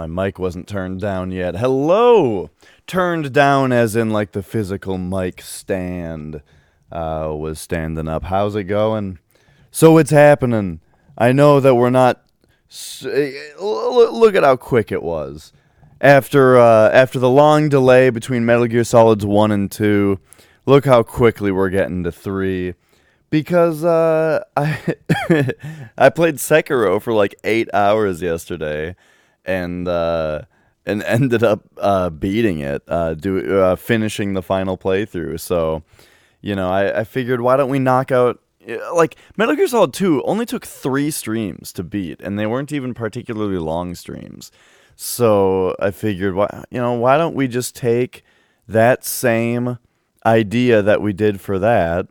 my mic wasn't turned down yet. Hello! Turned down as in like the physical mic stand was standing up. How's it going? So it's happening. I know that we're not... Look at how quick it was. After the long delay between Metal Gear Solids 1 and 2, look how quickly we're getting to 3. Because I I played Sekiro for like 8 hours yesterday, and ended up beating it, finishing the final playthrough. So, I figured, why don't we knock out... Like, Metal Gear Solid 2 only took 3 streams to beat, and they weren't even particularly long streams. So I figured, why don't we just take that same idea that we did for that.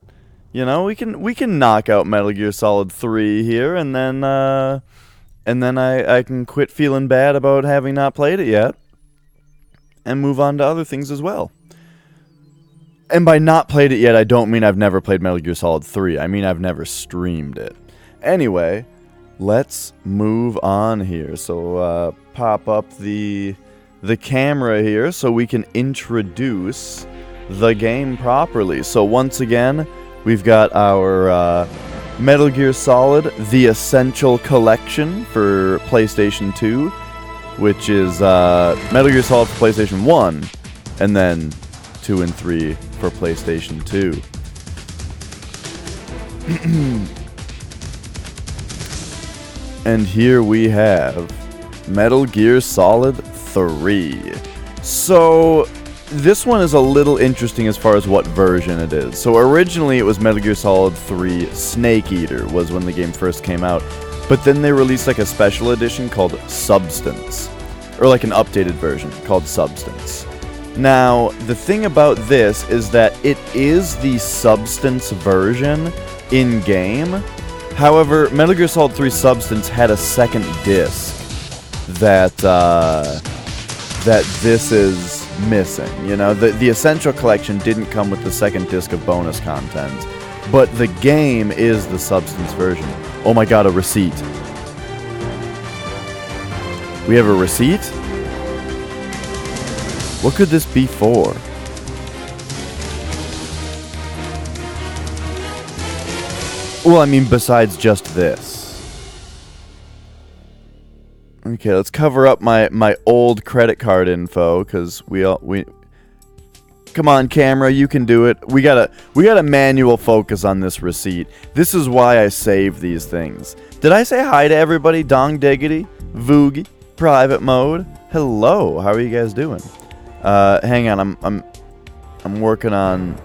We can knock out Metal Gear Solid 3 here, and then I can quit feeling bad about having not played it yet, and move on to other things as well. And by not played it yet, I don't mean I've never played Metal Gear Solid 3. I mean I've never streamed it. Anyway, let's move on here. So pop up the camera here so we can introduce the game properly. So once again, we've got our Metal Gear Solid, The Essential Collection for PlayStation 2, which is Metal Gear Solid for PlayStation 1, and then 2 and 3 for PlayStation 2. And here we have Metal Gear Solid 3. So this one is a little interesting as far as what version it is. So originally it was Metal Gear Solid 3 Snake Eater was when the game first came out. But then they released like a special edition called Substance. Or like an updated version called Substance. Now, the thing about this is that it is the Substance version in-game. However, Metal Gear Solid 3 Substance had a second disc that this is missing. The Essential Collection didn't come with the second disc of bonus content, but the game is the Substance version. Oh my god, a receipt. We have a receipt? What could this be for? Well, I mean, besides just this. Okay, let's cover up my old credit card info, because we come on, camera, you can do it. We gotta manual focus on this receipt. This is why I save these things. Did I say hi to everybody? Dong Diggity, Voogie, Private Mode. Hello, how are you guys doing? Hang on, I'm working on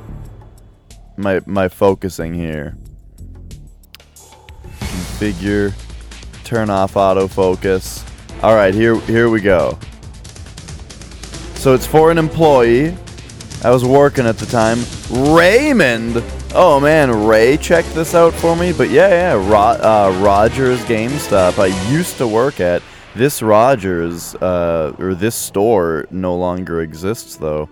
my focusing here. Configure, turn off autofocus. All right, here we go. So it's for an employee. I was working at the time. Raymond. Oh man, Ray checked this out for me. But yeah, Rogers GameStop. I used to work at. This Rogers, or this store, no longer exists, though.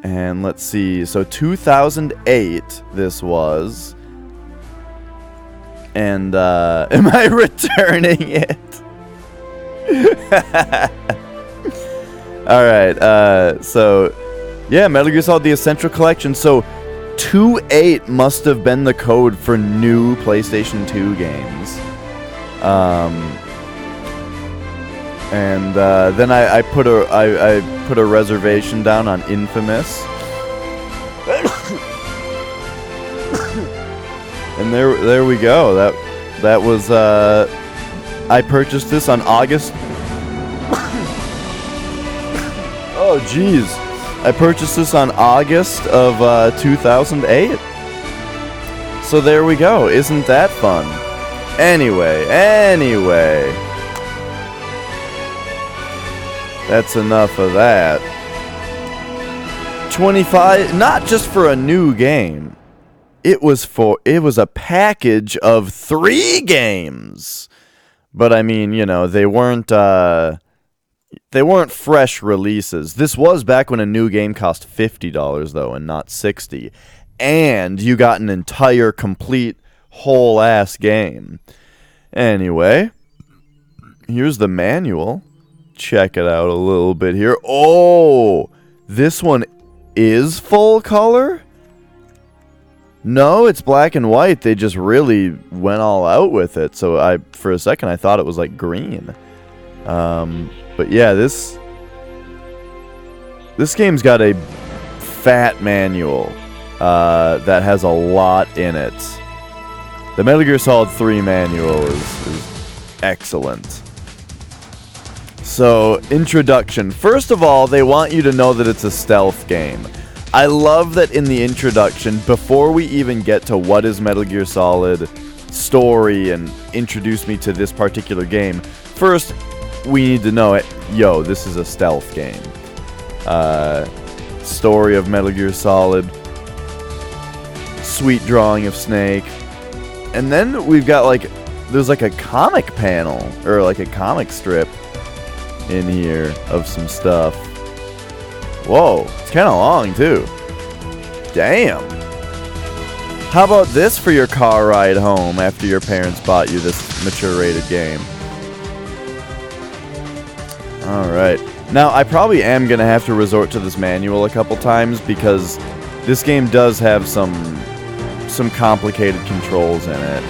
And let's see, so 2008, this was. And, am I returning it? Alright, so, yeah, Metal Gear Solid, The Essential Collection. So, 2.8 must have been the code for new PlayStation 2 games. And then I put a reservation down on Infamous, and there we go. That was I purchased this on August. Oh jeez, I purchased this on August of 2008. So there we go. Isn't that fun? Anyway. That's enough of that. 25, not just for a new game. It was a package of 3 games. But I mean, they weren't fresh releases. This was back when a new game cost $50 though, and not $60. And you got an entire complete whole ass game. Anyway, here's the manual. check it out a little bit here. Oh, this one is full color? No, it's black and white. They just really went all out with it. So for a second, I thought it was like green. But yeah, this game's got a fat manual that has a lot in it. The Metal Gear Solid 3 manual is excellent. So, introduction. First of all, they want you to know that it's a stealth game. I love that in the introduction, before we even get to what is Metal Gear Solid story and introduce me to this particular game, first, we need to know it. Yo, this is a stealth game. Story of Metal Gear Solid. Sweet drawing of Snake. And then we've got like, there's like a comic panel, or like a comic strip in here of some stuff. Whoa, it's kind of long too. Damn. How about this for your car ride home after your parents bought you this mature rated game? Alright. Now, I probably am going to have to resort to this manual a couple times because this game does have some complicated controls in it.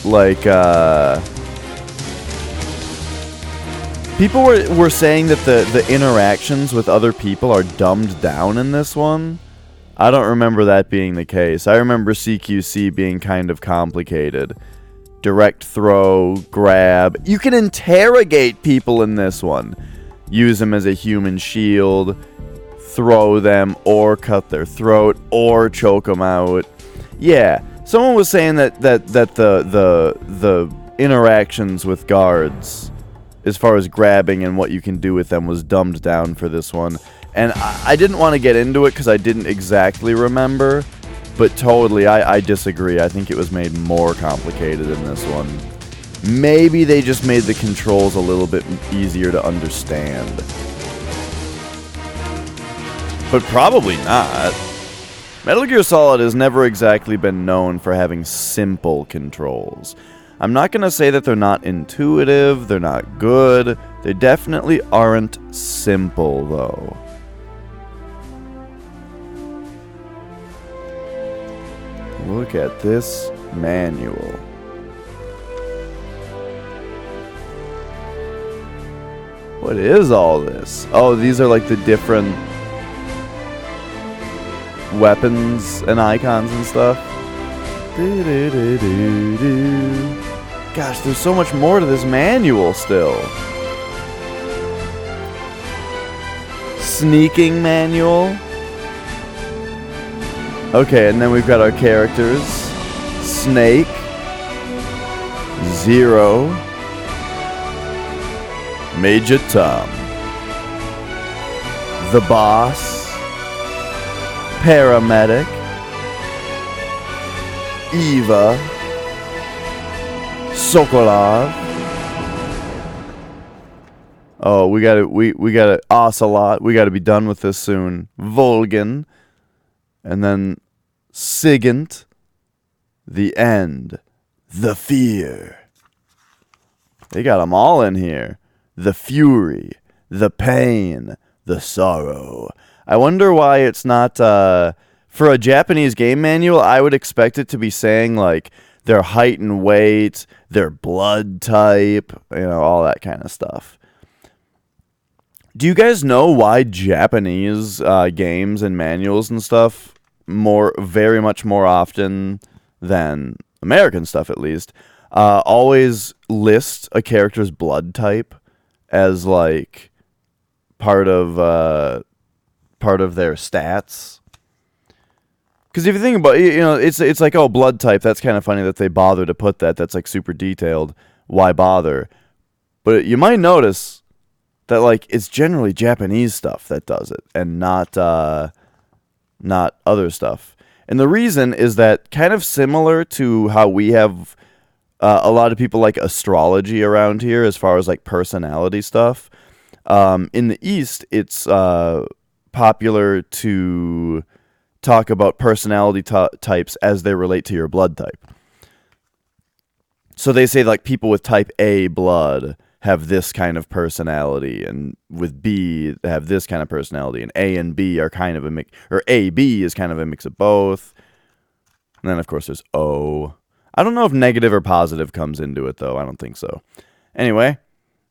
Like, people were saying that the interactions with other people are dumbed down in this one. I don't remember that being the case. I remember CQC being kind of complicated. Direct throw, grab. You can interrogate people in this one. Use them as a human shield. Throw them, or cut their throat, or choke them out. Yeah, someone was saying that the interactions with guards, as far as grabbing and what you can do with them, was dumbed down for this one. And I didn't want to get into it because I didn't exactly remember, but totally, I disagree. I think it was made more complicated in this one. Maybe they just made the controls a little bit easier to understand. But probably not. Metal Gear Solid has never exactly been known for having simple controls. I'm not going to say that they're not intuitive, they're not good. They definitely aren't simple, though. Look at this manual. What is all this? Oh, these are like the different weapons and icons and stuff. Gosh, there's so much more to this manual still. Sneaking manual. Okay, and then we've got our characters. Snake. Zero. Major Tom. The Boss. Paramedic. Eva. Sokolov. Oh, we gotta Ocelot. We gotta be done with this soon. Volgan. And then Sigint. The End. The Fear. They got them all in here. The Fury. The Pain. The Sorrow. I wonder why it's not, for a Japanese game manual, I would expect it to be saying, like, their height and weight, their blood type, you know, all that kind of stuff. Do you guys know why Japanese games and manuals and stuff very much more often than American stuff, at least, always list a character's blood type as like part of their stats? Because if you think about it, you know, it's like, oh, blood type. That's kind of funny that they bother to put that. That's like super detailed. Why bother? But you might notice that like it's generally Japanese stuff that does it, and not other stuff. And the reason is that, kind of similar to how we have a lot of people like astrology around here, as far as like personality stuff. In the East, it's popular to talk about personality types as they relate to your blood type. So they say like people with type A blood have this kind of personality, and with B have this kind of personality, and A and B are kind of a mix, or AB is kind of a mix of both. And then of course there's O. I don't know if negative or positive comes into it though. I don't think so. Anyway,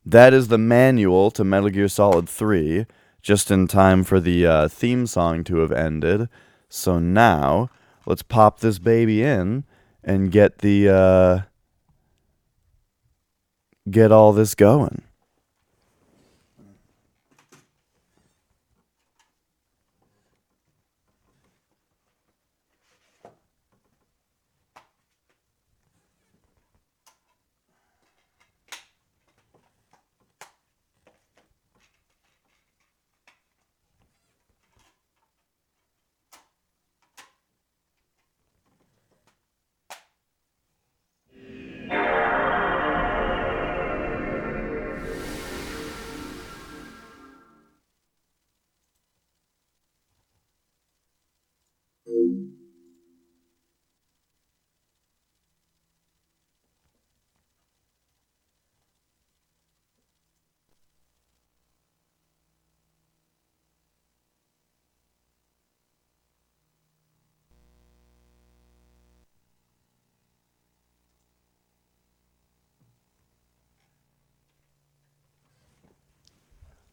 that is the manual to Metal Gear Solid 3, just in time for the theme song to have ended. So now let's pop this baby in and get the get all this going.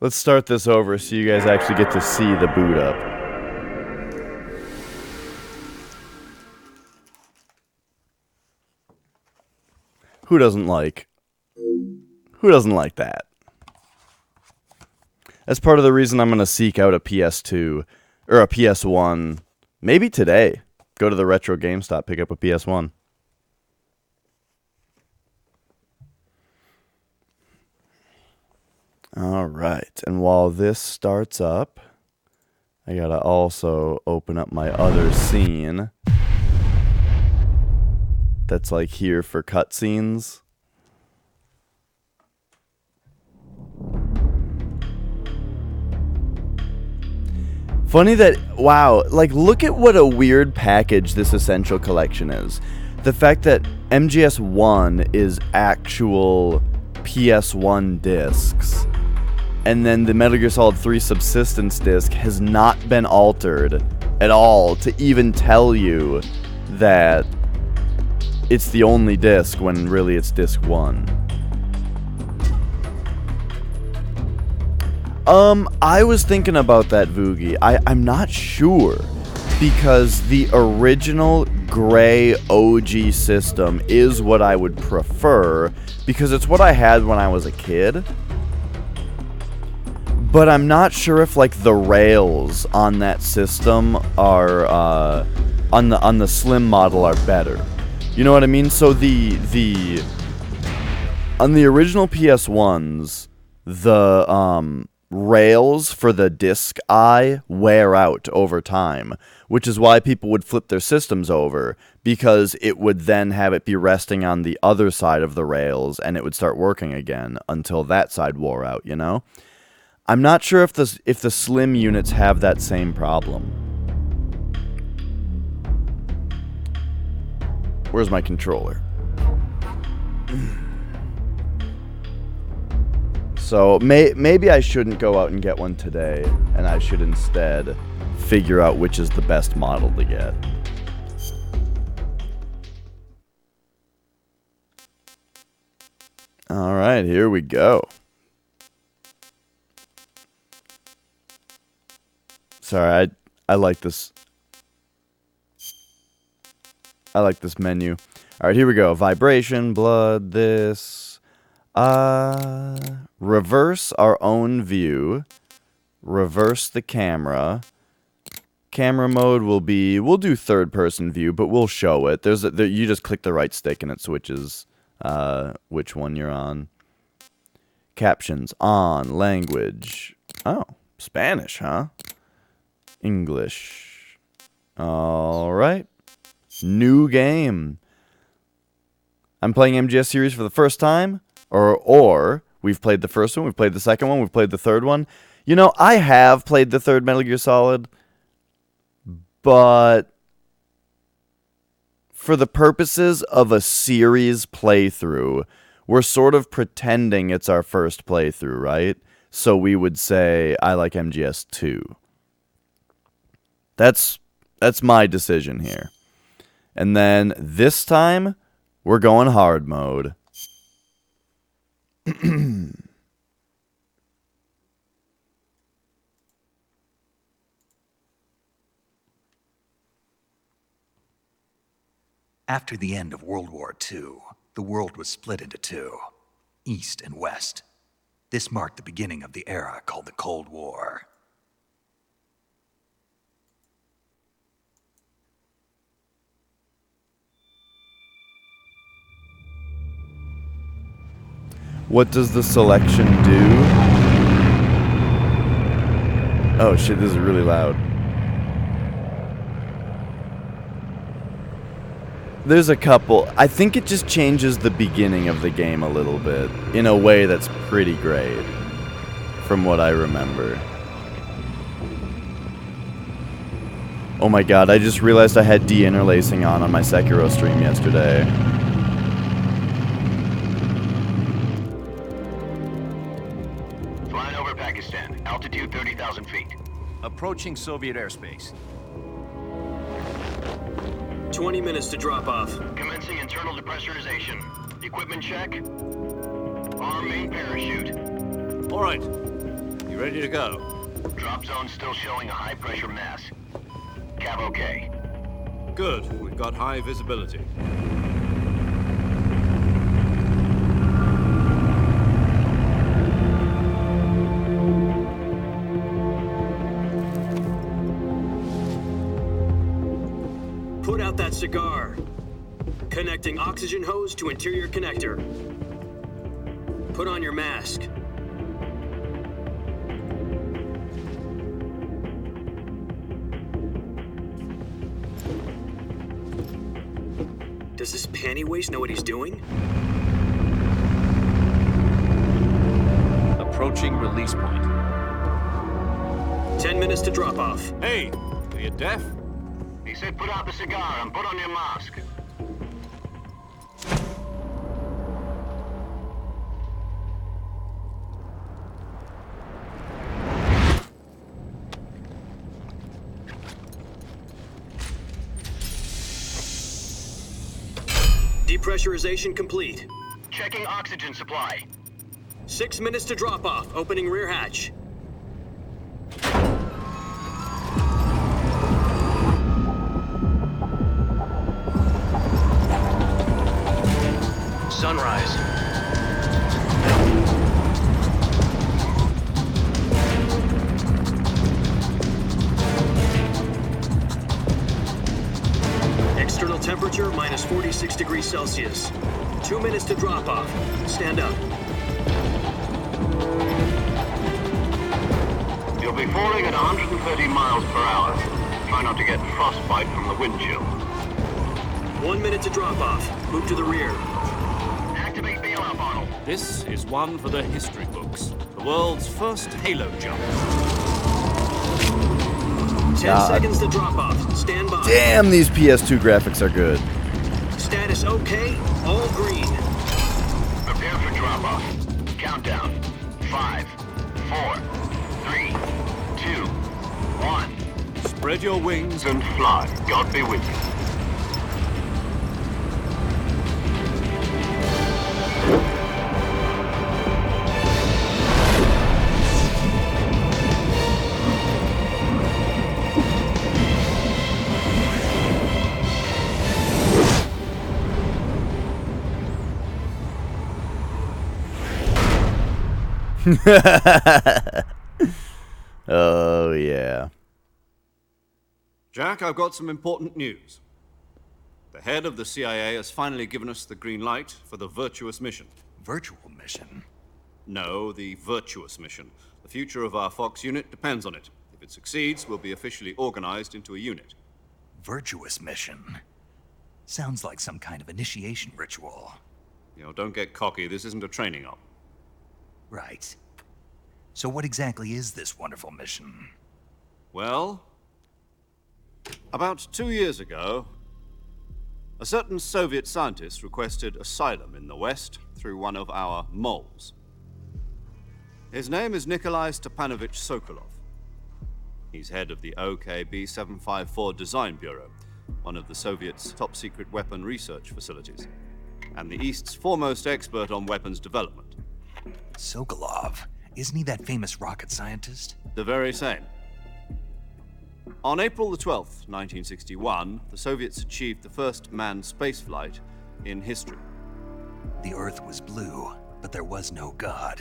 Let's start this over so you guys actually get to see the boot up. Who doesn't like that? That's part of the reason I'm going to seek out a PS2 or a PS1 maybe today. Go to the retro GameStop, pick up a PS1. All right, and while this starts up, I gotta also open up my other scene that's like here for cutscenes. Funny that, wow, like look at what a weird package this Essential Collection is. The fact that MGS1 is actual PS1 discs, and then the Metal Gear Solid 3 Subsistence disc has not been altered at all to even tell you that it's the only disc when really it's disc 1. I was thinking about that, Voogie. I'm not sure, because the original gray OG system is what I would prefer, because it's what I had when I was a kid. But I'm not sure if like the rails on that system are on the slim model are better. You know what I mean? So the on the original PS1s, the rails for the disc eye wear out over time, which is why people would flip their systems over, because it would then have it be resting on the other side of the rails and it would start working again until that side wore out, you know? I'm not sure if the slim units have that same problem. Where's my controller? So maybe I shouldn't go out and get one today, and I should instead figure out which is the best model to get. All right, here we go. Sorry, I like this. I like this menu. All right, here we go. Vibration, blood, this. Reverse our own view. Reverse the camera. Camera mode will be, we'll do third person view, but we'll show it. You just click the right stick and it switches which one you're on. Captions on, language. Oh, Spanish, huh? English. All right. New game. I'm playing MGS series for the first time, or we've played the first one, we've played the second one, we've played the third one. You know, I have played the third Metal Gear Solid, but for the purposes of a series playthrough, we're sort of pretending it's our first playthrough, right? So we would say, I like MGS 2. That's my decision here. And then this time, we're going hard mode. After the end of World War II, the world was split into two, East and West. This marked the beginning of the era called the Cold War. What does the selection do? Oh shit, this is really loud. There's a couple. I think it just changes the beginning of the game a little bit in a way that's pretty great, from what I remember. Oh my god, I just realized I had de-interlacing on my Sekiro stream yesterday. Flying over Pakistan, altitude 30,000 feet. Approaching Soviet airspace. 20 minutes to drop off. Commencing internal depressurization. Equipment check. Arm main parachute. All right. You ready to go? Drop zone still showing a high pressure mass. Cav okay. Good. We've got high visibility. Put out that cigar. Connecting oxygen hose to interior connector. Put on your mask. Does this panty waste know what he's doing? Approaching release point. 10 minutes to drop off. Hey, are you deaf? He said put out the cigar and put on your mask. Depressurization complete. Checking oxygen supply. 6 minutes to drop off. Opening rear hatch. Sunrise. External temperature minus 46 degrees Celsius. 2 minutes to drop off. Stand up. You'll be falling at 130 miles per hour. Try not to get frostbite from the wind chill. 1 minute to drop off. Move to the rear. Activate bailout bottle. This is one for the history books. The world's first Halo jump. 10 seconds to drop off. Stand by. Damn, these PS2 graphics are good. Status okay. All green. Prepare for drop off. Countdown. 5, 4, 3, 2, 1. Spread your wings. And fly. God be with you. Oh, yeah. Jack, I've got some important news. The head of the CIA has finally given us the green light for the virtuous mission. Virtual mission? No, the virtuous mission. The future of our Fox unit depends on it. If it succeeds, we'll be officially organized into a unit. Virtuous mission? Sounds like some kind of initiation ritual. You know, don't get cocky. This isn't a training op. Right. So what exactly is this wonderful mission? Well, about 2 years ago, A certain Soviet scientist requested asylum in the West through one of our moles. His name is Nikolai Stepanovich Sokolov. He's head of the OKB 754 Design Bureau, one of the Soviets' top-secret weapon research facilities, and the East's foremost expert on weapons development. Sokolov, isn't he that famous rocket scientist? The very same. On April the 12th, 1961, the Soviets achieved the first manned spaceflight in history. The Earth was blue, but there was no God.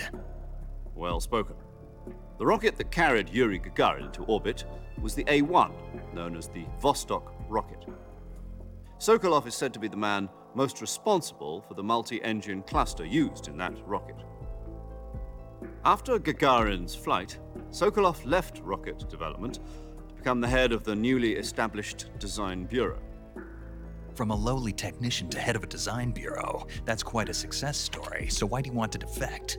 Well spoken. The rocket that carried Yuri Gagarin to orbit was the A-1, known as the Vostok rocket. Sokolov is said to be the man most responsible for the multi-engine cluster used in that rocket. After Gagarin's flight, Sokolov left rocket development to become the head of the newly established Design Bureau. From a lowly technician to head of a design bureau, that's quite a success story, so why do you want to defect?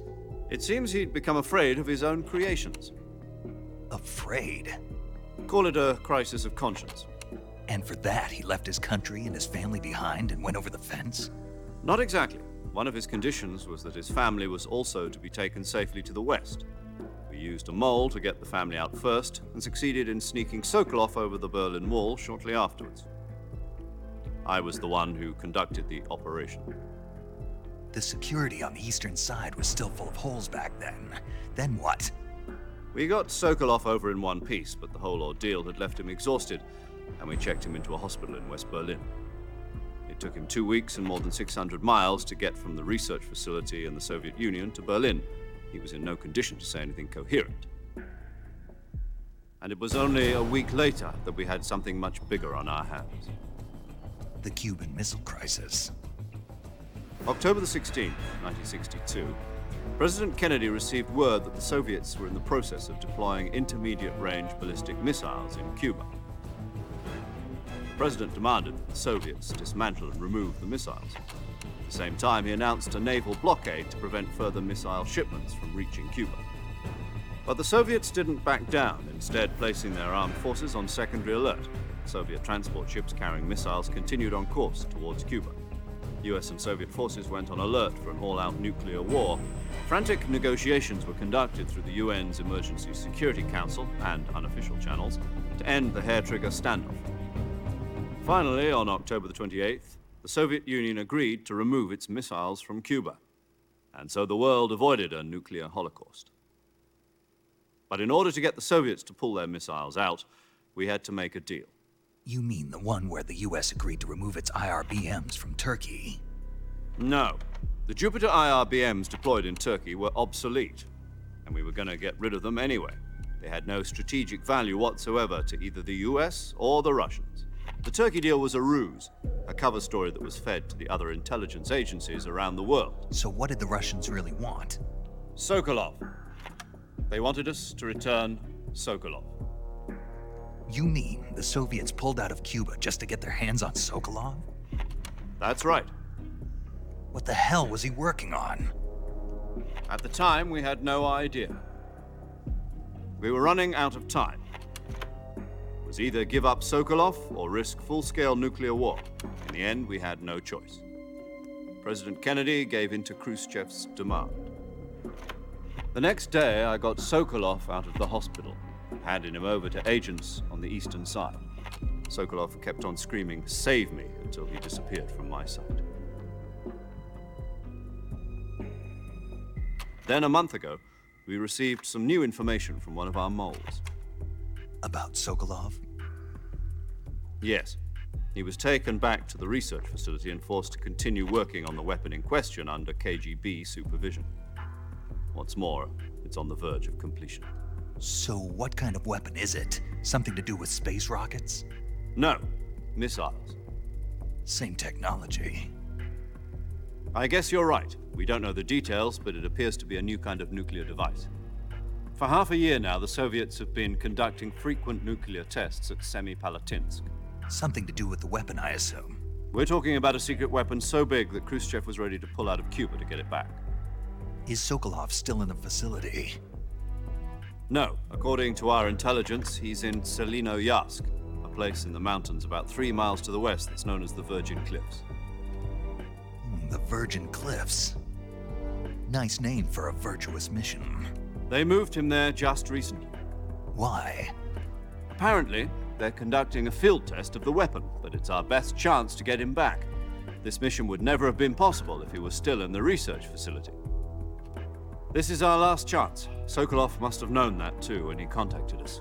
It seems he'd become afraid of his own creations. Afraid? Call it a crisis of conscience. And for that, he left his country and his family behind and went over the fence? Not exactly. One of his conditions was that his family was also to be taken safely to the West. We used a mole to get the family out first and succeeded in sneaking Sokolov over the Berlin Wall shortly afterwards. I was the one who conducted the operation. The security on the eastern side was still full of holes back then. Then what? We got Sokolov over in one piece, but the whole ordeal had left him exhausted, and we checked him into a hospital in West Berlin. It took him 2 weeks and more than 600 miles to get from the research facility in the Soviet Union to Berlin. He was in no condition to say anything coherent. And it was only a week later that we had something much bigger on our hands. The Cuban Missile Crisis. October the 16th, 1962, President Kennedy received word that the Soviets were in the process of deploying intermediate-range ballistic missiles in Cuba. The President demanded that the Soviets dismantle and remove the missiles. At the same time, he announced a naval blockade to prevent further missile shipments from reaching Cuba. But the Soviets didn't back down, instead placing their armed forces on secondary alert. Soviet transport ships carrying missiles continued on course towards Cuba. US and Soviet forces went on alert for an all-out nuclear war. Frantic negotiations were conducted through the UN's Emergency Security Council and unofficial channels to end the hair-trigger standoff. Finally, on October the 28th, the Soviet Union agreed to remove its missiles from Cuba, and so the world avoided a nuclear holocaust. But in order to get the Soviets to pull their missiles out, we had to make a deal. You mean the one where the US agreed to remove its IRBMs from Turkey? No. The Jupiter IRBMs deployed in Turkey were obsolete, and we were going to get rid of them anyway. They had no strategic value whatsoever to either the US or the Russians. The Turkey deal was a ruse, a cover story that was fed to the other intelligence agencies around the world. So what did the Russians really want? Sokolov. They wanted us to return Sokolov. You mean the Soviets pulled out of Cuba just to get their hands on Sokolov? That's right. What the hell was he working on? At the time, we had no idea. We were running out of time. It was either give up Sokolov or risk full-scale nuclear war. In the end, we had no choice. President Kennedy gave in to Khrushchev's demand. The next day, I got Sokolov out of the hospital, handing him over to agents on the eastern side. Sokolov kept on screaming, "Save me," until he disappeared from my sight. Then a month ago, we received some new information from one of our moles. About Sokolov? Yes. He was taken back to the research facility and forced to continue working on the weapon in question under KGB supervision. What's more, it's on the verge of completion. So what kind of weapon is it? Something to do with space rockets? No, missiles. Same technology. I guess you're right. We don't know the details, but it appears to be a new kind of nuclear device. For half a year now, the Soviets have been conducting frequent nuclear tests at Semipalatinsk. Something to do with the weapon, I assume. We're talking about a secret weapon so big that Khrushchev was ready to pull out of Cuba to get it back. Is Sokolov still in the facility? No, according to our intelligence, he's in Selinoyarsk, a place in the mountains about 3 miles to the west that's known as the Virgin Cliffs. The Virgin Cliffs. Nice name for a virtuous mission. They moved him there just recently. Why? Apparently, they're conducting a field test of the weapon, but it's our best chance to get him back. This mission would never have been possible if he was still in the research facility. This is our last chance. Sokolov must have known that too when he contacted us.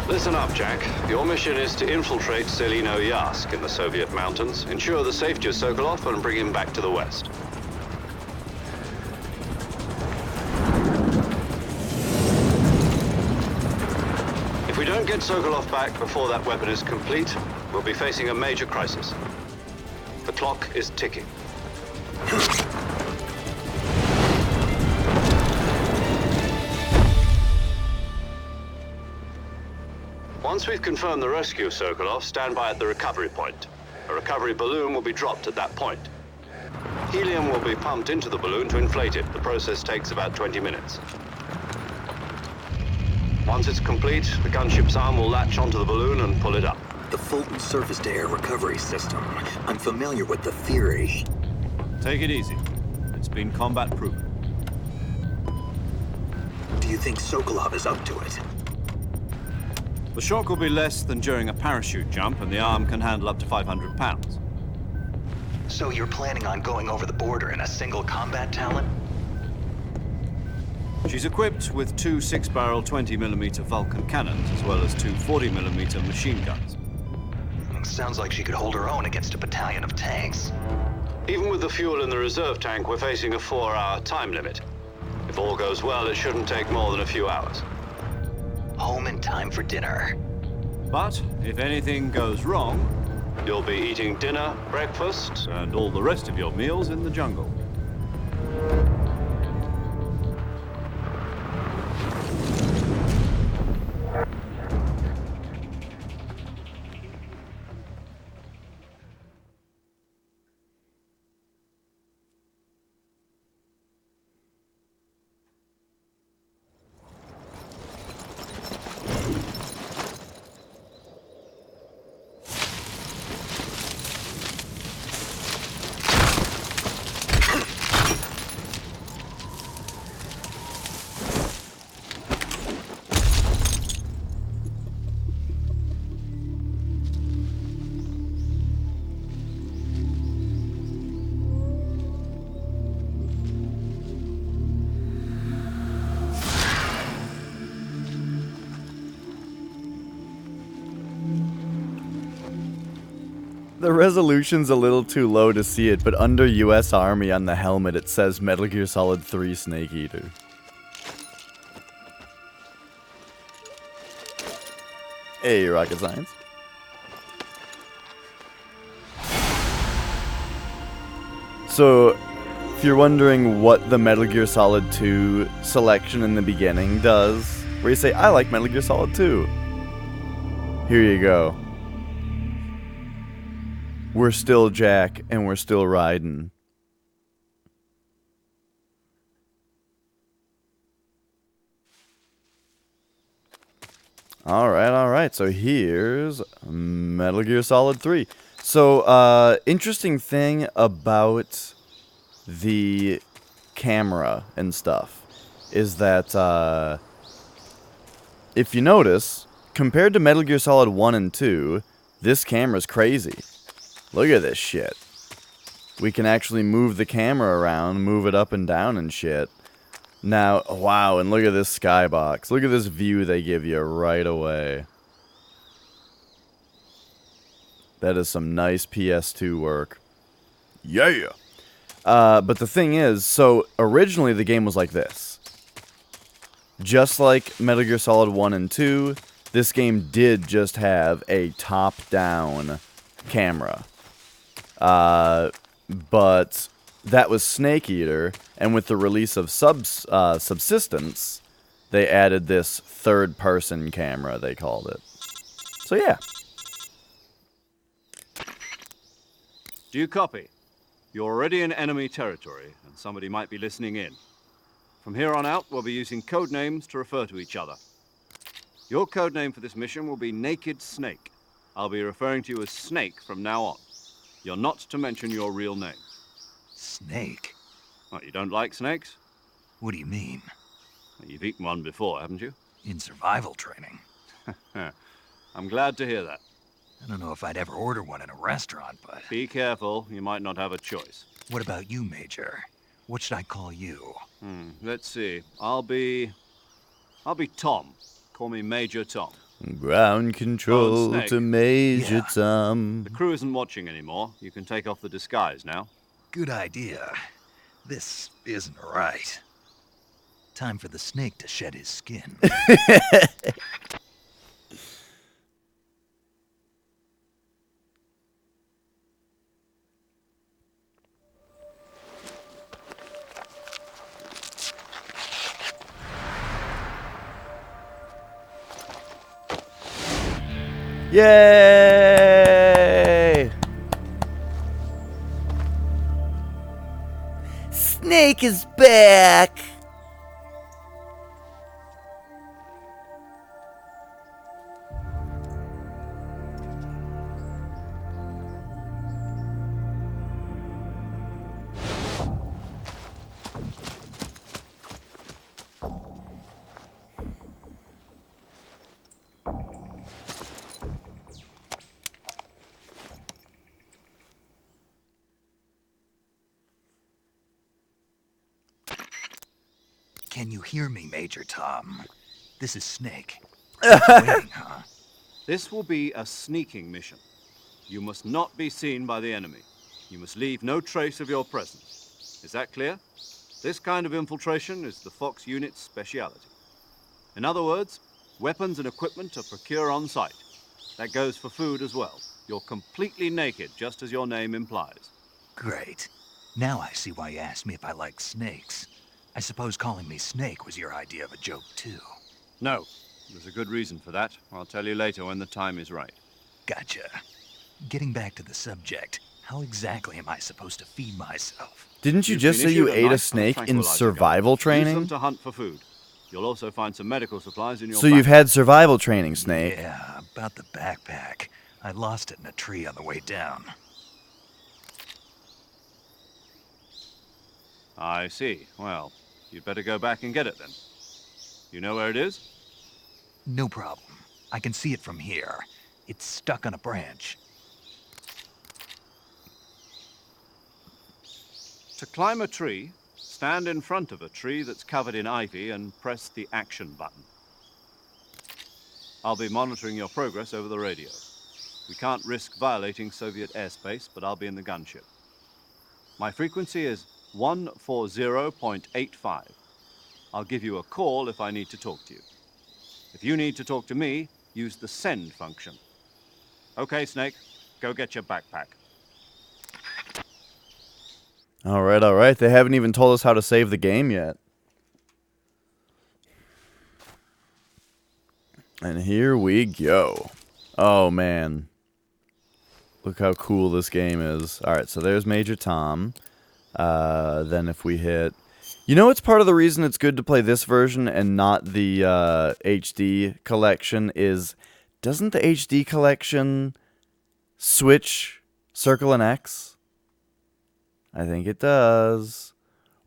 Listen up, Jack. Your mission is to infiltrate Selino-Yask in the Soviet mountains, ensure the safety of Sokolov, and bring him back to the West. If we don't get Sokolov back before that weapon is complete, we'll be facing a major crisis. The clock is ticking. Once we've confirmed the rescue of Sokolov, stand by at the recovery point. A recovery balloon will be dropped at that point. Helium will be pumped into the balloon to inflate it. The process takes about 20 minutes. Once it's complete, the gunship's arm will latch onto the balloon and pull it up. The Fulton surface-to-air recovery system. I'm familiar with the theory. Take it easy. It's been combat proven. Do you think Sokolov is up to it? The shock will be less than during a parachute jump, and the arm can handle up to 500 pounds. So you're planning on going over the border in a single combat talent? She's equipped with two 6-barrel 20mm Vulcan cannons, as well as two 40mm machine guns. Sounds like she could hold her own against a battalion of tanks. Even with the fuel in the reserve tank, we're facing a 4-hour time limit. If all goes well, it shouldn't take more than a few hours. Home in time for dinner. But if anything goes wrong, You'll be eating dinner, breakfast, and all the rest of your meals in the jungle. The resolution's a little too low to see it, but under US Army on the helmet it says Metal Gear Solid 3 Snake Eater. Hey, rocket science. So, if you're wondering what the Metal Gear Solid 2 selection in the beginning does, where you say, I like Metal Gear Solid 2. Here you go. We're still Jack, and we're still riding. Alright, so here's Metal Gear Solid 3. So, interesting thing about the camera and stuff is that, if you notice, compared to Metal Gear Solid 1 and 2, this camera's crazy. Look at this shit. We can actually move the camera around, move it up and down and shit. Now, wow, and look at this skybox. Look at this view they give you right away. That is some nice PS2 work. Yeah! But the thing is, so originally the game was like this. just like Metal Gear Solid 1 and 2, this game did just have a top-down camera. But that was Snake Eater, and with the release of Subsistence, they added this third-person camera, they called it. So yeah. Do you copy? You're already in enemy territory, and somebody might be listening in. From here on out, we'll be using code names to refer to each other. Your code name for this mission will be Naked Snake. I'll be referring to you as Snake from now on. You're not to mention your real name. Snake? What, you don't like snakes? What do you mean? You've eaten one before, haven't you? In survival training? I'm glad to hear that. I don't know if I'd ever order one in a restaurant, but... Be careful, you might not have a choice. What about you, Major? What should I call you? Let's see. I'll be Tom. Call me Major Tom. Ground control Snake. to Major Yeah. Tom. The crew isn't watching anymore. You can take off the disguise now. Good idea. This isn't right. Time for the snake to shed his skin. Yay! Snake is back! Can you hear me, Major Tom? This is Snake. Waiting, huh? This will be a sneaking mission. You must not be seen by the enemy. You must leave no trace of your presence. Is that clear? This kind of infiltration is the Fox unit's speciality. In other words, weapons and equipment are procured on site. That goes for food as well. You're completely naked, just as your name implies. Great. Now I see why you asked me if I like snakes. I suppose calling me Snake was your idea of a joke, too. No, there's a good reason for that. I'll tell you later when the time is right. Gotcha. Getting back to the subject, how exactly am I supposed to feed myself? Didn't you You've just been say you issued ate a knife snake and in tranquilizer survival gun. Use them training? to hunt for food. You'll also find some medical supplies in your So you've backpack. had survival training, Snake. Yeah, about the backpack. I lost it in a tree on the way down. I see. Well, you'd better go back and get it then. You know where it is? No problem. I can see it from here. It's stuck on a branch. To climb a tree, stand in front of a tree that's covered in ivy and press the action button. I'll be monitoring your progress over the radio. We can't risk violating Soviet airspace, but I'll be in the gunship. My frequency is 140.85. I'll give you a call if I need to talk to you. If you need to talk to me, use the send function. Okay, Snake, go get your backpack. All right. They haven't even told us how to save the game yet. And here we go. Oh, man. Look how cool this game is. All right, so there's Major Tom. Then if we hit... You know what's part of the reason it's good to play this version and not the HD collection is... Doesn't the HD collection switch Circle and X? I think it does.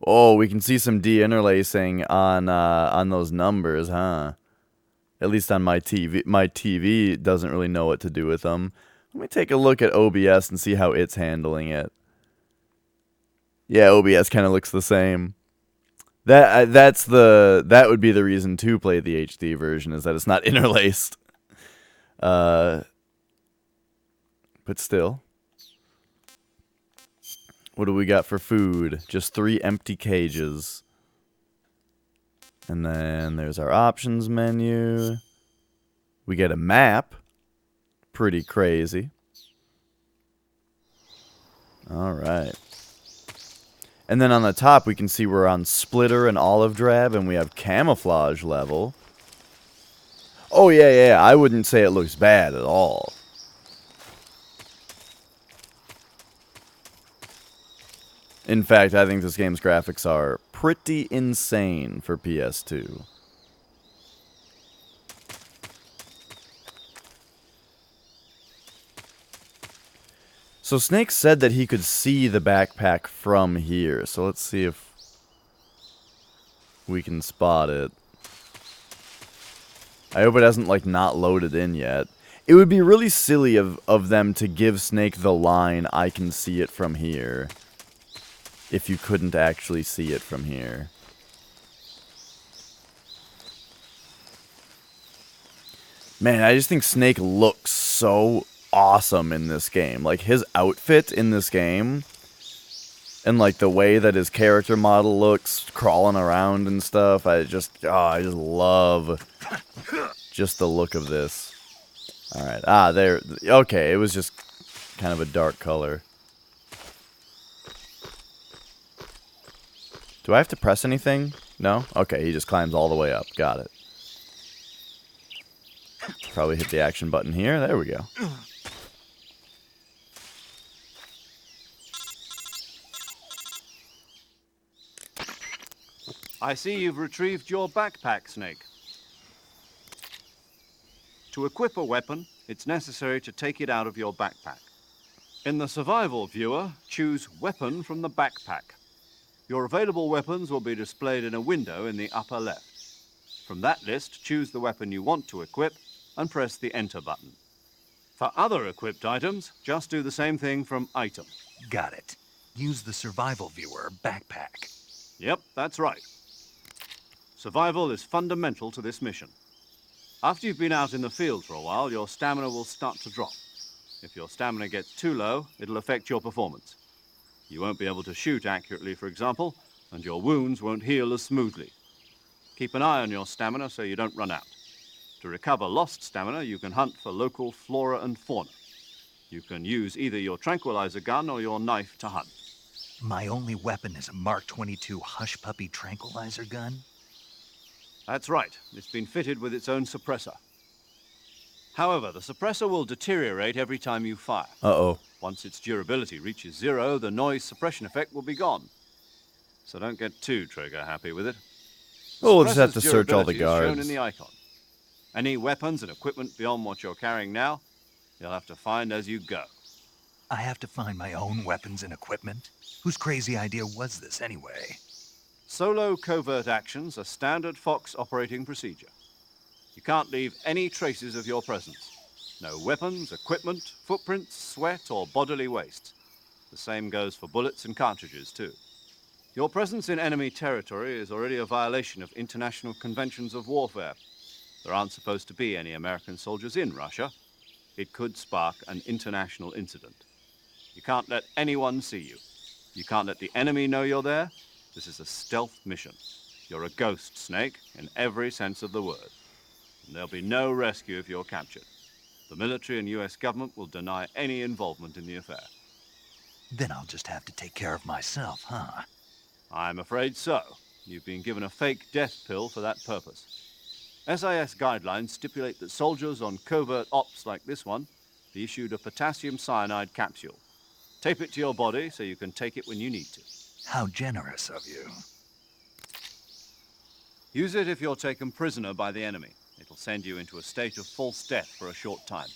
Oh, we can see some deinterlacing on those numbers, huh? At least on my TV. My TV doesn't really know what to do with them. Let me take a look at OBS and see how it's handling it. Yeah, OBS kind of looks the same. That would be the reason to play the HD version, is that it's not interlaced. But still. What do we got for food? Just 3 empty cages. And then there's our options menu. We get a map. Pretty crazy. All right. And then on the top, we can see we're on Splitter and Olive Drab, and we have Camouflage level. Oh, yeah. I wouldn't say it looks bad at all. In fact, I think this game's graphics are pretty insane for PS2. So Snake said that he could see the backpack from here. So let's see if we can spot it. I hope it hasn't, like, not loaded in yet. It would be really silly of them to give Snake the line, I can see it from here, if you couldn't actually see it from here. Man, I just think Snake looks so awesome in this game. Like, his outfit in this game, and, like, the way that his character model looks, crawling around and stuff, I just love just the look of this. Alright, there, okay, it was just kind of a dark color. Do I have to press anything? No? Okay, he just climbs all the way up. Got it. Probably hit the action button here. There we go. I see you've retrieved your backpack, Snake. To equip a weapon, it's necessary to take it out of your backpack. In the survival viewer, choose Weapon from the backpack. Your available weapons will be displayed in a window in the upper left. From that list, choose the weapon you want to equip and press the Enter button. For other equipped items, just do the same thing from Item. Got it. Use the survival viewer backpack. Yep, that's right. Survival is fundamental to this mission. After you've been out in the field for a while, your stamina will start to drop. If your stamina gets too low, it'll affect your performance. You won't be able to shoot accurately, for example, and your wounds won't heal as smoothly. Keep an eye on your stamina so you don't run out. To recover lost stamina, you can hunt for local flora and fauna. You can use either your tranquilizer gun or your knife to hunt. My only weapon is a Mark 22 Hush Puppy tranquilizer gun? That's right. It's been fitted with its own suppressor. However, the suppressor will deteriorate every time you fire. Uh-oh. Once its durability reaches 0, the noise suppression effect will be gone. So don't get too trigger-happy with it. Oh, we'll just have to Suppressor's search all the durability is shown guards. in the icon. Any weapons and equipment beyond what you're carrying now, you'll have to find as you go. I have to find my own weapons and equipment? Whose crazy idea was this anyway? Solo covert actions are standard Fox operating procedure. You can't leave any traces of your presence. No weapons, equipment, footprints, sweat, or bodily waste. The same goes for bullets and cartridges, too. Your presence in enemy territory is already a violation of international conventions of warfare. There aren't supposed to be any American soldiers in Russia. It could spark an international incident. You can't let anyone see you. You can't let the enemy know you're there. This is a stealth mission. You're a ghost, Snake, in every sense of the word. And there'll be no rescue if you're captured. The military and US government will deny any involvement in the affair. Then I'll just have to take care of myself, huh? I'm afraid so. You've been given a fake death pill for that purpose. SIS guidelines stipulate that soldiers on covert ops like this one be issued a potassium cyanide capsule. Tape it to your body so you can take it when you need to. How generous of you. Use it if you're taken prisoner by the enemy. It'll send you into a state of false death for a short time.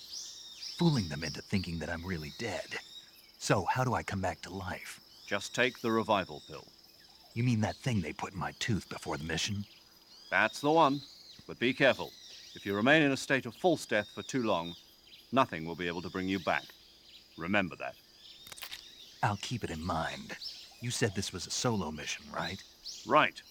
Fooling them into thinking that I'm really dead. So how do I come back to life? Just take the revival pill. You mean that thing they put in my tooth before the mission? That's the one. But be careful. If you remain in a state of false death for too long, nothing will be able to bring you back. Remember that. I'll keep it in mind. You said this was a solo mission, right? Right.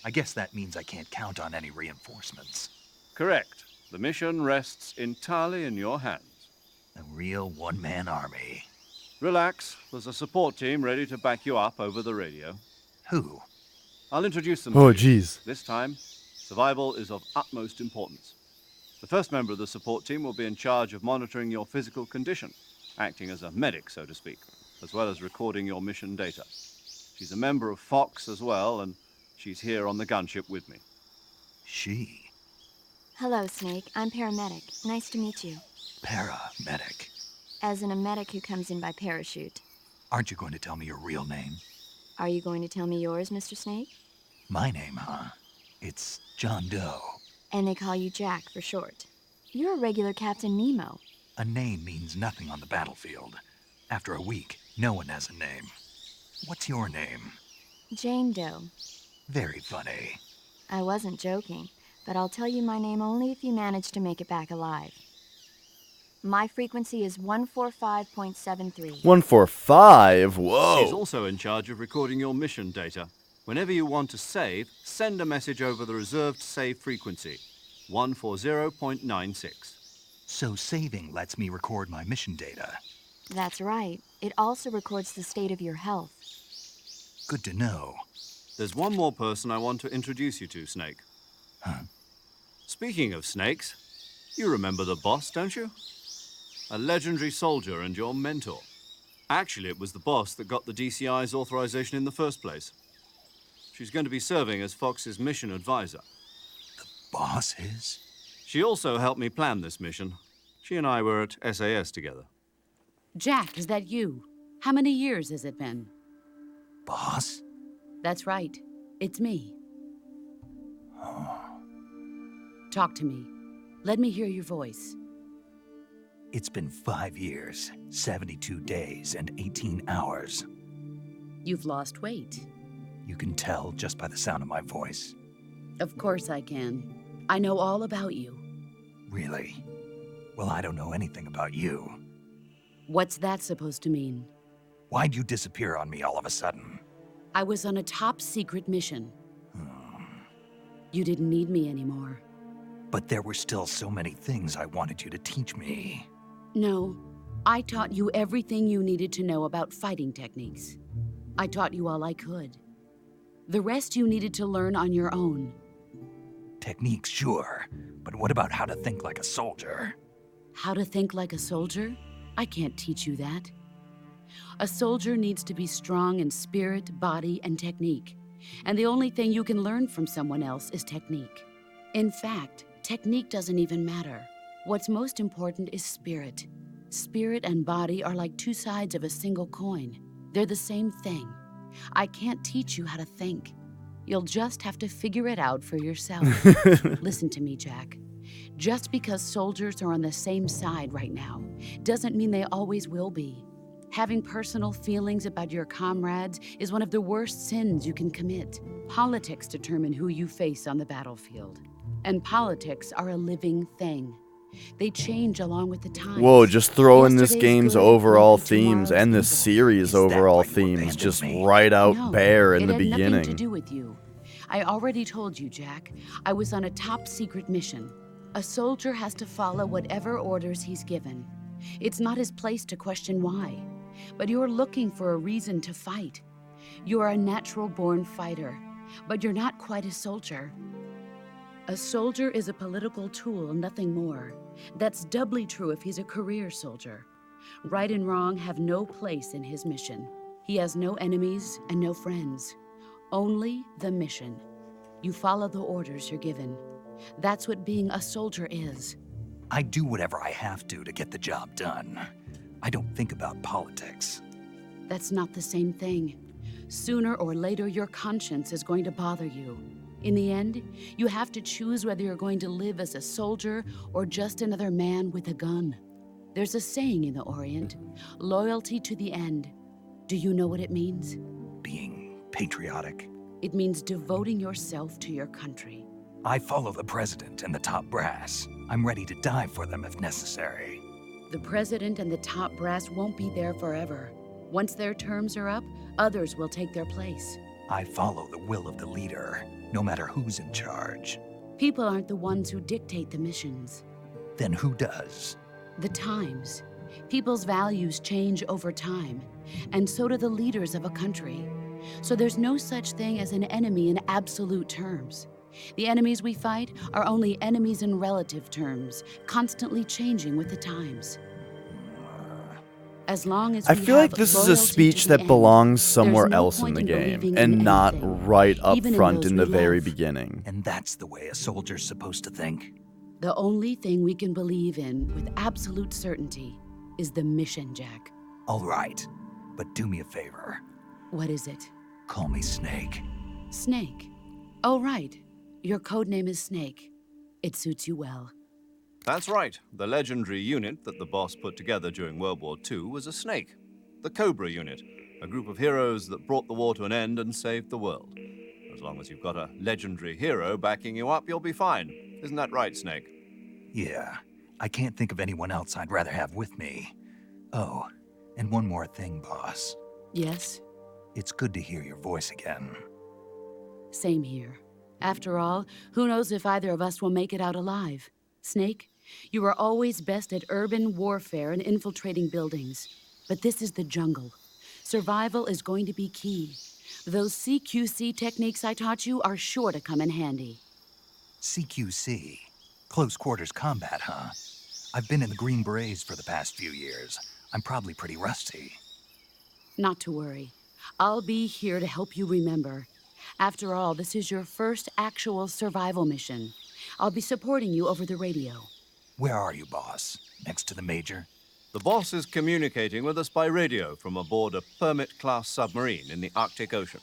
I guess that means I can't count on any reinforcements. Correct. The mission rests entirely in your hands. A real one-man army. Relax. There's a support team ready to back you up over the radio. Who? I'll introduce them Oh, to you. jeez. This time, Survival is of utmost importance. The first member of the support team will be in charge of monitoring your physical condition, acting as a medic, so to speak, as well as recording your mission data. She's a member of Fox as well, and she's here on the gunship with me. She? Hello, Snake. I'm paramedic. Nice to meet you. Paramedic. As in a medic who comes in by parachute. Aren't you going to tell me your real name? Are you going to tell me yours, Mr. Snake? My name, huh? It's John Doe. And they call you Jack for short. You're a regular Captain Nemo. A name means nothing on the battlefield. After a week, no one has a name. What's your name? Jane Doe. Very funny. I wasn't joking, but I'll tell you my name only if you manage to make it back alive. My frequency is 145.73. 145? Whoa. She's also in charge of recording your mission data. Whenever you want to save, send a message over the reserved save frequency, 140.96. So saving lets me record my mission data. That's right. It also records the state of your health. Good to know. There's one more person I want to introduce you to, Snake. Huh? Speaking of snakes, you remember the boss, don't you? A legendary soldier and your mentor. Actually, it was the boss that got the DCI's authorization in the first place. She's going to be serving as Fox's mission advisor. Boss is? She also helped me plan this mission. She and I were at SAS together. Jack, is that you? How many years has it been? Boss? That's right. It's me. Talk to me. Let me hear your voice. It's been 5 years, 72 days, and 18 hours. You've lost weight. You can tell just by the sound of my voice. Of course I can. I know all about you. Really? Well, I don't know anything about you. What's that supposed to mean? Why'd you disappear on me all of a sudden? I was on a top-secret mission. You didn't need me anymore. But there were still so many things I wanted you to teach me. No, I taught you everything you needed to know about fighting techniques. I taught you all I could. The rest you needed to learn on your own. Techniques, sure. But what about how to think like a soldier? How to think like a soldier? I can't teach you that. A soldier needs to be strong in spirit, body, and technique. And the only thing you can learn from someone else is technique. In fact, technique doesn't even matter. What's most important is spirit. Spirit and body are like two sides of a single coin. They're the same thing. I can't teach you how to think. You'll just have to figure it out for yourself. Listen to me, Jack. Just because soldiers are on the same side right now doesn't mean they always will be. Having personal feelings about your comrades is one of the worst sins you can commit. Politics determine who you face on the battlefield. And politics are a living thing. They change along with the times. Whoa, just throwing this Yesterday's game's good overall will be themes and this tomorrow's series' Is that overall why you themes abandoned just me? right out No, bare in the it had nothing to beginning. do with you. I already told you, Jack. I was on a top-secret mission. A soldier has to follow whatever orders he's given. It's not his place to question why. But you're looking for a reason to fight. You're a natural-born fighter, but you're not quite a soldier. A soldier is a political tool, nothing more. That's doubly true if he's a career soldier. Right and wrong have no place in his mission. He has no enemies and no friends. Only the mission. You follow the orders you're given. That's what being a soldier is. I do whatever I have to get the job done. I don't think about politics. That's not the same thing. Sooner or later, your conscience is going to bother you. In the end, you have to choose whether you're going to live as a soldier or just another man with a gun. There's a saying in the Orient, loyalty to the end. Do you know what it means? Being patriotic. It means devoting yourself to your country. I follow the president and the top brass. I'm ready to die for them if necessary. The president and the top brass won't be there forever. Once their terms are up, others will take their place. I follow the will of the leader, no matter who's in charge. People aren't the ones who dictate the missions. Then who does? The times. People's values change over time, and so do the leaders of a country. So there's no such thing as an enemy in absolute terms. The enemies we fight are only enemies in relative terms, constantly changing with the times. As long as I we feel have like this is a loyalty to speech the that end, belongs there's somewhere no else in point the game, believing and in not anything, right up even in front those in the we very love. beginning. And that's the way a soldier's supposed to think? The only thing we can believe in with absolute certainty is the mission, Jack. All right, but do me a favor. What is it? Call me Snake. Snake. Oh, right. Your codename is Snake. It suits you well. That's right. The legendary unit that the boss put together during World War II was a snake. The Cobra unit, a group of heroes that brought the war to an end and saved the world. As long as you've got a legendary hero backing you up, you'll be fine. Isn't that right, Snake? Yeah, I can't think of anyone else I'd rather have with me. Oh, and one more thing, boss. Yes? It's good to hear your voice again. Same here. After all, who knows if either of us will make it out alive? Snake, you are always best at urban warfare and infiltrating buildings. But this is the jungle. Survival is going to be key. Those CQC techniques I taught you are sure to come in handy. CQC? Close quarters combat, huh? I've been in the Green Berets for the past few years. I'm probably pretty rusty. Not to worry. I'll be here to help you remember. After all, this is your first actual survival mission. I'll be supporting you over the radio. Where are you, boss? Next to the Major? The boss is communicating with us by radio from aboard a Permit-class submarine in the Arctic Ocean.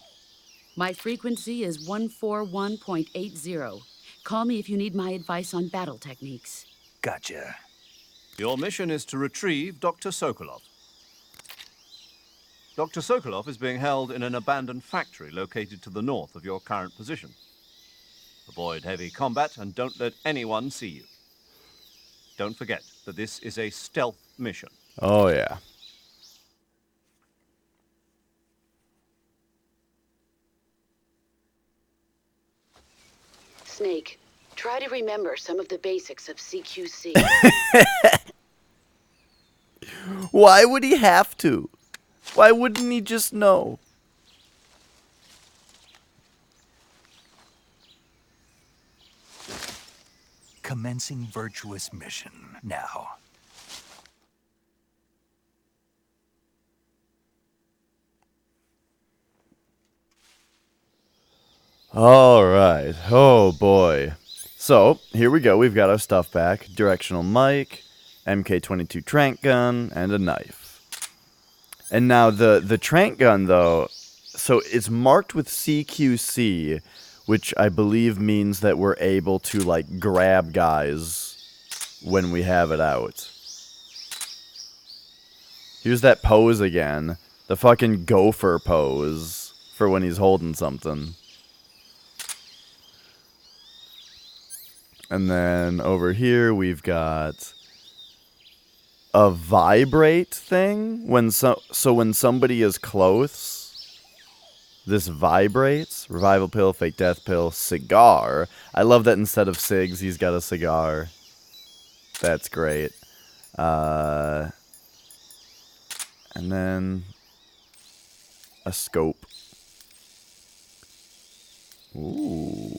My frequency is 141.80. Call me if you need my advice on battle techniques. Gotcha. Your mission is to retrieve Dr. Sokolov. Dr. Sokolov is being held in an abandoned factory located to the north of your current position. Avoid heavy combat and don't let anyone see you. Don't forget that this is a stealth mission. Oh, yeah. Snake, try to remember some of the basics of CQC. Why would he have to? Why wouldn't he just know? Commencing virtuous mission now. All right. Oh, boy. So, here we go. We've got our stuff back. Directional mic, MK22 trank gun, and a knife. And now the trank gun, though, so it's marked with CQC, which I believe means that we're able to, like, grab guys when we have it out. Here's that pose again. The fucking gopher pose for when he's holding something. And then over here we've got a vibrate thing. When so when somebody is close, this vibrates. Revival pill, fake death pill, cigar. I love that instead of cigs, he's got a cigar. That's great. And then a scope. Ooh.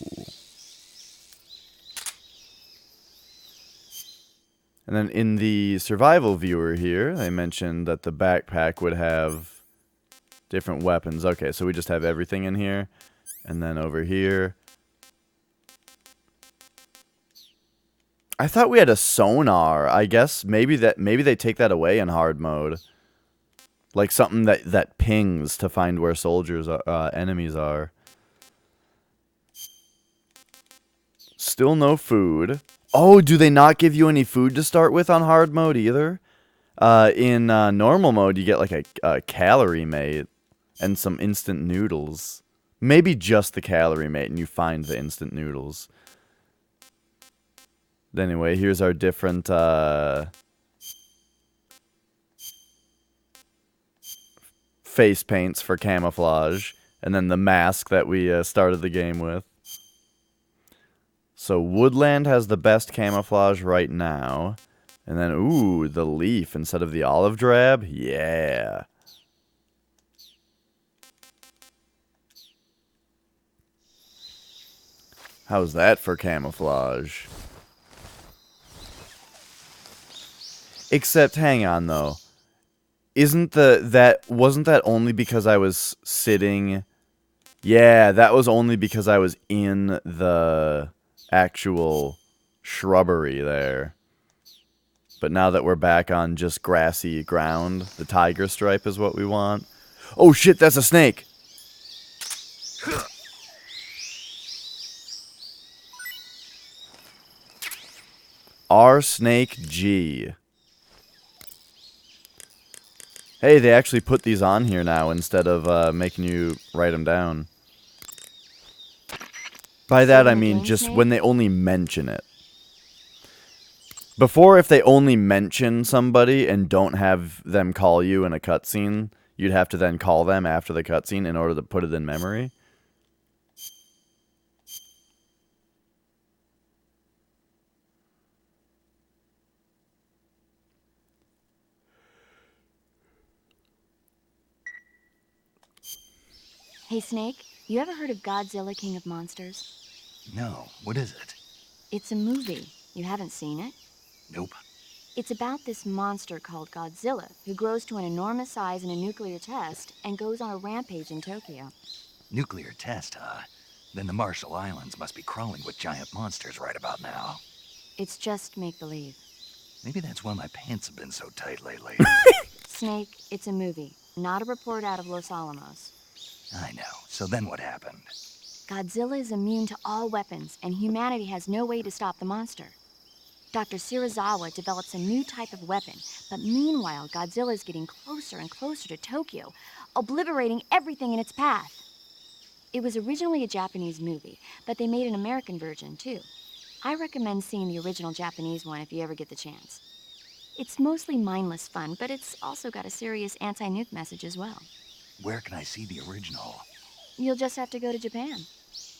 And then in the survival viewer here, they mentioned that the backpack would have different weapons. Okay, so we just have everything in here. And then over here, I thought we had a sonar. I guess maybe they take that away in hard mode. Like something that pings to find where soldiers are, enemies are. Still no food. Oh, do they not give you any food to start with on hard mode either? In normal mode, you get like a calorie mate and some instant noodles. Maybe just the calorie mate and you find the instant noodles. Anyway, here's our different face paints for camouflage. And then the mask that we started the game with. So woodland has the best camouflage right now. And then, ooh, the leaf instead of the olive drab. Yeah. How's that for camouflage? Except, hang on though. Wasn't that only because I was sitting? Yeah, that was only because I was in the actual shrubbery there. But now that we're back on just grassy ground, the tiger stripe is what we want. Oh shit, that's a snake! R Snake G. Hey, they actually put these on here now instead of making you write them down. By that I mean just when they only mention it. Before, if they only mention somebody and don't have them call you in a cutscene, you'd have to then call them after the cutscene in order to put it in memory. Hey, Snake, you ever heard of Godzilla, King of Monsters? No, what is it? It's a movie. You haven't seen it? Nope. It's about this monster called Godzilla, who grows to an enormous size in a nuclear test and goes on a rampage in Tokyo. Nuclear test, huh? Then the Marshall Islands must be crawling with giant monsters right about now. It's just make-believe. Maybe that's why my pants have been so tight lately. Snake, it's a movie, not a report out of Los Alamos. I know. So then what happened? Godzilla is immune to all weapons, and humanity has no way to stop the monster. Dr. Shirazawa develops a new type of weapon, but meanwhile, Godzilla is getting closer and closer to Tokyo, obliterating everything in its path. It was originally a Japanese movie, but they made an American version, too. I recommend seeing the original Japanese one if you ever get the chance. It's mostly mindless fun, but it's also got a serious anti-nuke message as well. Where can I see the original? You'll just have to go to Japan.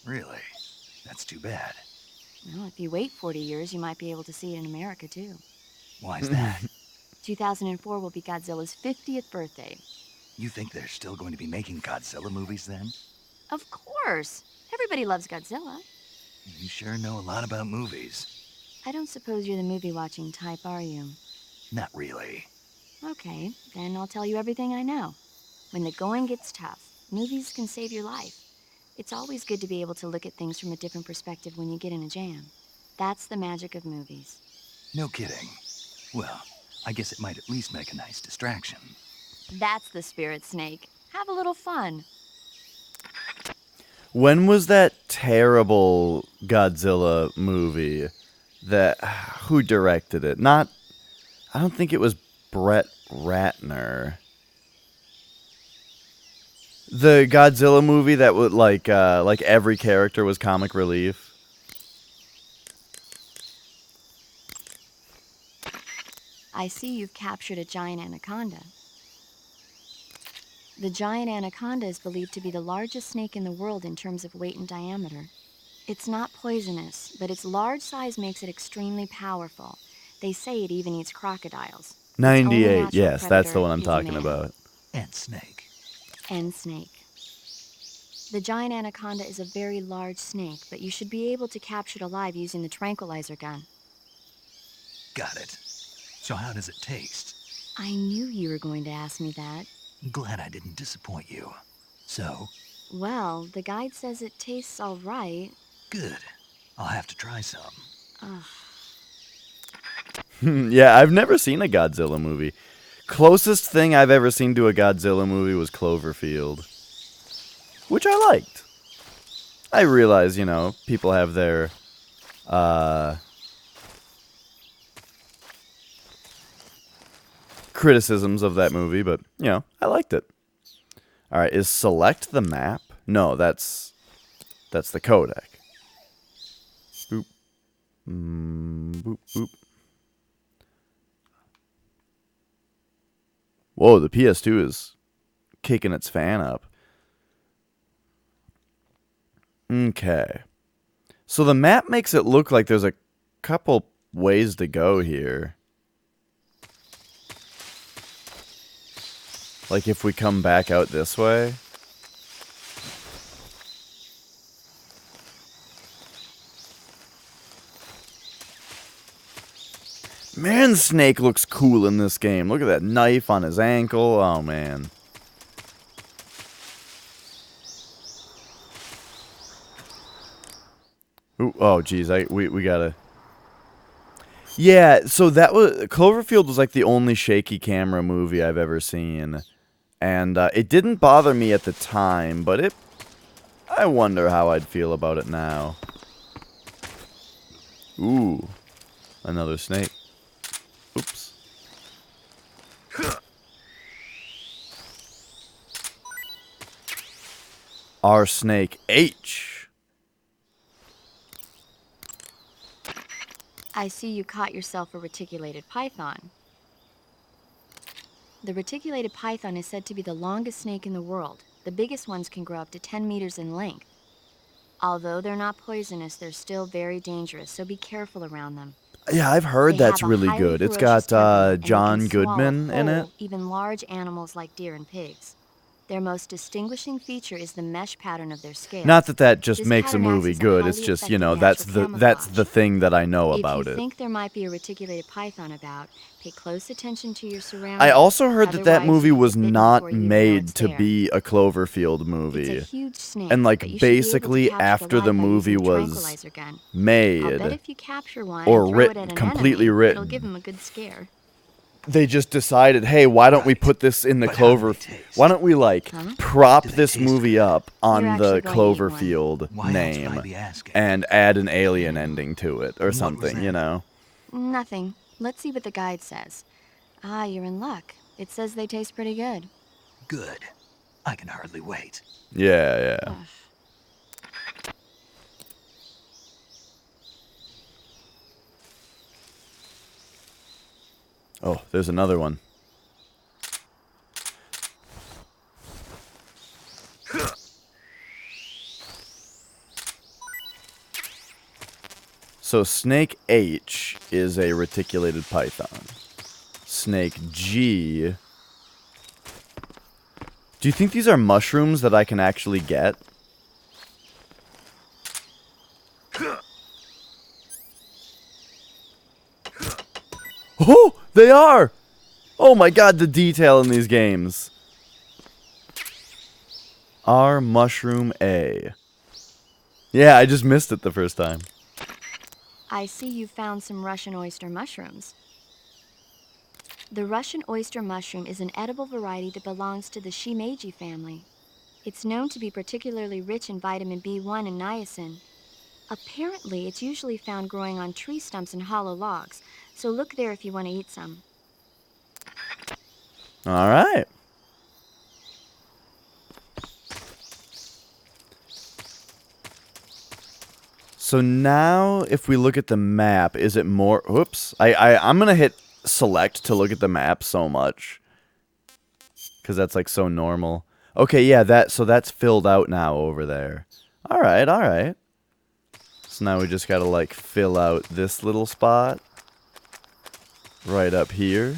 Really? That's too bad. Well, if you wait 40 years, you might be able to see it in America, too. Why's that? 2004 will be Godzilla's 50th birthday. You think they're still going to be making Godzilla movies then? Of course. Everybody loves Godzilla. You sure know a lot about movies. I don't suppose you're the movie-watching type, are you? Not really. Okay, then I'll tell you everything I know. When the going gets tough, movies can save your life. It's always good to be able to look at things from a different perspective when you get in a jam. That's the magic of movies. No kidding. Well, I guess it might at least make a nice distraction. That's the spirit, Snake. Have a little fun. When was that terrible Godzilla movie that who directed it? I don't think it was Brett Ratner. The Godzilla movie that would like every character was comic relief. I see you've captured a giant anaconda. The giant anaconda is believed to be the largest snake in the world in terms of weight and diameter. It's not poisonous, but its large size makes it extremely powerful. They say it even eats crocodiles. 98, yes, that's the one I'm talking about. And snake. And snake. The giant anaconda is a very large snake, but you should be able to capture it alive using the tranquilizer gun. Got it. So how does it taste? I knew you were going to ask me that. I'm glad I didn't disappoint you. So? Well, the guide says it tastes all right. Good. I'll have to try some. Yeah, I've never seen a Godzilla movie. Closest thing I've ever seen to a Godzilla movie was Cloverfield, which I liked. I realize, people have their criticisms of that movie, but, I liked it. All right, is select the map? No, that's the codec. Boop. Boop, boop. Whoa, the PS2 is kicking its fan up. Okay. So the map makes it look like there's a couple ways to go here. Like if we come back out this way. Man, Snake looks cool in this game. Look at that knife on his ankle. Oh, man. Ooh, oh, geez. We gotta... Yeah, so that was... Cloverfield was like the only shaky camera movie I've ever seen. And it didn't bother me at the time, but it... I wonder how I'd feel about it now. Ooh. Another snake. Oops. Our snake H. I see you caught yourself a reticulated python. The reticulated python is said to be the longest snake in the world. The biggest ones can grow up to 10 meters in length. Although they're not poisonous, they're still very dangerous, so be careful around them. Yeah, I've heard They that's have a really highly good. It's ferocious got temperament, and they John can swallow Goodman in it. whole, even large animals like deer and pigs. Their most distinguishing feature is the mesh pattern of their scales. Not that that just This makes a pattern movie acts as good. It's highly just, you effective know, that's natural the camouflage. thing that I know about If you it. think there might be a reticulated python about, pay close attention to your surroundings. I also heard that Otherwise, movie you could was get bitten not before you know made it's to there. be a Cloverfield movie. It's a huge snake, And, like, but you should be able to basically capture after the live by movie using a was tranquilizer gun. I'll bet made, if you capture one or and throw it at an completely enemy, written. it'll give him a good scare. They just decided, hey, why don't we put this in the But how do Clover... they taste? Why don't we, like, Huh? prop Do they this taste movie good? up on You're the actually going to eat one. Cloverfield Why else name would I be asking? and add an alien ending to it or was something, you that? know? Nothing. Let's see what the guide says. Ah, you're in luck. It says they taste pretty good. Good. I can hardly wait. Yeah, yeah. Oh, there's another one. So Snake H is a reticulated python. Snake G... Do you think these are mushrooms that I can actually get? Oh, they are! Oh my god, the detail in these games. R mushroom A. Yeah, I just missed it the first time. I see you found some Russian oyster mushrooms. The Russian oyster mushroom is an edible variety that belongs to the shimeji family. It's known to be particularly rich in vitamin B1 and niacin. Apparently, it's usually found growing on tree stumps and hollow logs, so look there if you want to eat some. All right. So now, if we look at the map, is it more... Whoops. I'm going to hit select to look at the map so much. Because that's, like, so normal. Okay, yeah, so that's filled out now over there. All right, all right. So now we just got to, like, fill out this little spot. Right up here.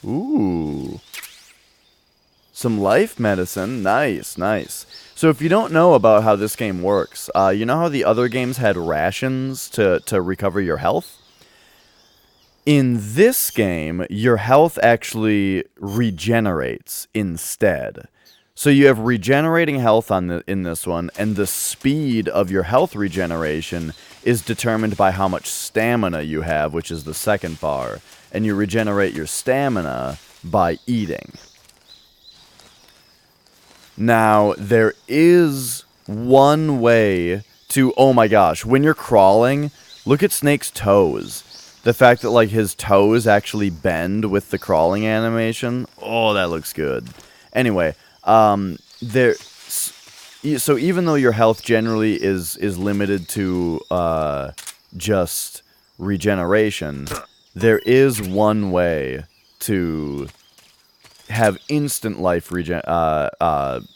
Ooh. Some life medicine. Nice, nice. So if you don't know about how this game works, you know how the other games had rations to recover your health? In this game, your health actually regenerates instead. So you have regenerating health in this one, and the speed of your health regeneration is determined by how much stamina you have, which is the second bar. And you regenerate your stamina by eating. Now, there is one way to... Oh my gosh, when you're crawling, look at Snake's toes. The fact that, like, his toes actually bend with the crawling animation. Oh, that looks good. Anyway, so even though your health generally is limited to just regeneration, there is one way to have instant life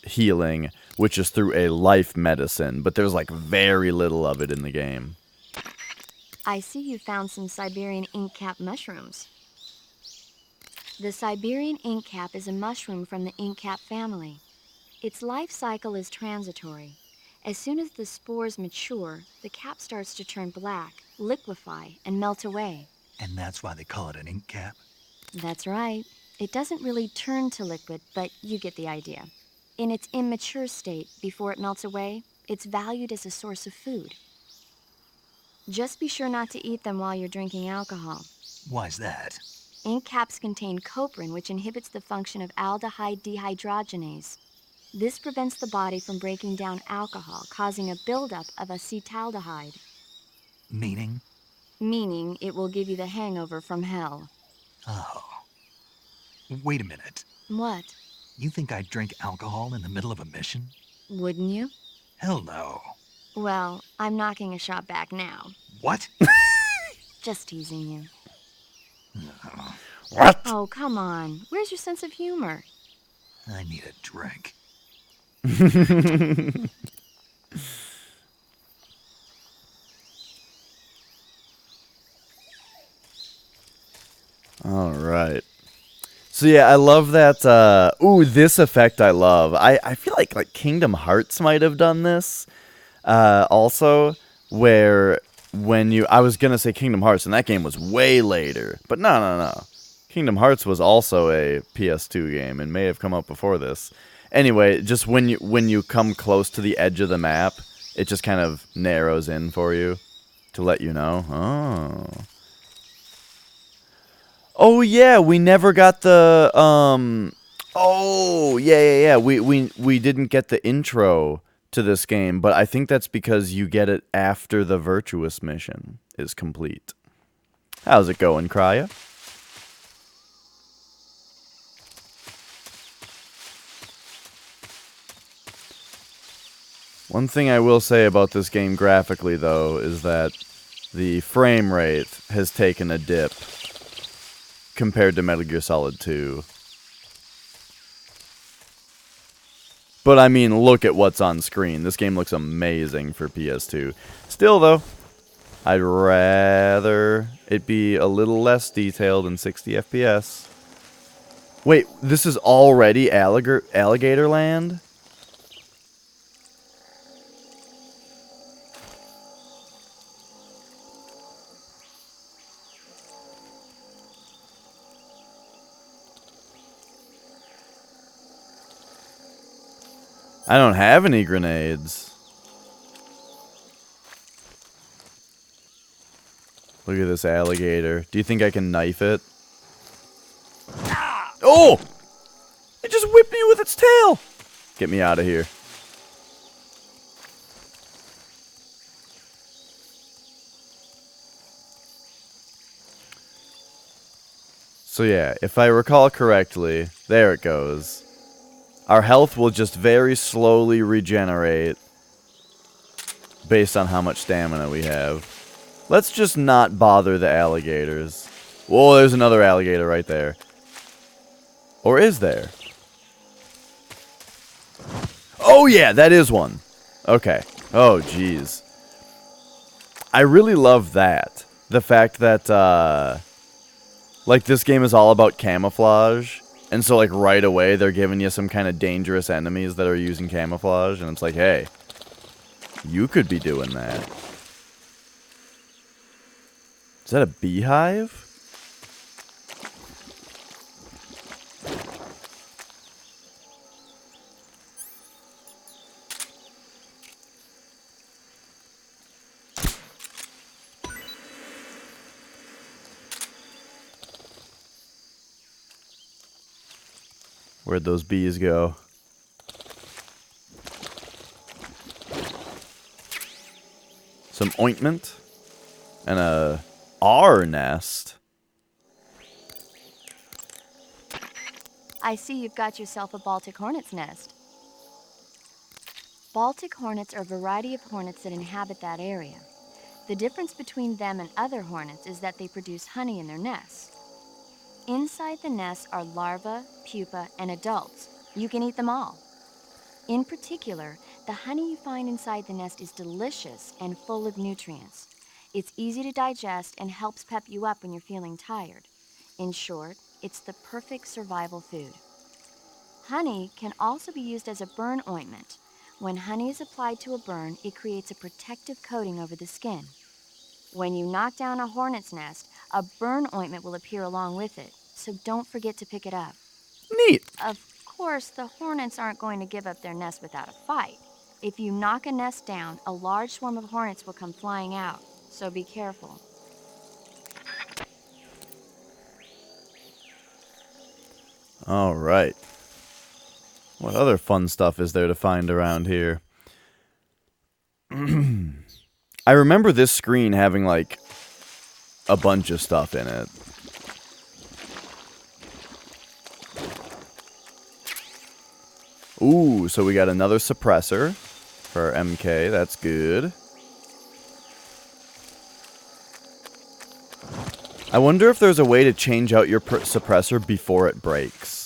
healing, which is through a life medicine, but there's like very little of it in the game. I see you found some Siberian inkcap mushrooms. The Siberian inkcap is a mushroom from the inkcap family. Its life cycle is transitory. As soon as the spores mature, the cap starts to turn black, liquefy, and melt away. And that's why they call it an ink cap? That's right. It doesn't really turn to liquid, but you get the idea. In its immature state, before it melts away, it's valued as a source of food. Just be sure not to eat them while you're drinking alcohol. Why's that? Ink caps contain coprin, which inhibits the function of aldehyde dehydrogenase. This prevents the body from breaking down alcohol, causing a buildup of acetaldehyde. Meaning? Meaning it will give you the hangover from hell. Oh. Wait a minute. What? You think I'd drink alcohol in the middle of a mission? Wouldn't you? Hell no. Well, I'm knocking a shot back now. What? Just teasing you. What? Oh, come on. Where's your sense of humor? I need a drink. All right. So yeah, I love that. Ooh, this effect I love. I feel like Kingdom Hearts might have done this. Also, where when you, I was gonna say Kingdom Hearts, and that game was way later, but no. Kingdom Hearts was also a PS2 game and may have come out before this. Anyway, just when you come close to the edge of the map, it just kind of narrows in for you to let you know. Oh. Oh yeah, we never got the Oh yeah. We didn't get the intro to this game, but I think that's because you get it after the Virtuous mission is complete. How's it going, Krya? One thing I will say about this game graphically, though, is that the frame rate has taken a dip compared to Metal Gear Solid 2. But I mean, look at what's on screen. This game looks amazing for PS2. Still, though, I'd rather it be a little less detailed than 60 FPS. Wait, this is already Alligator Land? I don't have any grenades. Look at this alligator. Do you think I can knife it? Oh! It just whipped me with its tail! Get me out of here. So yeah, if I recall correctly, there it goes. Our health will just very slowly regenerate based on how much stamina we have. Let's just not bother the alligators. Whoa, there's another alligator right there. Or is there? Oh yeah, that is one. Okay. Oh, jeez. I really love that. The fact that, like, this game is all about camouflage. And so, like, right away, they're giving you some kind of dangerous enemies that are using camouflage. And it's like, hey, you could be doing that. Is that a beehive? Where'd those bees go? Some ointment and a R nest. I see you've got yourself a Baltic hornet's nest. Baltic hornets are a variety of hornets that inhabit that area. The difference between them and other hornets is that they produce honey in their nests. Inside the nest are larvae, pupa, and adults. You can eat them all. In particular, the honey you find inside the nest is delicious and full of nutrients. It's easy to digest and helps pep you up when you're feeling tired. In short, it's the perfect survival food. Honey can also be used as a burn ointment. When honey is applied to a burn, it creates a protective coating over the skin. When you knock down a hornet's nest, a burn ointment will appear along with it, so don't forget to pick it up. Neat. Of course, the hornets aren't going to give up their nest without a fight. If you knock a nest down, a large swarm of hornets will come flying out, so be careful. All right. What other fun stuff is there to find around here? I remember this screen having, like, a bunch of stuff in it. Ooh, so we got another suppressor for our MK. That's good. I wonder if there's a way to change out your suppressor before it breaks.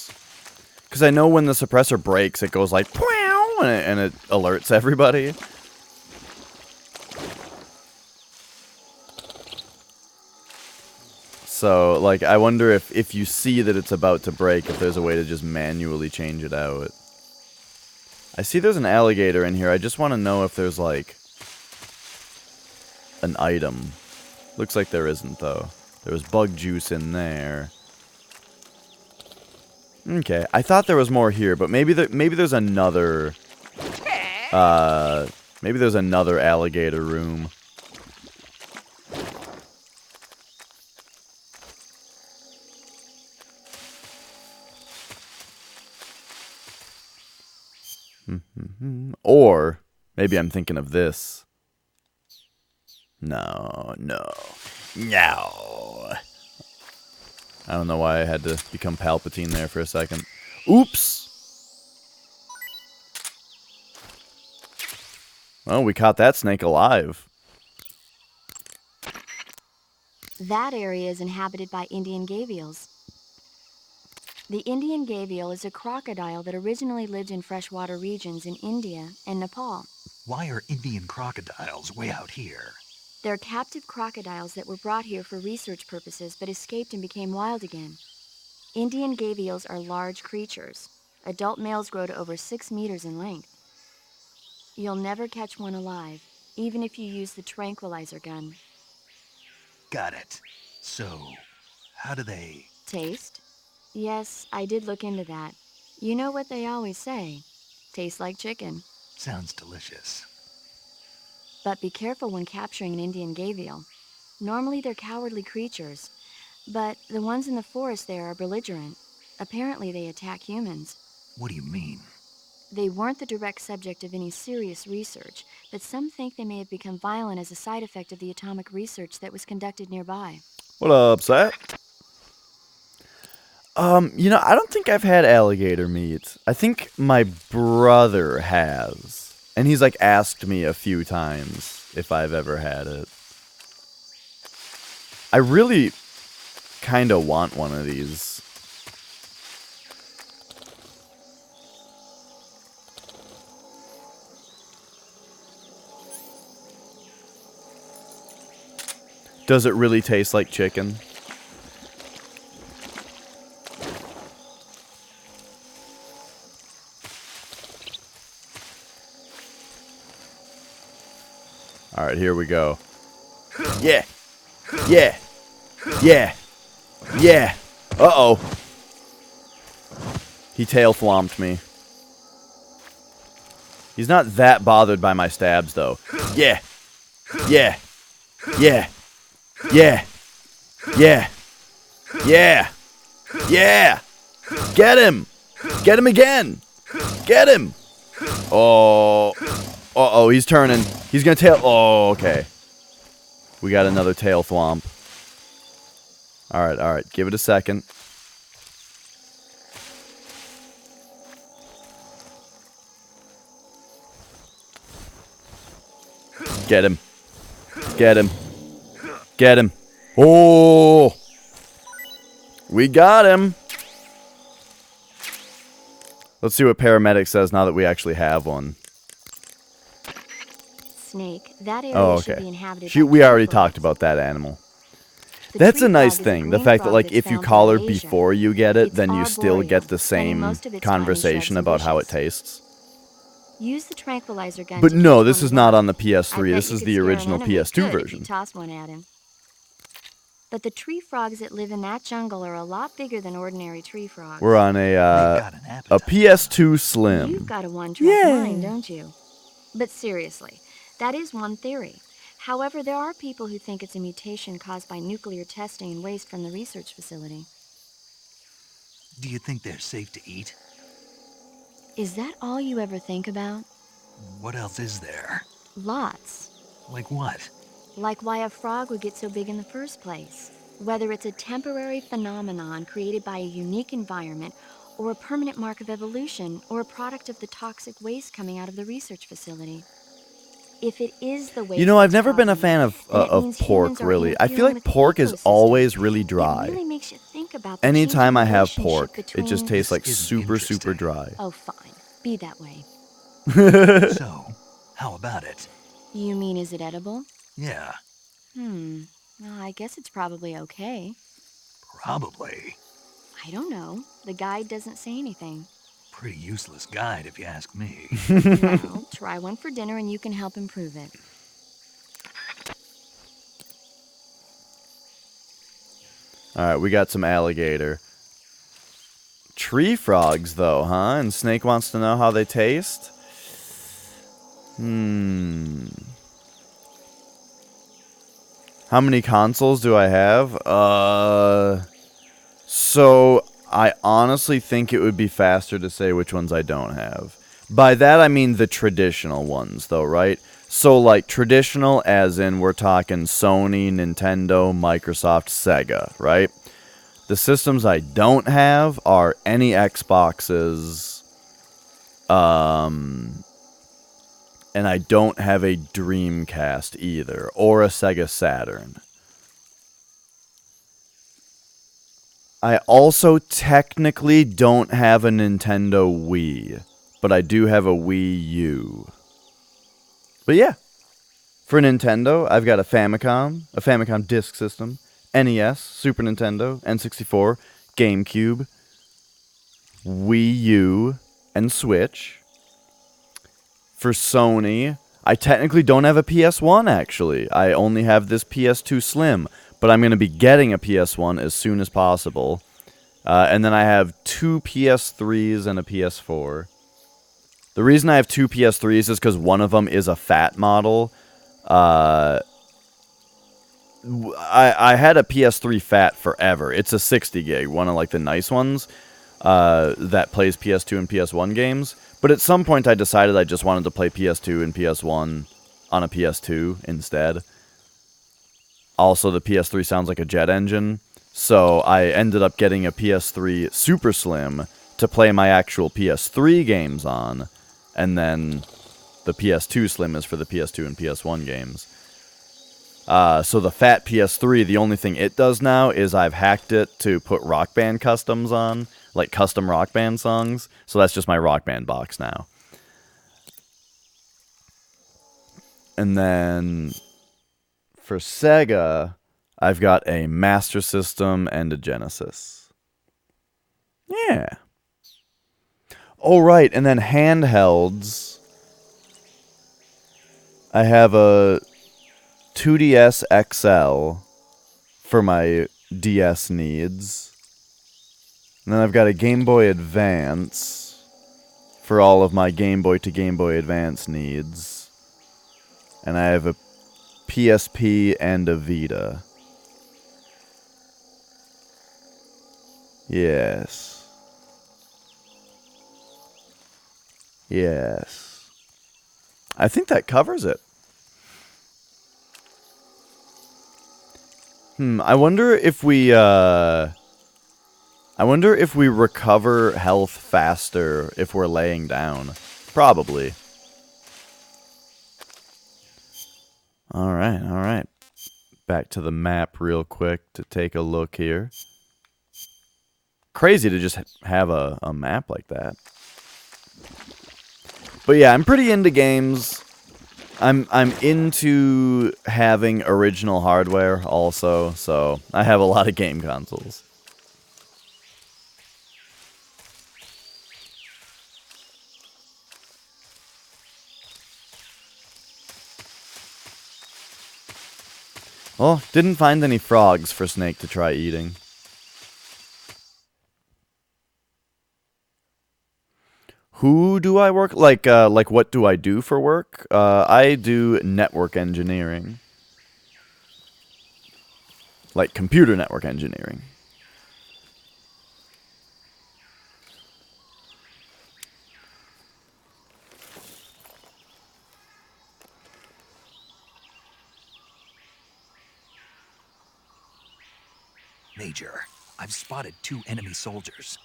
Because I know when the suppressor breaks, it goes like, "Pow!" and it alerts everybody. So, like, I wonder if you see that it's about to break, if there's a way to just manually change it out. I see there's an alligator in here. I just want to know if there's, like, an item. Looks like there isn't, though. There was bug juice in there. Okay, I thought there was more here, but maybe there's another... maybe there's another alligator room. Or maybe I'm thinking of this. No. I don't know why I had to become Palpatine there for a second. Oops! Well, we caught that snake alive. That area is inhabited by Indian gavials. The Indian gavial is a crocodile that originally lived in freshwater regions in India and Nepal. Why are Indian crocodiles way out here? They're captive crocodiles that were brought here for research purposes but escaped and became wild again. Indian gavials are large creatures. Adult males grow to over 6 meters in length. You'll never catch one alive, even if you use the tranquilizer gun. Got it. So, how do they... Taste? Yes, I did look into that. You know what they always say. Tastes like chicken. Sounds delicious. But be careful when capturing an Indian gavial. Normally they're cowardly creatures, but the ones in the forest there are belligerent. Apparently they attack humans. What do you mean? They weren't the direct subject of any serious research, but some think they may have become violent as a side effect of the atomic research that was conducted nearby. What up, Sat? I don't think I've had alligator meat. I think my brother has. And he's, like, asked me a few times if I've ever had it. I really kind of want one of these. Does it really taste like chicken? All right, here we go. Yeah. Yeah. Yeah. Yeah. Uh-oh. He tail flomped me. He's not that bothered by my stabs, though. Yeah. Yeah. Yeah. Yeah. Yeah. Yeah. Yeah. Get him. Get him again. Get him. Oh. Uh-oh, he's turning. He's gonna tail. Oh, okay. We got another tail thwomp. Alright. Give it a second. Get him. Get him. Get him. Oh! We got him. Let's see what paramedic says now that we actually have one. Snake, that area should be okay. inhabited by We already buffaloes. talked about that animal. That's tree a nice frog is a thing. The green fact that, frog like, that's if you found call her throughout Asia. before you get it, It's then you still arboreal, get the spending same most of its time in conversation shrubs and about how it bushes. tastes. Use the tranquilizer gun. But to no, catch this one is of not them. on the I PS3. bet This you is could the scare an original enemy PS2 good if you version. tossed one at him. But the tree frogs that live in that jungle are a lot bigger than ordinary tree frogs. We're on They've got an a appetite. PS2 You've Slim. got a one-track mind, don't you? But seriously, that is one theory. However, there are people who think it's a mutation caused by nuclear testing and waste from the research facility. Do you think they're safe to eat? Is that all you ever think about? What else is there? Lots. Like what? Like why a frog would get so big in the first place. Whether it's a temporary phenomenon created by a unique environment, or a permanent mark of evolution, or a product of the toxic waste coming out of the research facility. If it is the waste You know, I've that's never been a causing fan it, of then it means pork, humans are really. I feel interfering like with the pork is ecosystem. always really It dry. really makes you think about the Anytime I changing have relationship pork, it just between- tastes like This isn't super interesting. dry. Oh, fine. Be that way. So, how about it? You mean, is it edible? Yeah, Well, I guess it's probably okay. probably. I don't know. The guide doesn't say anything. Pretty useless guide if you ask me. Well, try one for dinner and you can help improve it. Alright, we got some alligator. Tree frogs, though, huh? And Snake wants to know how they taste? How many consoles do I have? So I honestly think it would be faster to say which ones I don't have. By that I mean the traditional ones, though, right? So, like, traditional as in we're talking Sony, Nintendo, Microsoft, Sega, right? The systems I don't have are any Xboxes, and I don't have a Dreamcast either, or a Sega Saturn. I also technically don't have a Nintendo Wii, but I do have a Wii U. But yeah, for Nintendo, I've got a Famicom Disk System, NES, Super Nintendo, N64, GameCube, Wii U, and Switch. For Sony, I technically don't have a PS1, actually. I only have this PS2 Slim, but I'm going to be getting a PS1 as soon as possible. And then I have 2 PS3s and a PS4. The reason I have 2 PS3s is because one of them is a fat model. I had a PS3 fat forever. It's a 60 gig, one of like the nice ones that plays PS2 and PS1 games. But at some point I decided I just wanted to play PS2 and PS1 on a PS2 instead. Also, the PS3 sounds like a jet engine. So I ended up getting a PS3 Super Slim to play my actual PS3 games on. And then the PS2 Slim is for the PS2 and PS1 games. So the fat PS3, the only thing it does now is I've hacked it to put Rock Band customs on, like custom Rock Band songs. So that's just my Rock Band box now. And then for Sega, I've got a Master System and a Genesis. Yeah. Oh, right, and then handhelds. I have a 2DS XL for my DS needs. And then I've got a Game Boy Advance for all of my Game Boy to Game Boy Advance needs. And I have a PSP and a Vita. Yes. Yes. I think that covers it. I wonder if we recover health faster if we're laying down. Probably. All right. Back to the map real quick to take a look here. Crazy to just have a map like that. But yeah, I'm pretty into games. I'm into having original hardware also, so I have a lot of game consoles. Well, didn't find any frogs for Snake to try eating. Who do I work like what do I do for work? I do network engineering. Like computer network engineering. Major, I've spotted 2 enemy soldiers.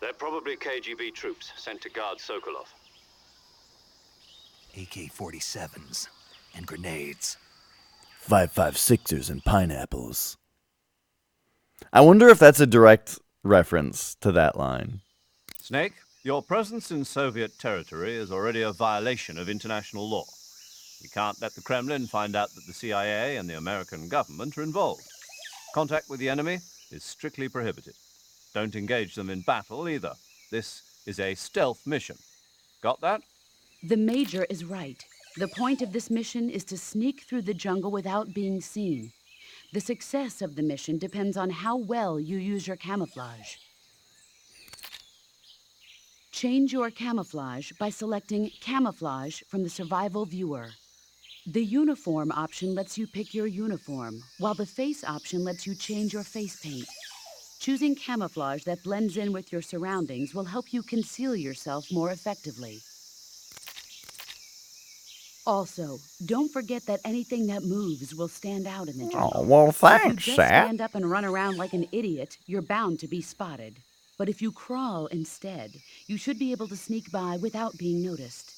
They're probably KGB troops sent to guard Sokolov. AK-47s and grenades. 5.56ers and pineapples. I wonder if that's a direct reference to that line. Snake, your presence in Soviet territory is already a violation of international law. We can't let the Kremlin find out that the CIA and the American government are involved. Contact with the enemy is strictly prohibited. Don't engage them in battle either. This is a stealth mission. Got that? The Major is right. The point of this mission is to sneak through the jungle without being seen. The success of the mission depends on how well you use your camouflage. Change your camouflage by selecting Camouflage from the Survival Viewer. The Uniform option lets you pick your uniform, while the Face option lets you change your face paint. Choosing camouflage that blends in with your surroundings will help you conceal yourself more effectively. Also, don't forget that anything that moves will stand out in the jungle. Oh, well, If you thanks, just Sat. stand up and run around like an idiot, you're bound to be spotted. But if you crawl instead, you should be able to sneak by without being noticed.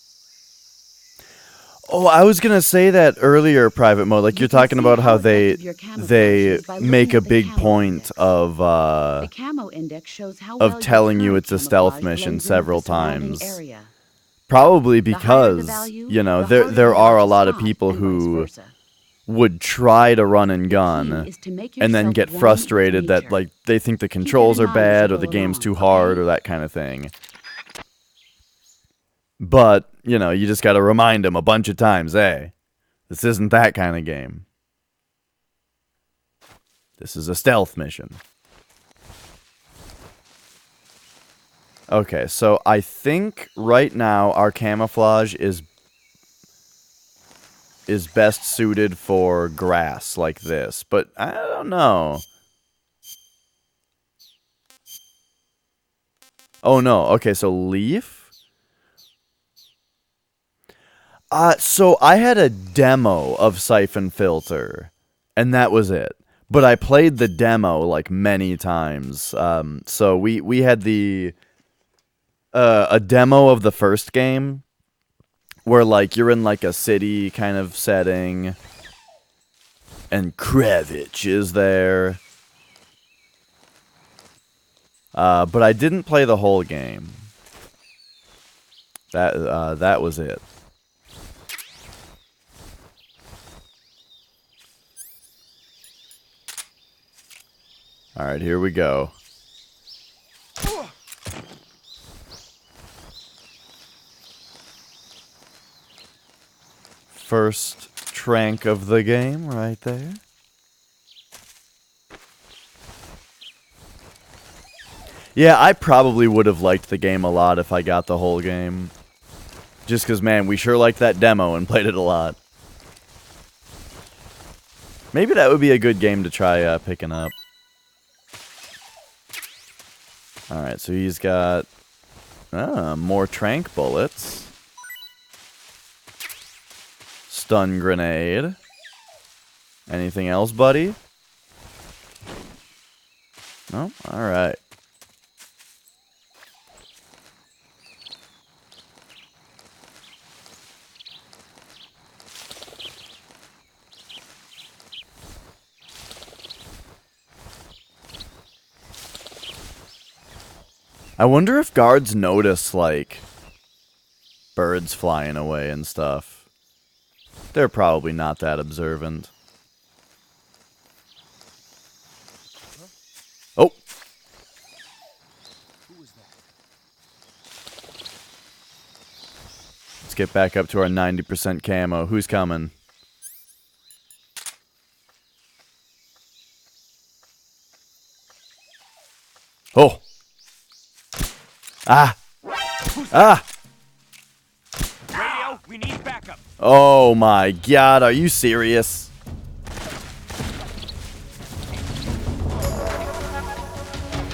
Oh, I was gonna say that earlier, Private Mode. Like You you're can talking see about how how they effective your camouflage is by looking make a at the big camo point index. of The camo index shows how well your telling you current it's a stealth camouflage mission blends in with the several surrounding times. area. Probably The higher the because value, you know the harder there they are a to lot of spot, people and vice who versa. would try to run and The gun key is to make and then yourself get one with frustrated that nature. like they think the Keep that controls in are mind as bad you or the go game's along, too hard okay? or that kind of thing. But, you know, you just got to remind them a bunch of times, hey, this isn't that kind of game. This is a stealth mission. Okay, so I think right now our camouflage is best suited for grass like this, but I don't know. Oh no, okay, so leaf? So I had a demo of Siphon Filter, and that was it. But I played the demo like many times. So we had the a demo of the first game where like you're in like a city kind of setting, and Kravitz is there. But I didn't play the whole game. That was it. All right, here we go. First trank of the game right there. Yeah, I probably would have liked the game a lot if I got the whole game. Just because, man, we sure liked that demo and played it a lot. Maybe that would be a good game to try picking up. Alright, so he's got more trank bullets. Stun grenade. Anything else, buddy? No? Alright. I wonder if guards notice, like, birds flying away and stuff. They're probably not that observant. Oh! Let's get back up to our 90% camo. Who's coming? Oh! Ah! Ah! Radio, we need backup. Oh my god, are you serious?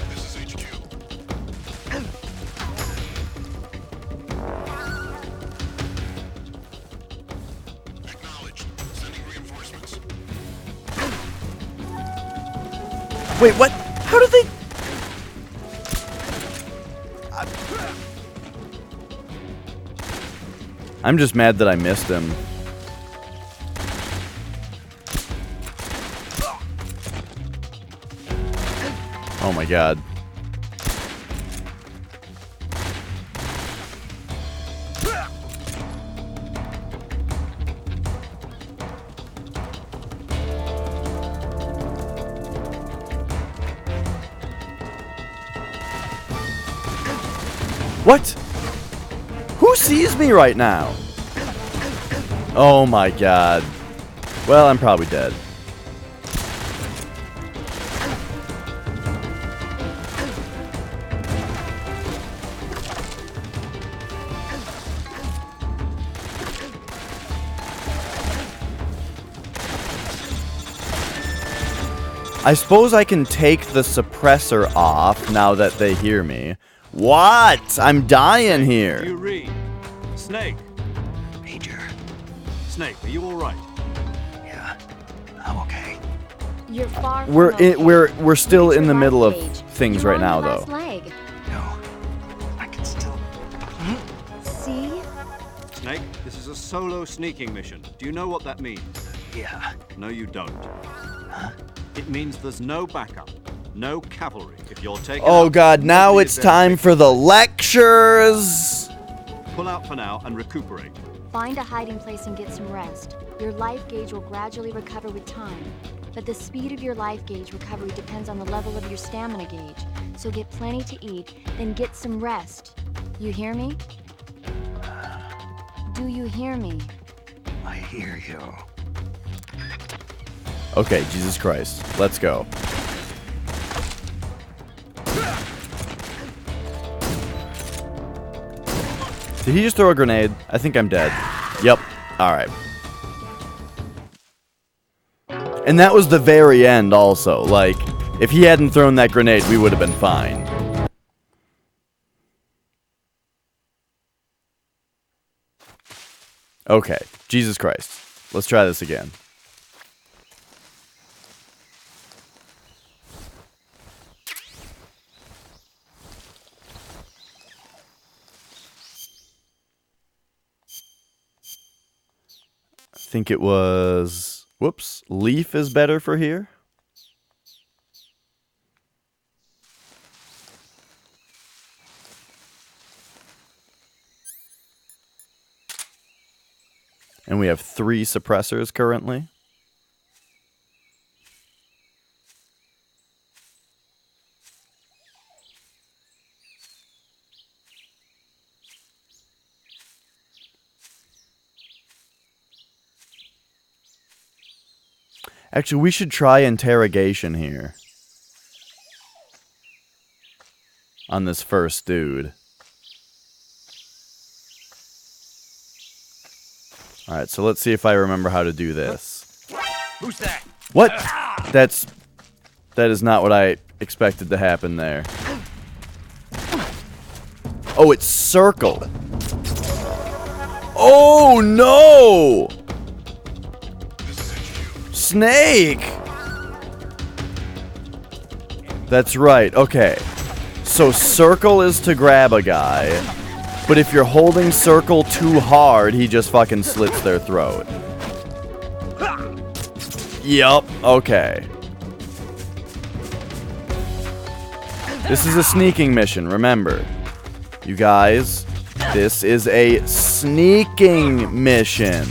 This is HQ. Acknowledged. Sending reinforcements. Wait, what? How did they... I'm just mad that I missed him. Oh my god. What? Who sees me right now? Oh my god. Well, I'm probably dead. I suppose I can take the suppressor off now that they hear me. What? I'm dying Do here. you read? Snake. Major. Snake, are you all right? Yeah, I'm okay. You're far from We're okay. we're still Use in your the middle of life gauge. things You're right on now your though. last leg. No, I can still. See? Snake, this is a solo sneaking mission. Do you know what that means? Yeah. No, you don't. Huh? It means there's no backup, no cavalry. If you're taken Oh out, god, now nobody it's is there to time take for the lectures. Pull out for now and recuperate. Find a hiding place and get some rest. Your life gauge will gradually recover with time. But the speed of your life gauge recovery depends on the level of your stamina gauge. So get plenty to eat, then get some rest. You hear me? Do you hear me? I hear you. Okay, Jesus Christ. Let's go. Did he just throw a grenade? I think I'm dead. Yep. Alright. And that was the very end also. Like, if he hadn't thrown that grenade, we would have been fine. Okay. Jesus Christ. Let's try this again. I think it was... Whoops. Leaf is better for here. And we have 3 suppressors currently. Actually, we should try interrogation here. On this first dude. Alright, so let's see if I remember how to do this. Who's that? What? That is not what I expected to happen there. Oh, it's circle. Oh, no! Snake! That's right, okay. So circle is to grab a guy, but if you're holding circle too hard, he just fucking slits their throat. Yup, okay. This is a sneaking mission, remember. You guys, this is a sneaking mission.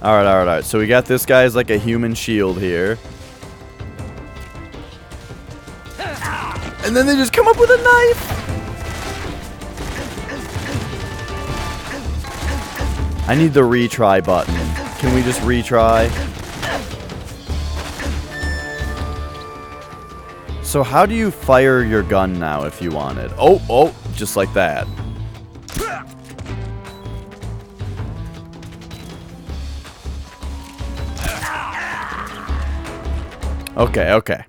Alright, alright, alright. So we got this guy as like a human shield here. And then they just come up with a knife! I need the retry button. Can we just retry? So how do you fire your gun now if you wanted? Oh, oh, just like that. Okay, okay.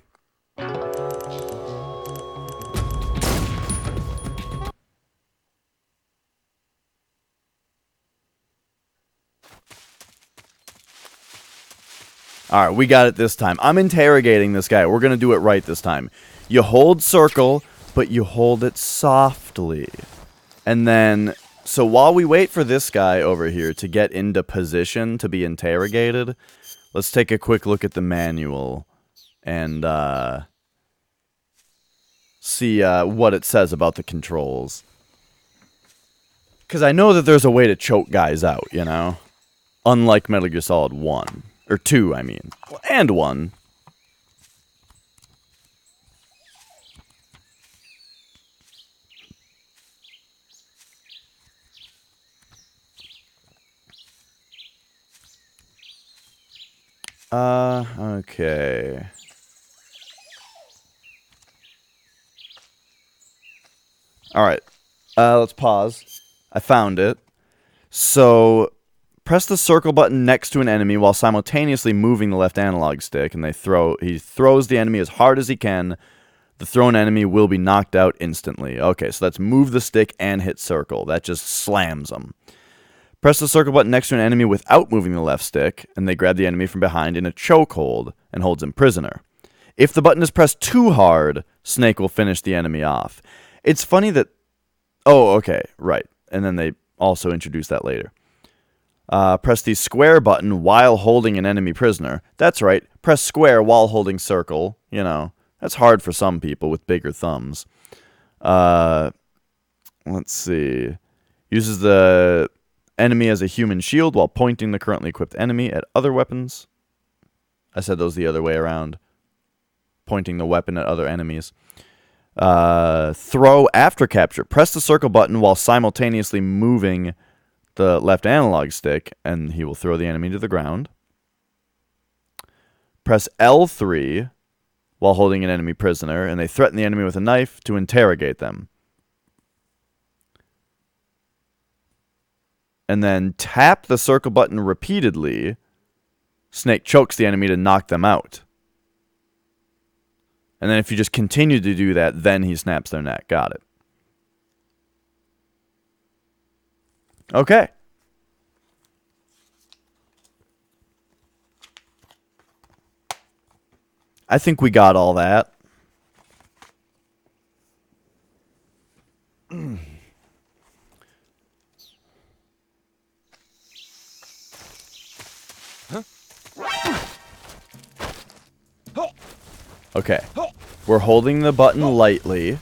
Alright, we got it this time. I'm interrogating this guy. We're going to do it right this time. You hold circle, but you hold it softly. And then, so while we wait for this guy over here to get into position to be interrogated, let's take a quick look at the manual and see what it says about the controls. Because I know that there's a way to choke guys out, you know? Unlike Metal Gear Solid 1. Or 2, I mean. And 1. Okay. Alright. Let's pause. I found it. So, press the circle button next to an enemy while simultaneously moving the left analog stick, and he throws the enemy as hard as he can. The thrown enemy will be knocked out instantly. Okay, so that's move the stick and hit circle. That just slams them. Press the circle button next to an enemy without moving the left stick, and they grab the enemy from behind in a chokehold and holds him prisoner. If the button is pressed too hard, Snake will finish the enemy off. It's funny that... Oh, okay, right. And then they also introduce that later. Press the square button while holding an enemy prisoner. That's right. Press square while holding circle. You know, that's hard for some people with bigger thumbs. Let's see. Uses the enemy as a human shield while pointing the currently equipped enemy at other weapons. I said those the other way around. Pointing the weapon at other enemies. Throw after capture. Press the circle button while simultaneously moving the left analog stick, and he will throw the enemy to the ground. Press L3 while holding an enemy prisoner, and they threaten the enemy with a knife to interrogate them. And then tap the circle button repeatedly. Snake chokes the enemy to knock them out. And then if you just continue to do that, then he snaps their neck. Got it. Okay. I think we got all that. Okay. We're holding the button lightly.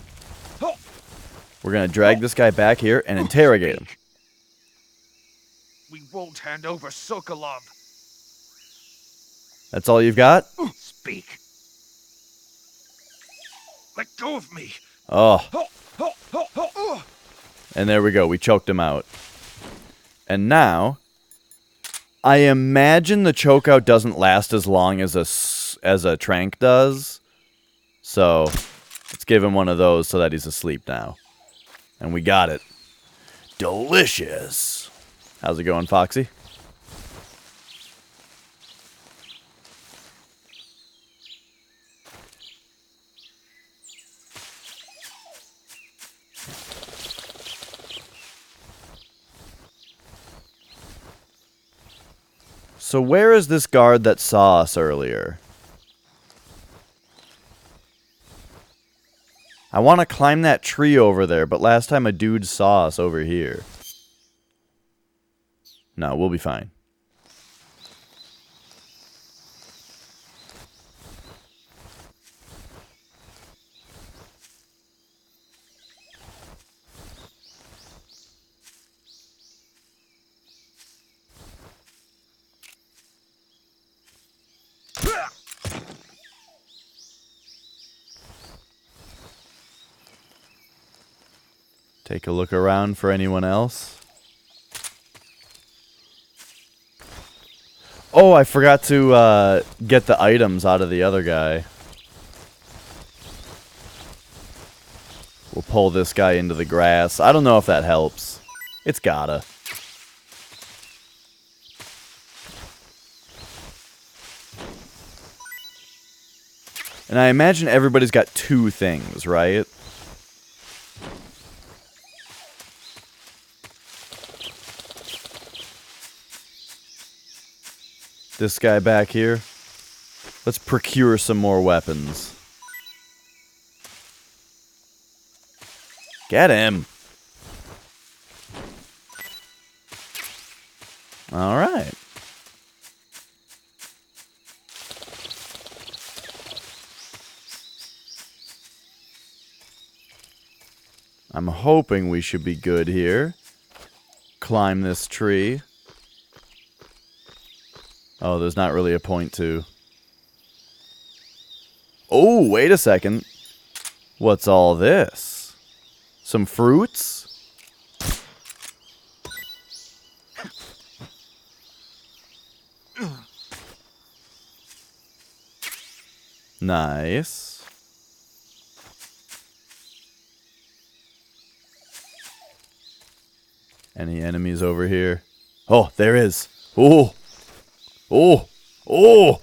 We're going to drag this guy back here and interrogate him. We won't hand over Sokolov. That's all you've got? Speak. Let go of me. Oh. And there we go. We choked him out. And now, I imagine the chokeout doesn't last as long as a trank does. So, let's give him one of those so that he's asleep now. And we got it. Delicious. How's it going, Foxy? So where is this guard that saw us earlier? I want to climb that tree over there, but last time a dude saw us over here. No, we'll be fine. Take a look around for anyone else. Oh, I forgot to get the items out of the other guy. We'll pull this guy into the grass. I don't know if that helps. It's gotta. And I imagine everybody's got 2 things, right? This guy back here. Let's procure some more weapons. Get him. All right. I'm hoping we should be good here. Climb this tree. Oh, there's not really a point to. Oh, wait a second. What's all this? Some fruits? Nice. Any enemies over here? Oh, there is. Oh. Oh. Oh.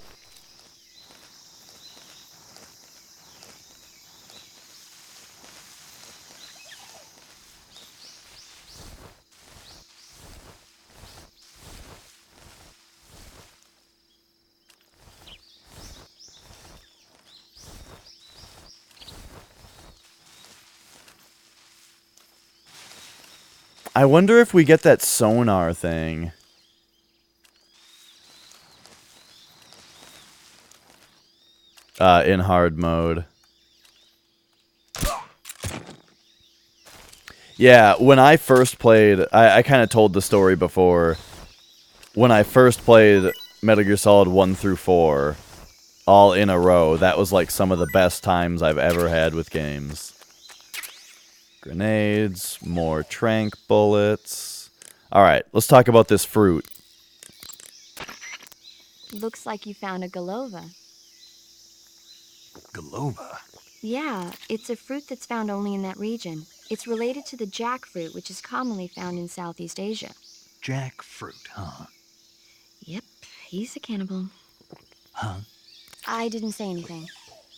I wonder if we get that sonar thing. In hard mode. Yeah, when I first played, I kind of told the story before. When I first played Metal Gear Solid 1 through 4, all in a row, that was like some of the best times I've ever had with games. Grenades, more tranq bullets. Alright, let's talk about this fruit. Looks like you found a Golova. Golova? Yeah, it's a fruit that's found only in that region. It's related to the jackfruit, which is commonly found in Southeast Asia. Jackfruit, huh? Yep, he's a cannibal. Huh? I didn't say anything.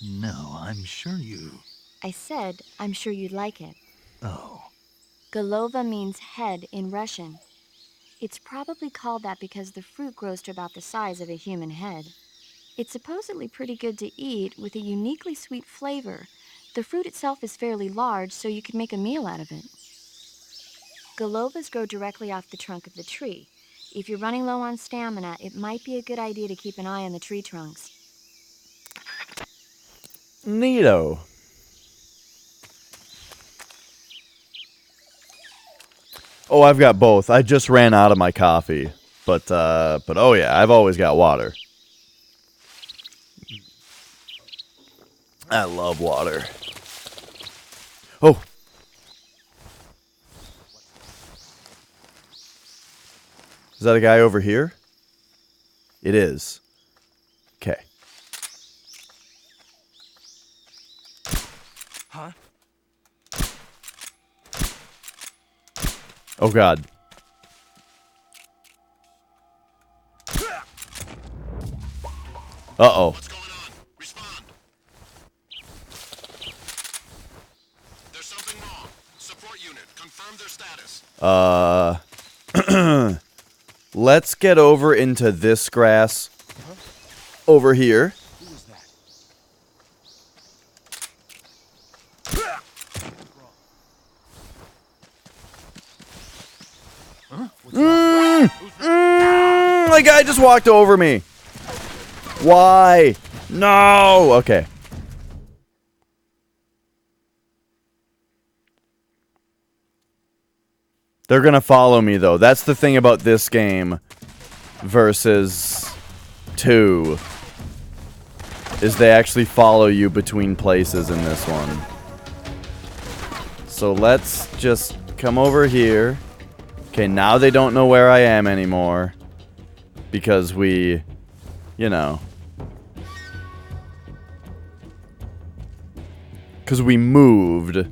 No, I'm sure you... I said, I'm sure you'd like it. Oh. Golova means head in Russian. It's probably called that because the fruit grows to about the size of a human head. It's supposedly pretty good to eat with a uniquely sweet flavor. The fruit itself is fairly large, so you could make a meal out of it. Golovas grow directly off the trunk of the tree. If you're running low on stamina, it might be a good idea to keep an eye on the tree trunks. Neato. Oh, I've got both. I just ran out of my coffee. But oh yeah, I've always got water. I love water. Oh. Is that a guy over here? It is. Okay. Huh? Oh God. Uh-oh. What's going on? Respond. There's something wrong. Support unit, confirm their status. Let's get over into this grass over here. Who was that? The guy just walked over me. Why? No. Okay. They're gonna follow me though. That's the thing about this game versus 2. Is they actually follow you between places in this one. So let's just come over here. Okay, now they don't know where I am anymore. Because we, you know. Because we moved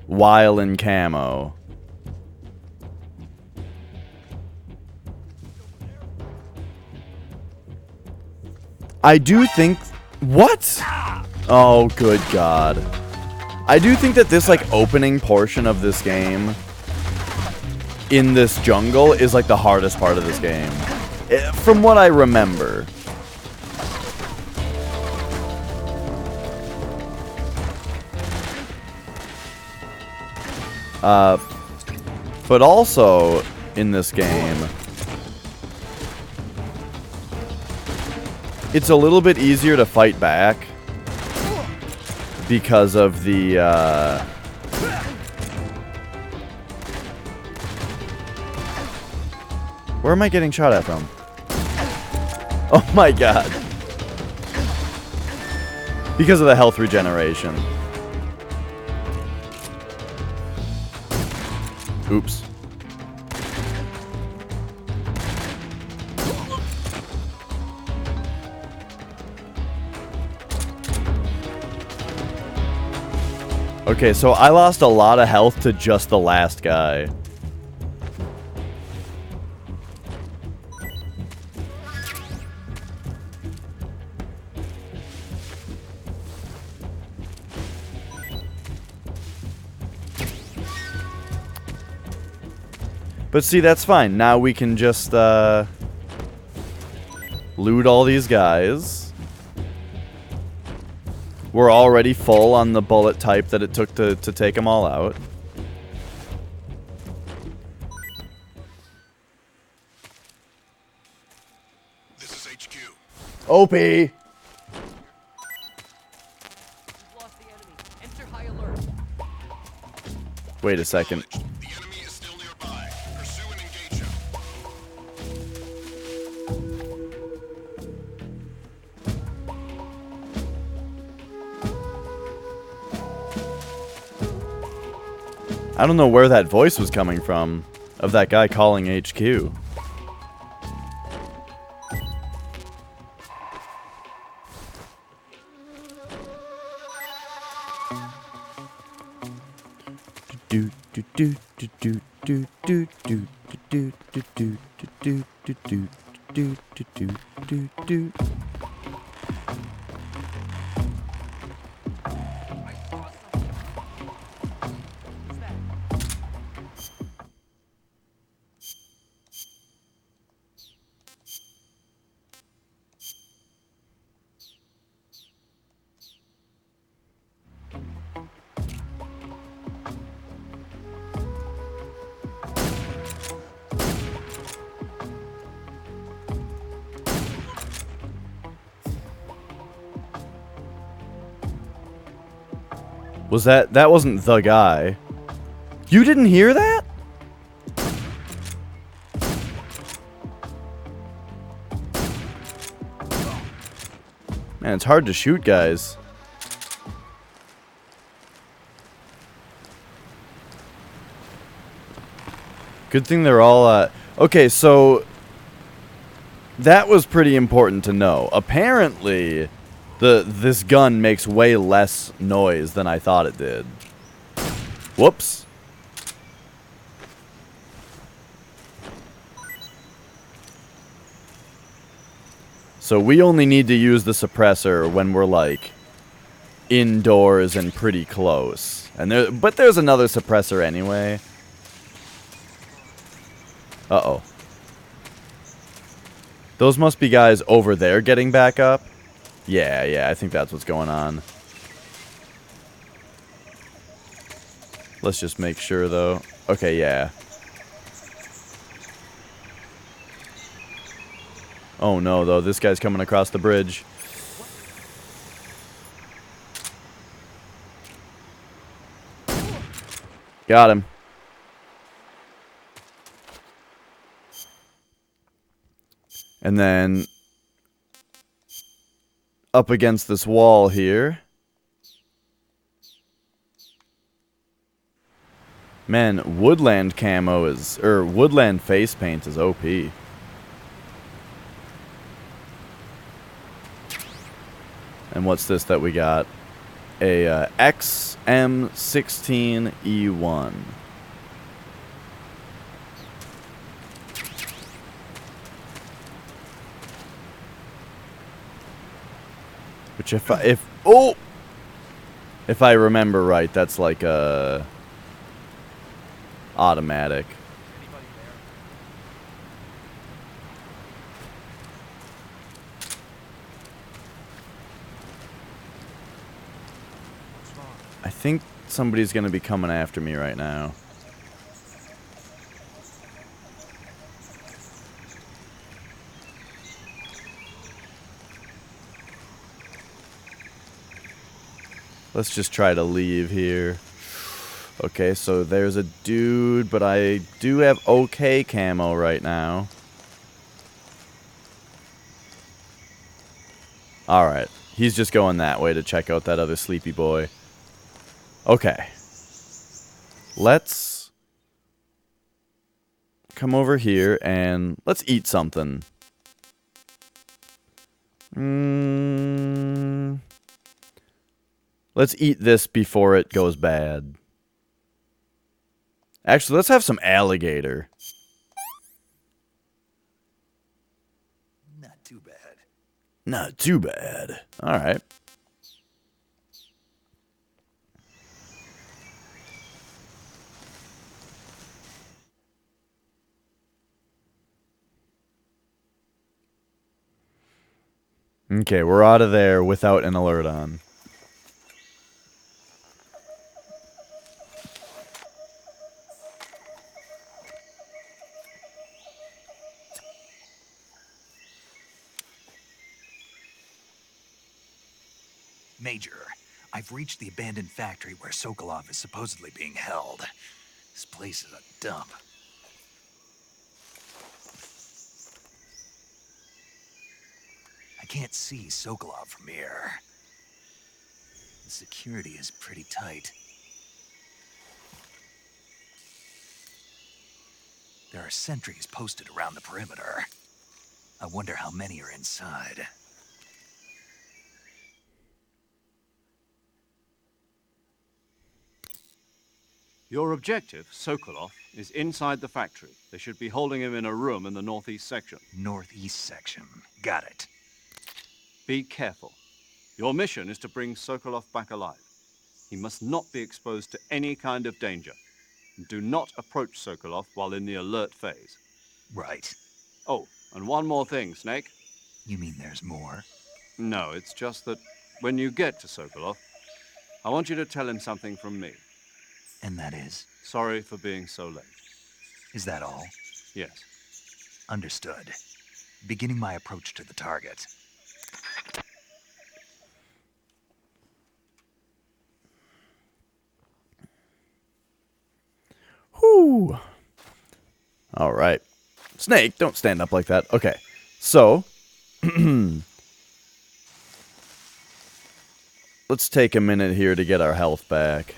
while in camo. I do think... What? Oh, good God. I do think that this, like, opening portion of this game in this jungle is, like, the hardest part of this game. From what I remember. But also, in this game, it's a little bit easier to fight back because of the, where am I getting shot at from? Oh my God. Because of the health regeneration. Oops. Okay, so I lost a lot of health to just the last guy. But see, that's fine. Now we can just, loot all these guys. We're already full on the bullet type that it took to take them all out. This is HQ. OP! Wait a second. The enemy is still nearby. Pursue and engage him. I don't know where that voice was coming from of that guy calling HQ. Do do do do do do do do do do do do do do do do do. Was that wasn't the guy. You didn't hear that? Man, it's hard to shoot guys. Good thing they're all, okay, so that was pretty important to know. Apparently, this gun makes way less noise than I thought it did. Whoops. So we only need to use the suppressor when we're like indoors and pretty close. But there's another suppressor anyway. Uh-oh. Those must be guys over there getting back up. Yeah, I think that's what's going on. Let's just make sure, though. Okay, yeah. Oh, no, though. This guy's coming across the bridge. Got him. And then up against this wall here. Man, woodland camo is, or woodland face paint is OP. And what's this that we got? A XM16E1. Which if I remember right, that's like a automatic. I think somebody's gonna be coming after me right now. Let's just try to leave here. Okay, so there's a dude, but I do have okay camo right now. Alright, he's just going that way to check out that other sleepy boy. Okay. Let's come over here and let's eat something. Let's eat this before it goes bad. Actually, let's have some alligator. Not too bad. Not too bad. Alright. Okay, we're out of there without an alert on. Major, I've reached the abandoned factory where Sokolov is supposedly being held. This place is a dump. I can't see Sokolov from here. The security is pretty tight. There are sentries posted around the perimeter. I wonder how many are inside. Your objective, Sokolov, is inside the factory. They should be holding him in a room in the northeast section. Northeast section. Got it. Be careful. Your mission is to bring Sokolov back alive. He must not be exposed to any kind of danger. Do not approach Sokolov while in the alert phase. Right. Oh, and one more thing, Snake. You mean there's more? No, it's just that when you get to Sokolov, I want you to tell him something from me. And that is? Sorry for being so late. Is that all? Yes. Understood. Beginning my approach to the target. Whew. All right. Snake, don't stand up like that. Okay. So, let's take a minute here to get our health back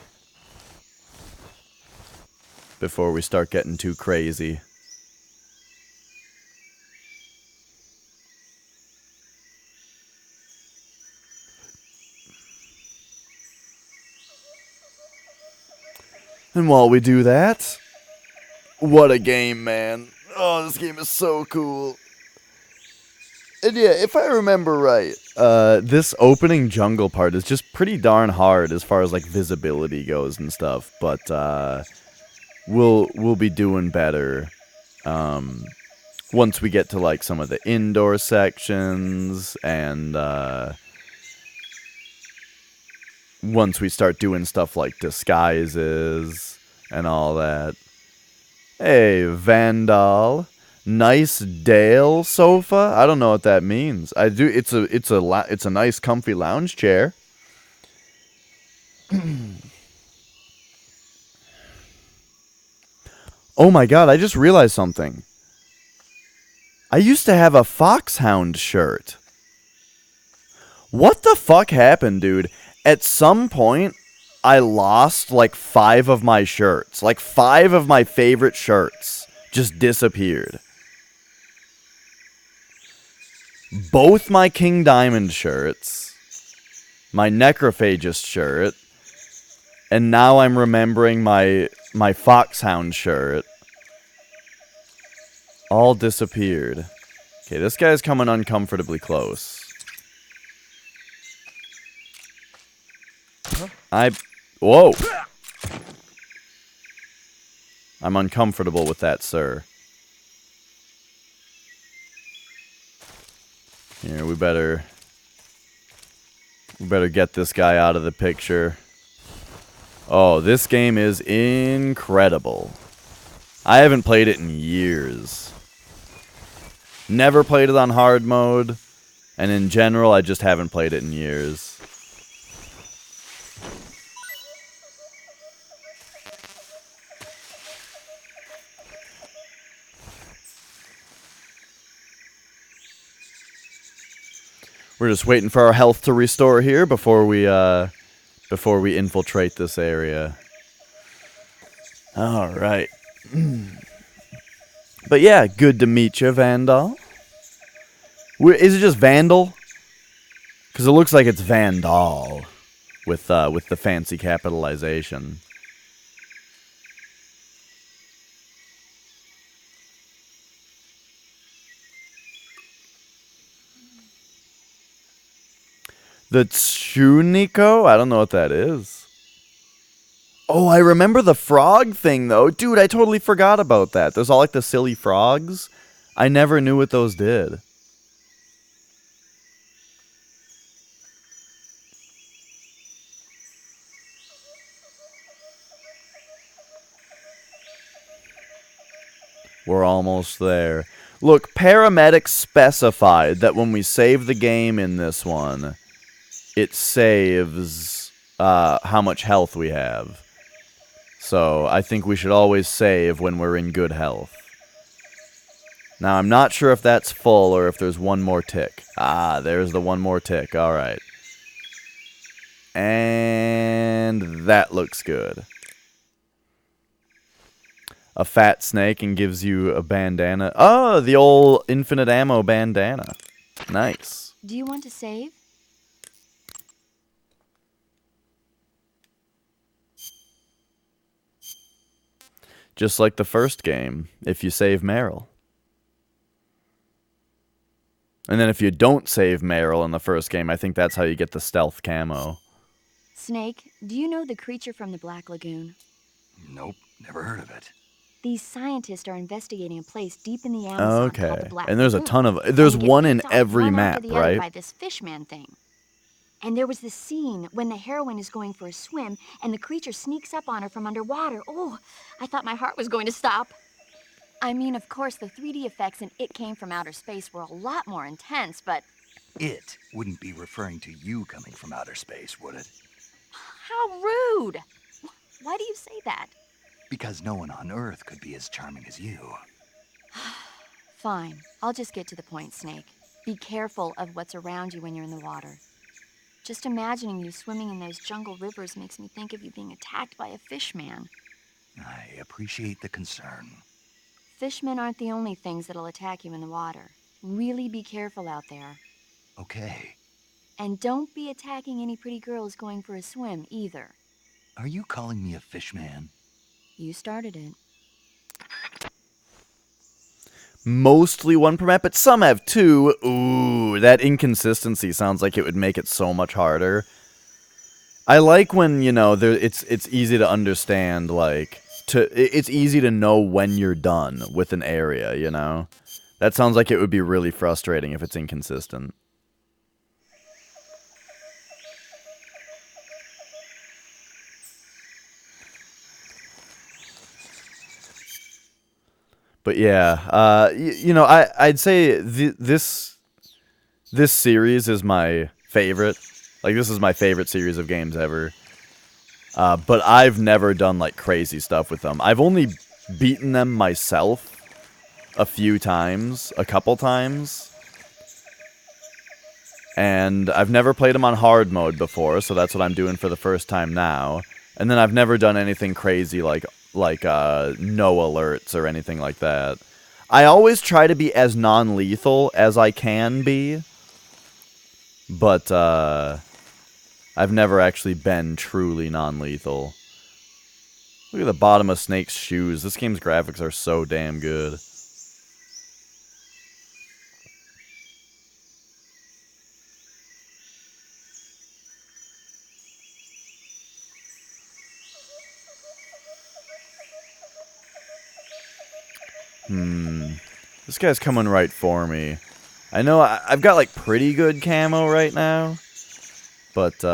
before we start getting too crazy. And while we do that, what a game, man. Oh, this game is so cool. And yeah, if I remember right, this opening jungle part is just pretty darn hard as far as like visibility goes and stuff, but we'll be doing better once we get to like some of the indoor sections and once we start doing stuff like disguises and all that. Hey, Vandal. Nice Dale sofa? I don't know what that means. I do. It's a nice comfy lounge chair. Oh my god, I just realized something. I used to have a Foxhound shirt. What the fuck happened, dude? At some point, I lost like 5 of my shirts. Like 5 of my favorite shirts just disappeared. Both my King Diamond shirts, my Necrophagist shirt, and now I'm remembering my Foxhound shirt. All disappeared. Okay, this guy's coming uncomfortably close. Whoa! I'm uncomfortable with that, sir. Here, we better get this guy out of the picture. Oh, this game is incredible. I haven't played it in years. Never played it on hard mode, and in general, I just haven't played it in years. We're just waiting for our health to restore here before we infiltrate this area. All right. But yeah, good to meet you, Vandal. Is it just Vandal? Because it looks like it's Vandal with the fancy capitalization. The Tsuniko? I don't know what that is. Oh, I remember the frog thing, though. Dude, I totally forgot about that. There's all, like, the silly frogs. I never knew what those did. We're almost there. Look, paramedics specified that when we save the game in this one, it saves how much health we have. So I think we should always save when we're in good health. Now, I'm not sure if that's full or if there's one more tick. Ah, there's the one more tick. All right. And that looks good. A fat snake and gives you a bandana. Oh, the old infinite ammo bandana. Nice. Do you want to save? Just like the first game, if you save Meryl. And then if you don't save Meryl in the first game, I think that's how you get the stealth camo. Snake, do you know the creature from the Black Lagoon? Nope, never heard of it. These scientists are investigating a place deep in the Amazon called the Okay. Black And there's a Lagoon. ton of... There's And get one in picked off every one map, after the other right? by this fishman thing. And there was this scene when the heroine is going for a swim and the creature sneaks up on her from underwater. Oh, I thought my heart was going to stop. I mean, of course, the 3D effects in It Came from Outer Space were a lot more intense, but... It wouldn't be referring to you coming from outer space, would it? How rude! Why do you say that? Because no one on Earth could be as charming as you. Fine. I'll just get to the point, Snake. Be careful of what's around you when you're in the water. Just imagining you swimming in those jungle rivers makes me think of you being attacked by a fishman. I appreciate the concern. Fishmen aren't the only things that'll attack you in the water. Really be careful out there. Okay. And don't be attacking any pretty girls going for a swim, either. Are you calling me a fishman? You started it. Mostly one per map, but some have two. Ooh, that inconsistency sounds like it would make it so much harder. I like when, you know, it's easy to understand, like, it's easy to know when you're done with an area, you know? That sounds like it would be really frustrating if it's inconsistent. But yeah, you know, I'd say this series is my favorite. Like, this is my favorite series of games ever. But I've never done, like, crazy stuff with them. I've only beaten them myself a couple times. And I've never played them on hard mode before, so that's what I'm doing for the first time now. And then I've never done anything crazy like no alerts or anything like that. I always try to be as non-lethal as I can be, but I've never actually been truly non-lethal. Look at the bottom of Snake's shoes. This game's graphics are so damn good. This guy's coming right for me. I know I've got like pretty good camo right now, but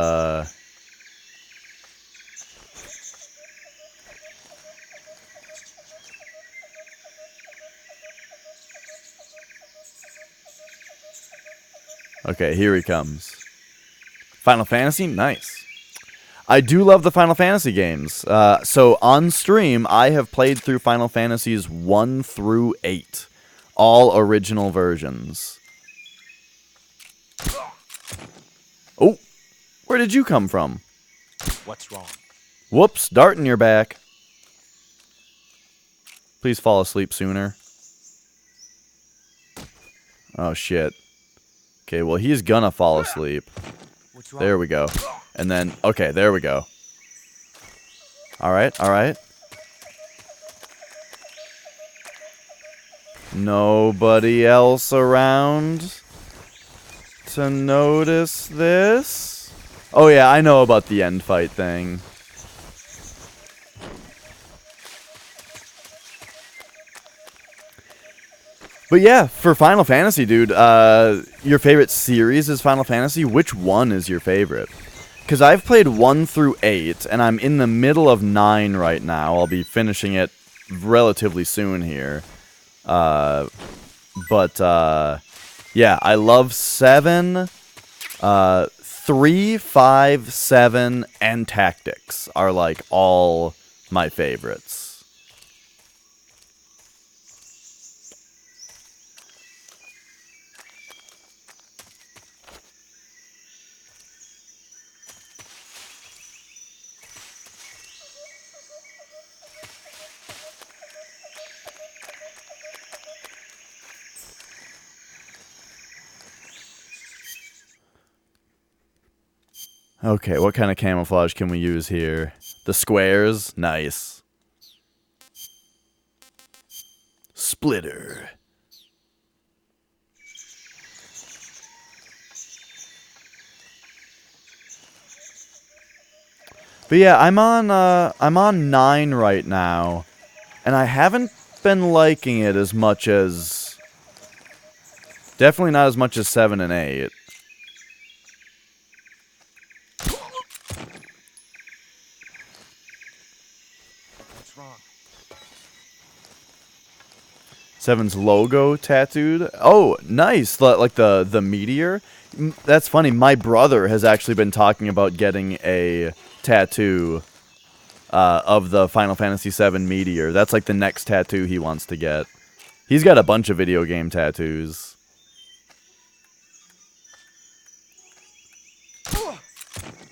okay, here he comes. Final Fantasy? Nice. I do love the Final Fantasy games. So on stream, I have played through Final Fantasies 1 through 8. All original versions. Oh, where did you come from? What's wrong? Whoops, dart in your back. Please fall asleep sooner. Oh, shit. Okay, well, he's gonna fall asleep. What's wrong? There we go. And then, okay, there we go. Alright, alright. Nobody else around to notice this? Oh yeah, I know about the end fight thing. But yeah, for Final Fantasy, dude, your favorite series is Final Fantasy? Which one is your favorite? Because I've played 1 through 8, and I'm in the middle of 9 right now. I'll be finishing it relatively soon here. Yeah, I love 7, 3, 5, 7, and Tactics are like all my favorites. Okay, what kind of camouflage can we use here? The squares? Nice. Splitter. But yeah, I'm on 9 right now, and I haven't been liking it as much as, definitely not as much as 7 and 8. What's wrong? 7's logo tattooed. Oh, nice. Like the meteor. That's funny. My brother has actually been talking about getting a tattoo of the Final Fantasy VII meteor. That's like the next tattoo he wants to get. He's got a bunch of video game tattoos.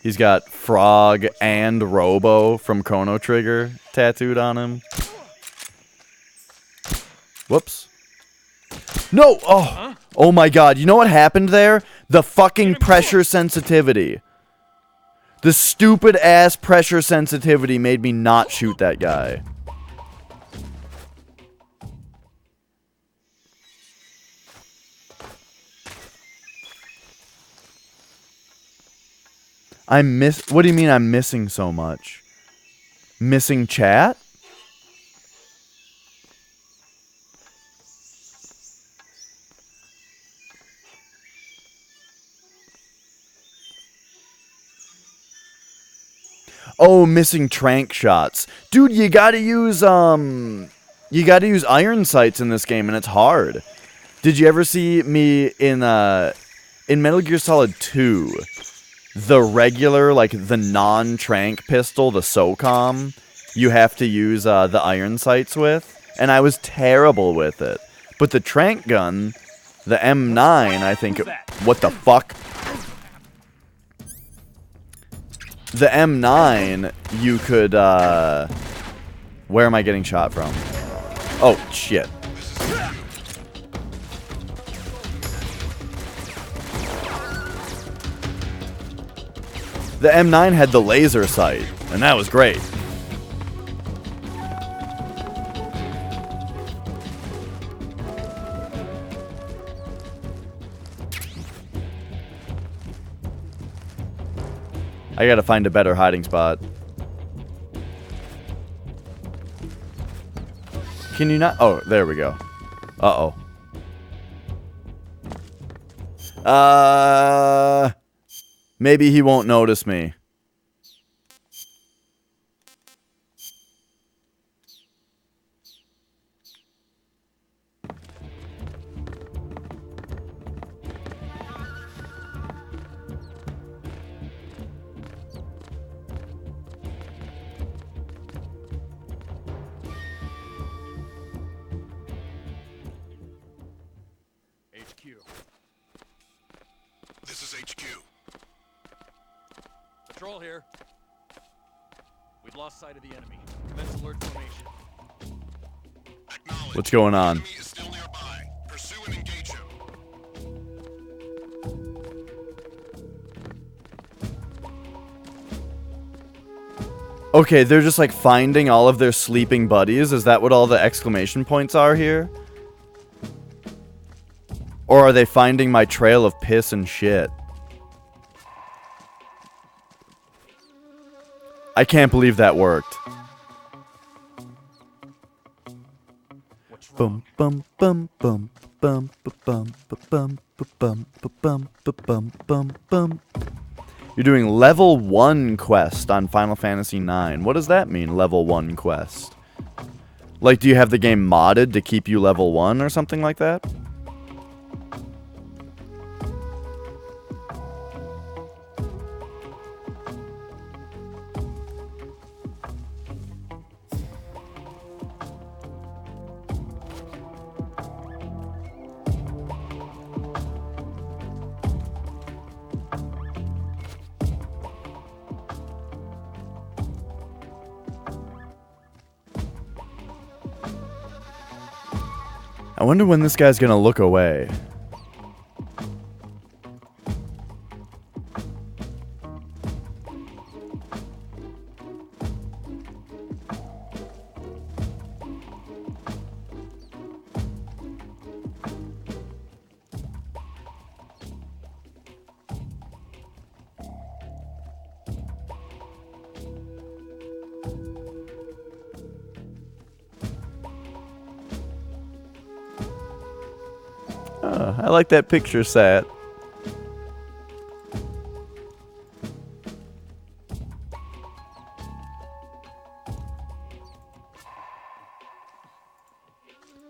He's got Frog and Robo from Chrono Trigger tattooed on him. Whoops. No! Oh! Oh my god. You know what happened there? The fucking pressure sensitivity. The stupid ass pressure sensitivity made me not shoot that guy. What do you mean I'm missing so much? Missing chat? Oh, missing trank shots. Dude, you gotta use iron sights in this game, and it's hard. Did you ever see me in Metal Gear Solid 2? The regular, like, the non-trank pistol, the SOCOM, you have to use the iron sights with, and I was terrible with it. But the trank gun, the M9, I think... What the fuck? the M9, you could, where am I getting shot from? Oh, shit. The M9 had the laser sight, and that was great. I gotta find a better hiding spot. Can you not? Oh, there we go. Uh-oh. Maybe he won't notice me. HQ. This is HQ. Patrol here. We've lost sight of the enemy. Commence alert formation. Acknowledge. What's going on? Enemy is still nearby. Pursue and engage him. Okay, they're just like finding all of their sleeping buddies. Is that what all the exclamation points are here? Or are they finding my trail of piss and shit? I can't believe that worked. Bum bum bum bum bum bum bum bum bum bum bum bum. You're doing level 1 quest on Final Fantasy IX. What does that mean, level 1 quest? Like, do you have the game modded to keep you level 1 or something like that? I wonder when this guy's gonna look away. I like that picture set.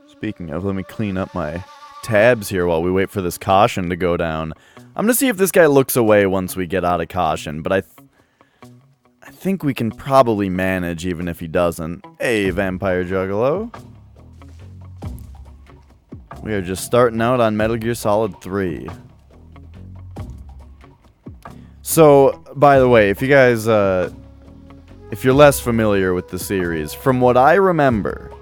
Speaking of, let me clean up my tabs here while we wait for this caution to go down. I'm gonna see if this guy looks away once we get out of caution, but I think we can probably manage even if he doesn't. Hey, Vampire Juggalo. We are just starting out on Metal Gear Solid 3. So, by the way, if you guys, if you're less familiar with the series, from what I remember,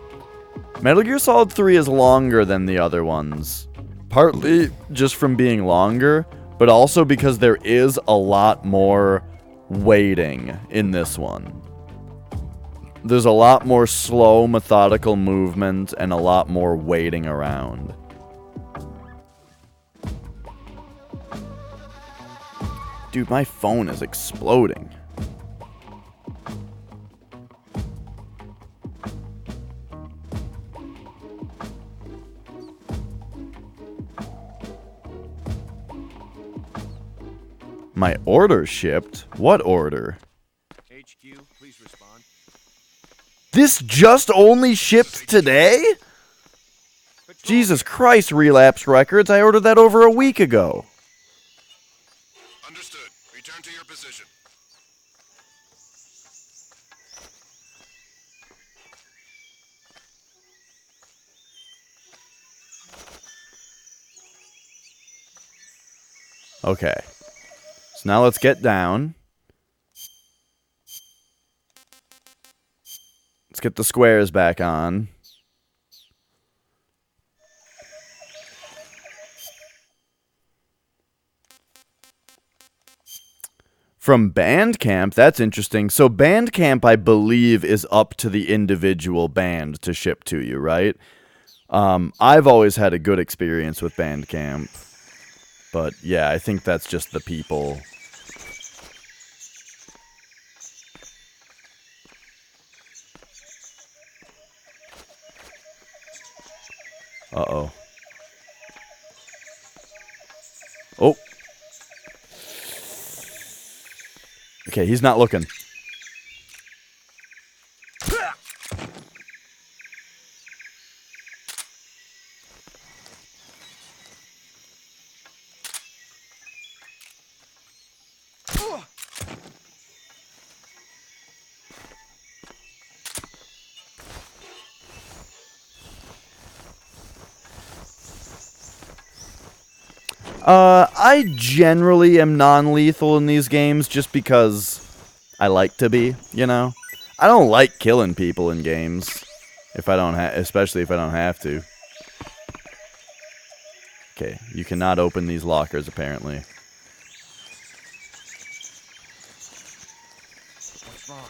Metal Gear Solid 3 is longer than the other ones. Partly just from being longer, but also because there is a lot more waiting in this one. There's a lot more slow, methodical movement and a lot more waiting around. Dude, my phone is exploding. My order shipped? What order? HQ, please respond. This just only shipped today? Jesus Christ, Relapse Records. I ordered that over a week ago. Understood. Return to your position. Okay. So now let's get down. Let's get the squares back on. From Bandcamp, that's interesting. So Bandcamp, I believe, is up to the individual band to ship to you, right? I've always had a good experience with Bandcamp. But yeah, I think that's just the people. Uh-oh. Oh. Okay, he's not looking. I generally am non-lethal in these games just because I like to be, you know? I don't like killing people in games, especially if I don't have to. Okay, you cannot open these lockers, apparently. What's wrong?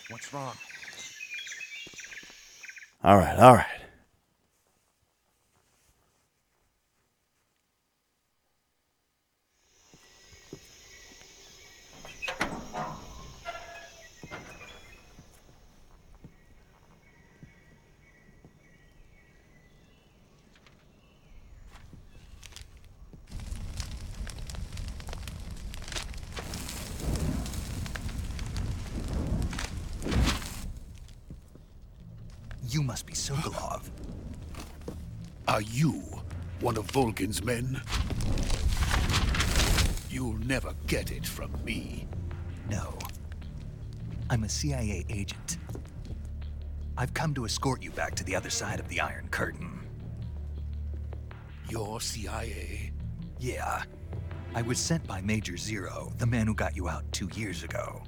What's wrong? All right, all right. You must be Sokolov. Are you one of Volgin's men? You'll never get it from me. No. I'm a CIA agent. I've come to escort you back to the other side of the Iron Curtain. You're CIA? Yeah. I was sent by Major Zero, the man who got you out 2 years ago.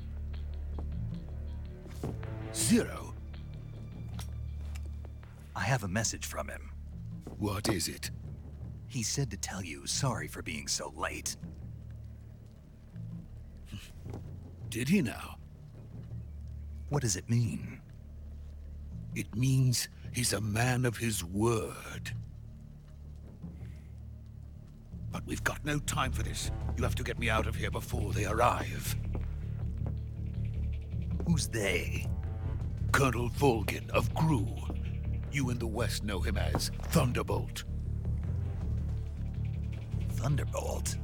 Zero? I have a message from him. What is it? He said to tell you sorry for being so late. Did he now? What does it mean? It means he's a man of his word. But we've got no time for this. You have to get me out of here before they arrive. Who's they? Colonel Volgin of Gru. You in the West know him as Thunderbolt. Thunderbolt?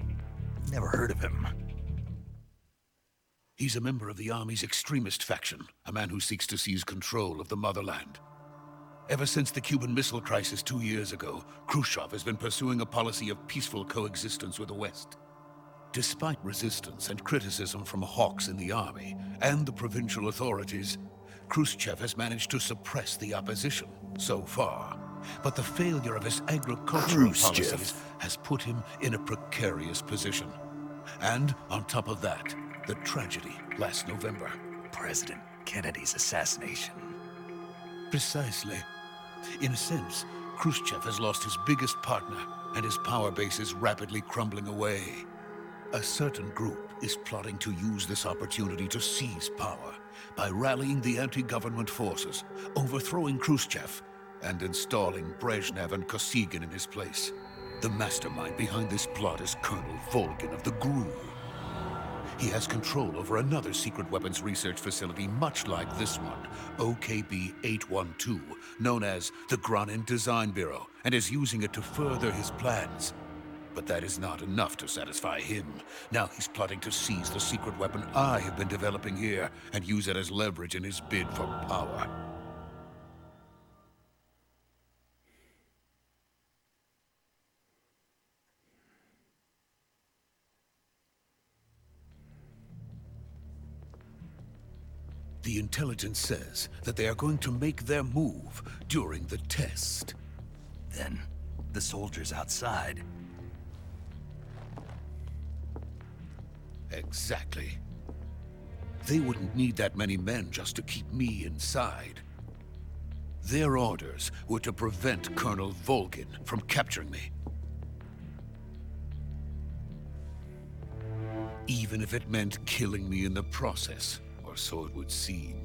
Never heard of him. He's a member of the Army's extremist faction, a man who seeks to seize control of the motherland. Ever since the Cuban Missile Crisis 2 years ago, Khrushchev has been pursuing a policy of peaceful coexistence with the West. Despite resistance and criticism from hawks in the Army and the provincial authorities, Khrushchev has managed to suppress the opposition so far. But the failure of his agricultural policies has put him in a precarious position. And on top of that, the tragedy last November. President Kennedy's assassination. Precisely. In a sense, Khrushchev has lost his biggest partner, and his power base is rapidly crumbling away. A certain group is plotting to use this opportunity to seize power by rallying the anti-government forces, overthrowing Khrushchev, and installing Brezhnev and Kosygin in his place. The mastermind behind this plot is Colonel Volgin of the GRU. He has control over another secret weapons research facility much like this one, OKB-812, known as the Granin Design Bureau, and is using it to further his plans. But that is not enough to satisfy him. Now he's plotting to seize the secret weapon I have been developing here and use it as leverage in his bid for power. The intelligence says that they are going to make their move during the test. Then, the soldiers outside. Exactly. They wouldn't need that many men just to keep me inside. Their orders were to prevent Colonel Volgin from capturing me. Even if it meant killing me in the process, or so it would seem.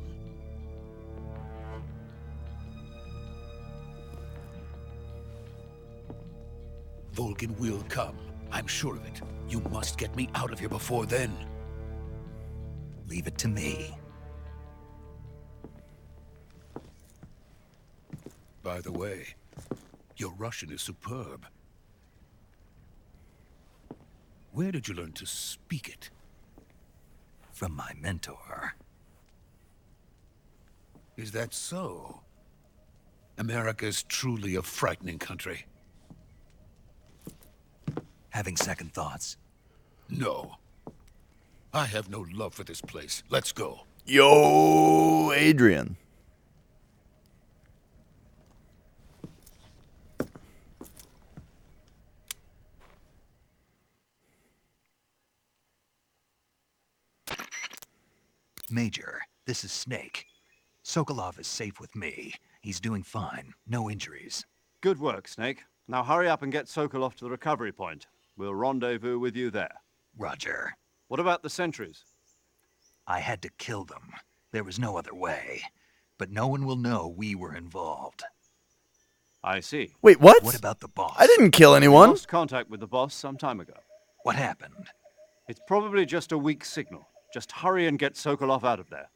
Volgin will come. I'm sure of it. You must get me out of here before then. Leave it to me. By the way, your Russian is superb. Where did you learn to speak it? From my mentor. Is that so? America is truly a frightening country. Having second thoughts? No. I have no love for this place. Let's go. Yo, Adrian. Major, this is Snake. Sokolov is safe with me. He's doing fine. No injuries. Good work, Snake. Now hurry up and get Sokolov to the recovery point. We'll rendezvous with you there. Roger. What about the sentries? I had to kill them. There was no other way. But no one will know we were involved. I see. Wait, what? What about the boss? I didn't kill We anyone. lost contact with the boss some time ago. What happened? It's probably just a weak signal. Just hurry and get Sokolov out of there.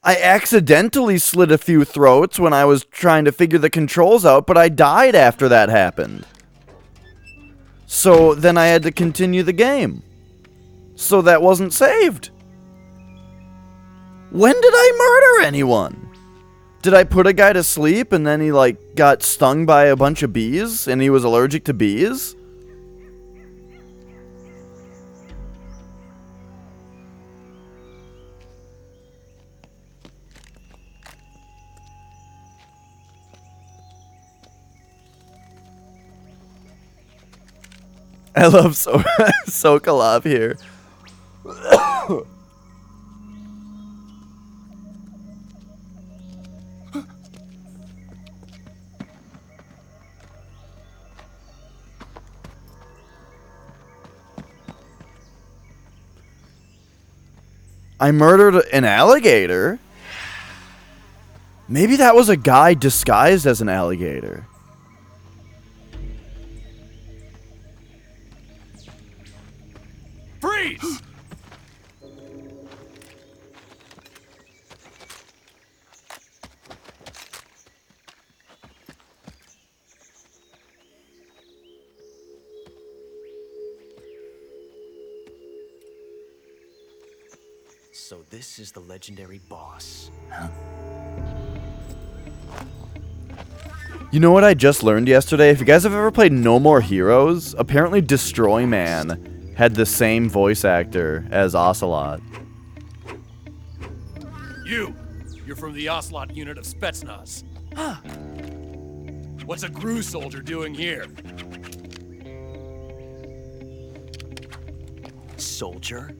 I accidentally slit a few throats when I was trying to figure the controls out, but I died after that happened. So then I had to continue the game. So that wasn't saved. When did I murder anyone? Did I put a guy to sleep and then he got stung by a bunch of bees and he was allergic to bees? I love Sokolov here. I murdered an alligator? Maybe that was a guy disguised as an alligator. Freeze! So this is the legendary boss. You know what I just learned yesterday? If you guys have ever played No More Heroes, apparently Destroy Man had the same voice actor as Ocelot. You're from the Ocelot unit of Spetsnaz. What's a GRU soldier doing here? Soldier?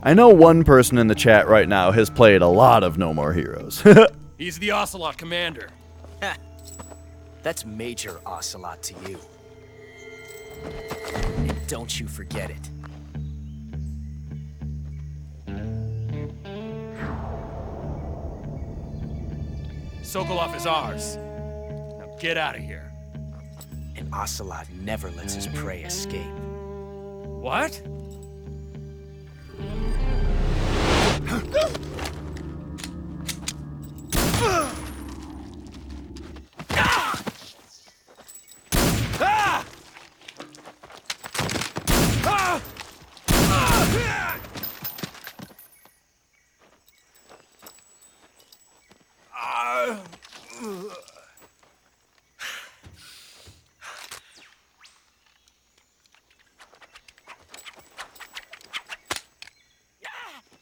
I know one person in the chat right now has played a lot of No More Heroes. He's the Ocelot commander. Ha! That's Major Ocelot to you. And don't you forget it. Sokolov is ours. Now get out of here. And Ocelot never lets his prey escape. What?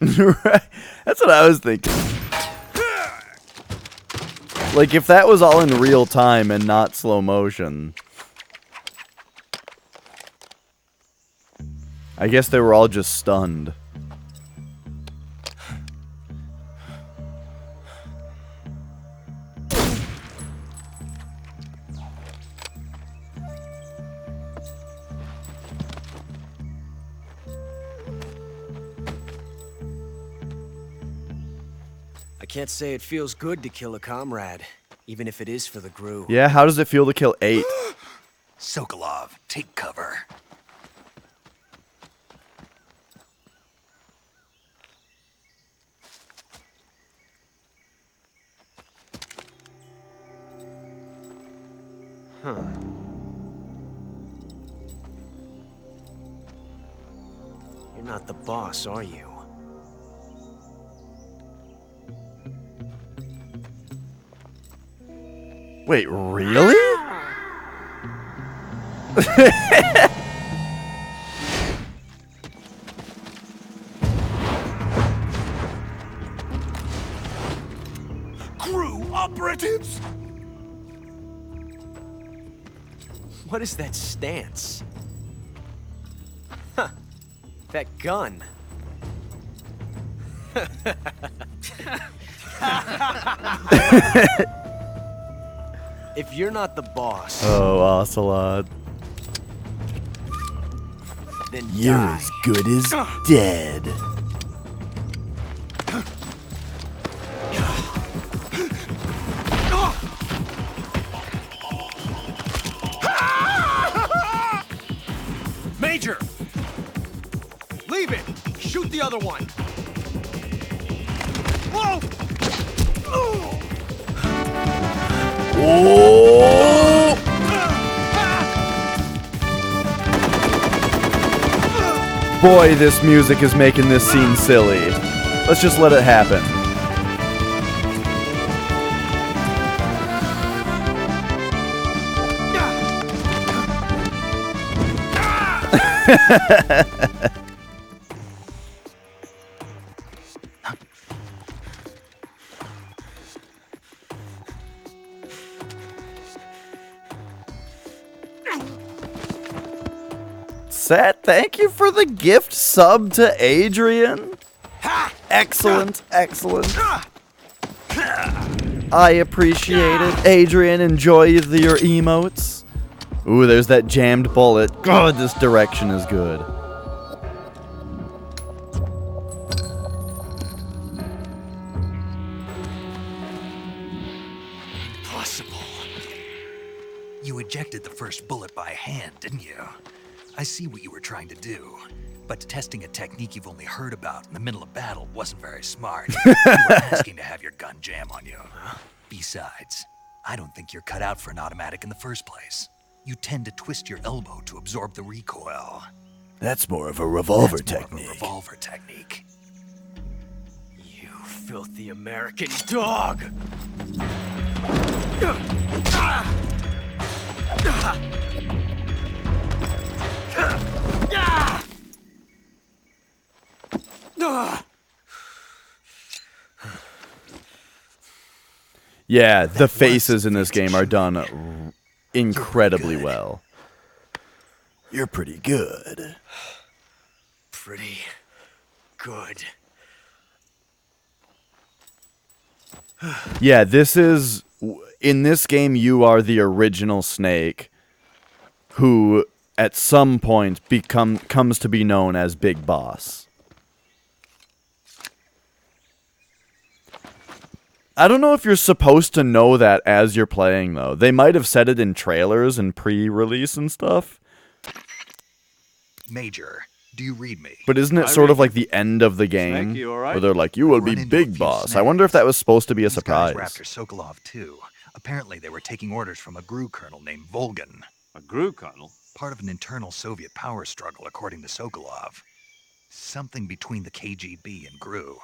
Right. That's what I was thinking. Like, if that was all in real time and not slow motion. I guess they were all just stunned. I can't say it feels good to kill a comrade, even if it is for the GRU. Yeah, how does it feel to kill 8? Sokolov, take cover. Huh. You're not the boss, are you? Wait, really? GRU operatives! What is that stance? Huh. That gun. If you're not the boss, Oh, Ocelot. then You're die. as good as dead. Major! Leave it! Shoot the other one! Whoa! Oh! Boy, this music is making this scene silly. Let's just let it happen. Sat, thank you for the gift sub to Adrian. Excellent, excellent. I appreciate it. Adrian, enjoy your emotes. Ooh, there's that jammed bullet. God, this direction is good. Impossible. You ejected the first bullet by hand, didn't you? I see what you were trying to do, but testing a technique you've only heard about in the middle of battle wasn't very smart. You were asking to have your gun jam on you. Besides, I don't think you're cut out for an automatic in the first place. You tend to twist your elbow to absorb the recoil. That's more of a revolver That's more of a technique. revolver technique. You filthy American dog! Yeah, the faces in this game are done incredibly well. You're pretty good. Pretty good. Yeah, this is... In this game, you are the original Snake, who, at some point, comes to be known as Big Boss. I don't know if you're supposed to know that as you're playing, though. They might have said it in trailers and pre-release and stuff. Major, do you read me? But isn't it sort of like the end of the game? Snake, you all right? Where they're like, you will be Run into a Big few Boss. I wonder if snags. that was supposed to be a These guys surprise. were after Sokolov too. Apparently they were taking orders from a GRU colonel named Volgan. A GRU colonel? Part of an internal Soviet power struggle, according to Sokolov. Something between the KGB and GRU.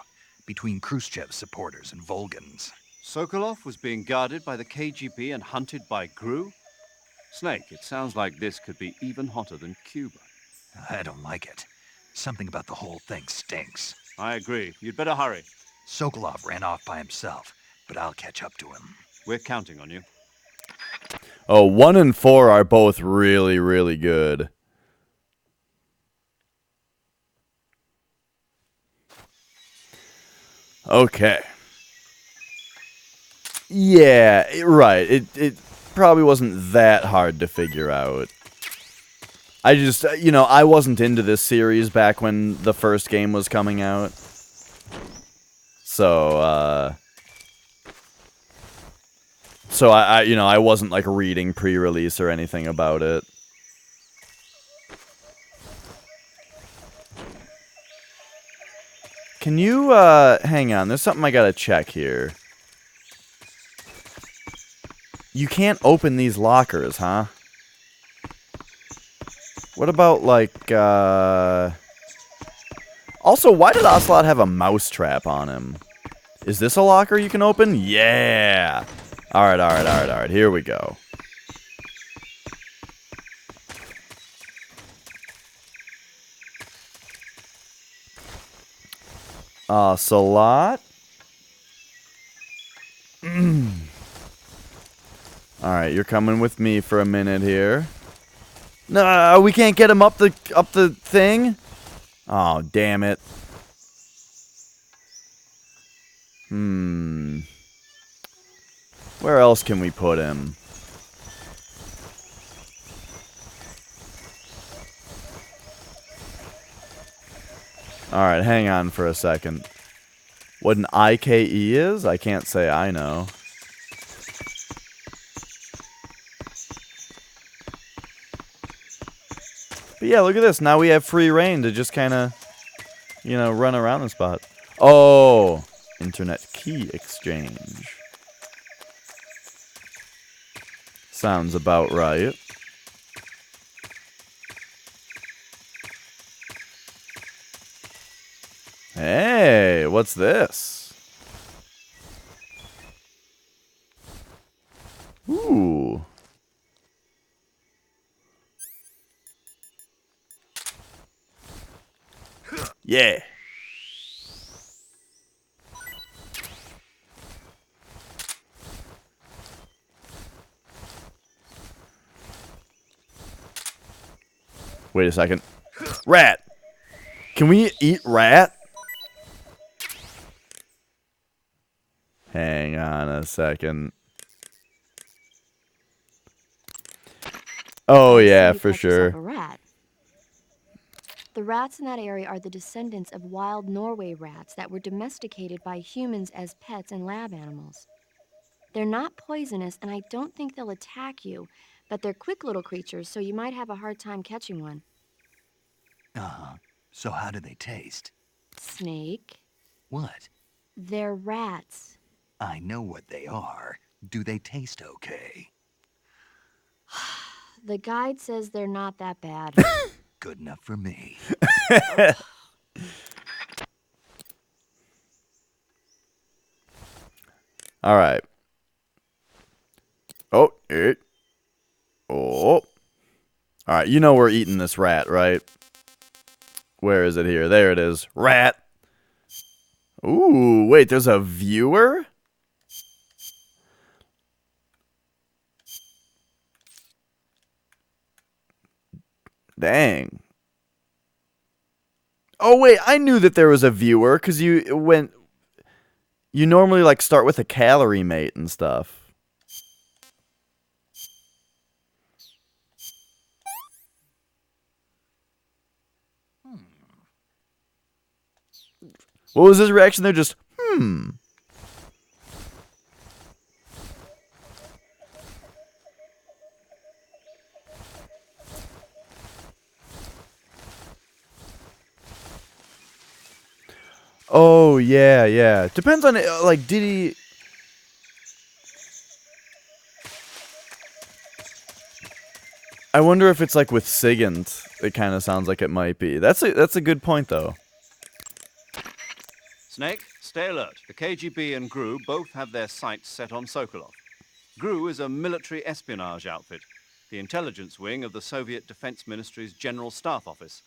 Between Khrushchev's supporters and Volgan's. Sokolov was being guarded by the KGB and hunted by GRU? Snake, it sounds like this could be even hotter than Cuba. I don't like it. Something about the whole thing stinks. I agree. You'd better hurry. Sokolov ran off by himself, but I'll catch up to him. We're counting on you. Oh, 1 and 4 are both really, really good. Okay. Yeah, right. It probably wasn't that hard to figure out. I just, I wasn't into this series back when the first game was coming out. So, I wasn't, like, reading pre-release or anything about it. Can you, hang on, there's something I gotta check here. You can't open these lockers, huh? What about, like, Also, why did Ocelot have a mouse trap on him? Is this a locker you can open? Yeah! Alright, here we go. Ocelot? Alright, you're coming with me for a minute here. No, we can't get him up the thing? Oh, damn it. Where else can we put him? Alright, hang on for a second. What an IKE is? I can't say I know. But yeah, look at this. Now we have free reign to just kind of, run around the spot. Oh, internet key exchange. Sounds about right. Hey, what's this? Ooh. Yeah. Wait a second. Rat. Can we eat rat? Hang on a second. Oh yeah, for sure. A rat. The rats in that area are the descendants of wild Norway rats that were domesticated by humans as pets and lab animals. They're not poisonous, and I don't think they'll attack you, but they're quick little creatures, so you might have a hard time catching one. So how do they taste? Snake. What? They're rats. I know what they are. Do they taste okay? The guide says they're not that bad. Good enough for me. All right. Oh, it. Oh. All right, you know we're eating this rat, right? Where is it here? There it is. Rat. Ooh, wait, there's a viewer? Dang. Oh, wait, I knew that there was a viewer, because you normally, like, start with a calorie mate and stuff. What was his reaction there? Just, Oh, yeah. Depends on, like, did he... I wonder if it's, like, with Sigint. It kind of sounds like it might be. That's a good point, though. Snake, stay alert. The KGB and GRU both have their sights set on Sokolov. GRU is a military espionage outfit, the intelligence wing of the Soviet Defense Ministry's General Staff Office.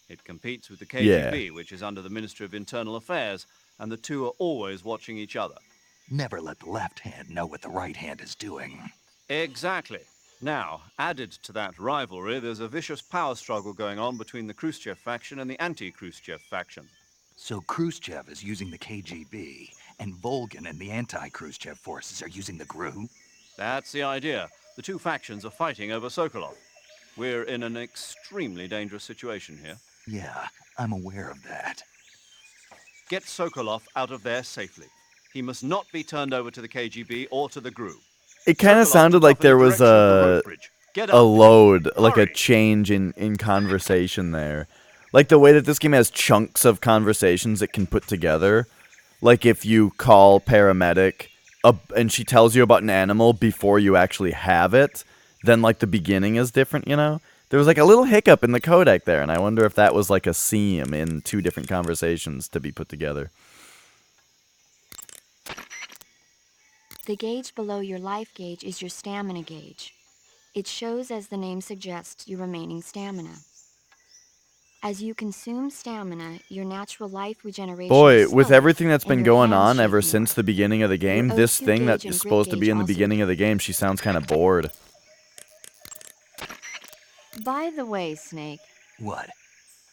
It competes with the KGB, which is under the Ministry of Internal Affairs, and the two are always watching each other. Never let the left hand know what the right hand is doing. Exactly. Now, added to that rivalry, there's a vicious power struggle going on between the Khrushchev faction and the anti-Khrushchev faction. So Khrushchev is using the KGB, and Volgin and the anti-Khrushchev forces are using the GRU? That's the idea. The two factions are fighting over Sokolov. We're in an extremely dangerous situation here. Yeah, I'm aware of that. Get Sokolov out of there safely. He must not be turned over to the KGB or to the GRU. It kind of sounded like there was a load, like a change in conversation there. Like the way that this game has chunks of conversations it can put together. Like if you call paramedic and she tells you about an animal before you actually have it, then like the beginning is different, you know? There was like a little hiccup in the codec there, and I wonder if that was like a seam in two different conversations to be put together. The gauge below your life gauge is your stamina gauge. It shows, as the name suggests, your remaining stamina. As you consume stamina, your natural life regeneration Boy, is with slower, everything that's been and your going hands on shake ever more. since the beginning of the game, Your this O2 thing that gauge and is grit supposed to be gauge in the also beginning of the game, she sounds kind of bored. By the way, Snake, What?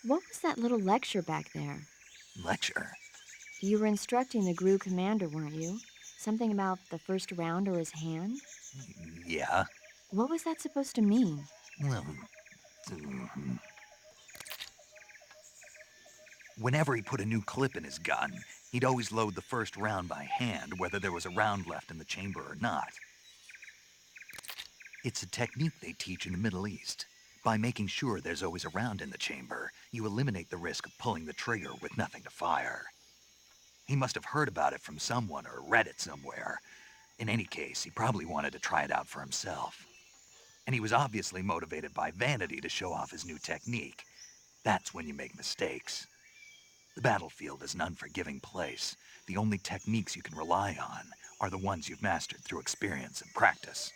what was that little lecture back there? Lecture? You were instructing the GRU commander, weren't you? Something about the first round or his hand? Yeah. What was that supposed to mean? Well, whenever he put a new clip in his gun, he'd always load the first round by hand, whether there was a round left in the chamber or not. It's a technique they teach in the Middle East. By making sure there's always a round in the chamber, you eliminate the risk of pulling the trigger with nothing to fire. He must have heard about it from someone or read it somewhere. In any case, he probably wanted to try it out for himself. And he was obviously motivated by vanity to show off his new technique. That's when you make mistakes. The battlefield is an unforgiving place. The only techniques you can rely on are the ones you've mastered through experience and practice.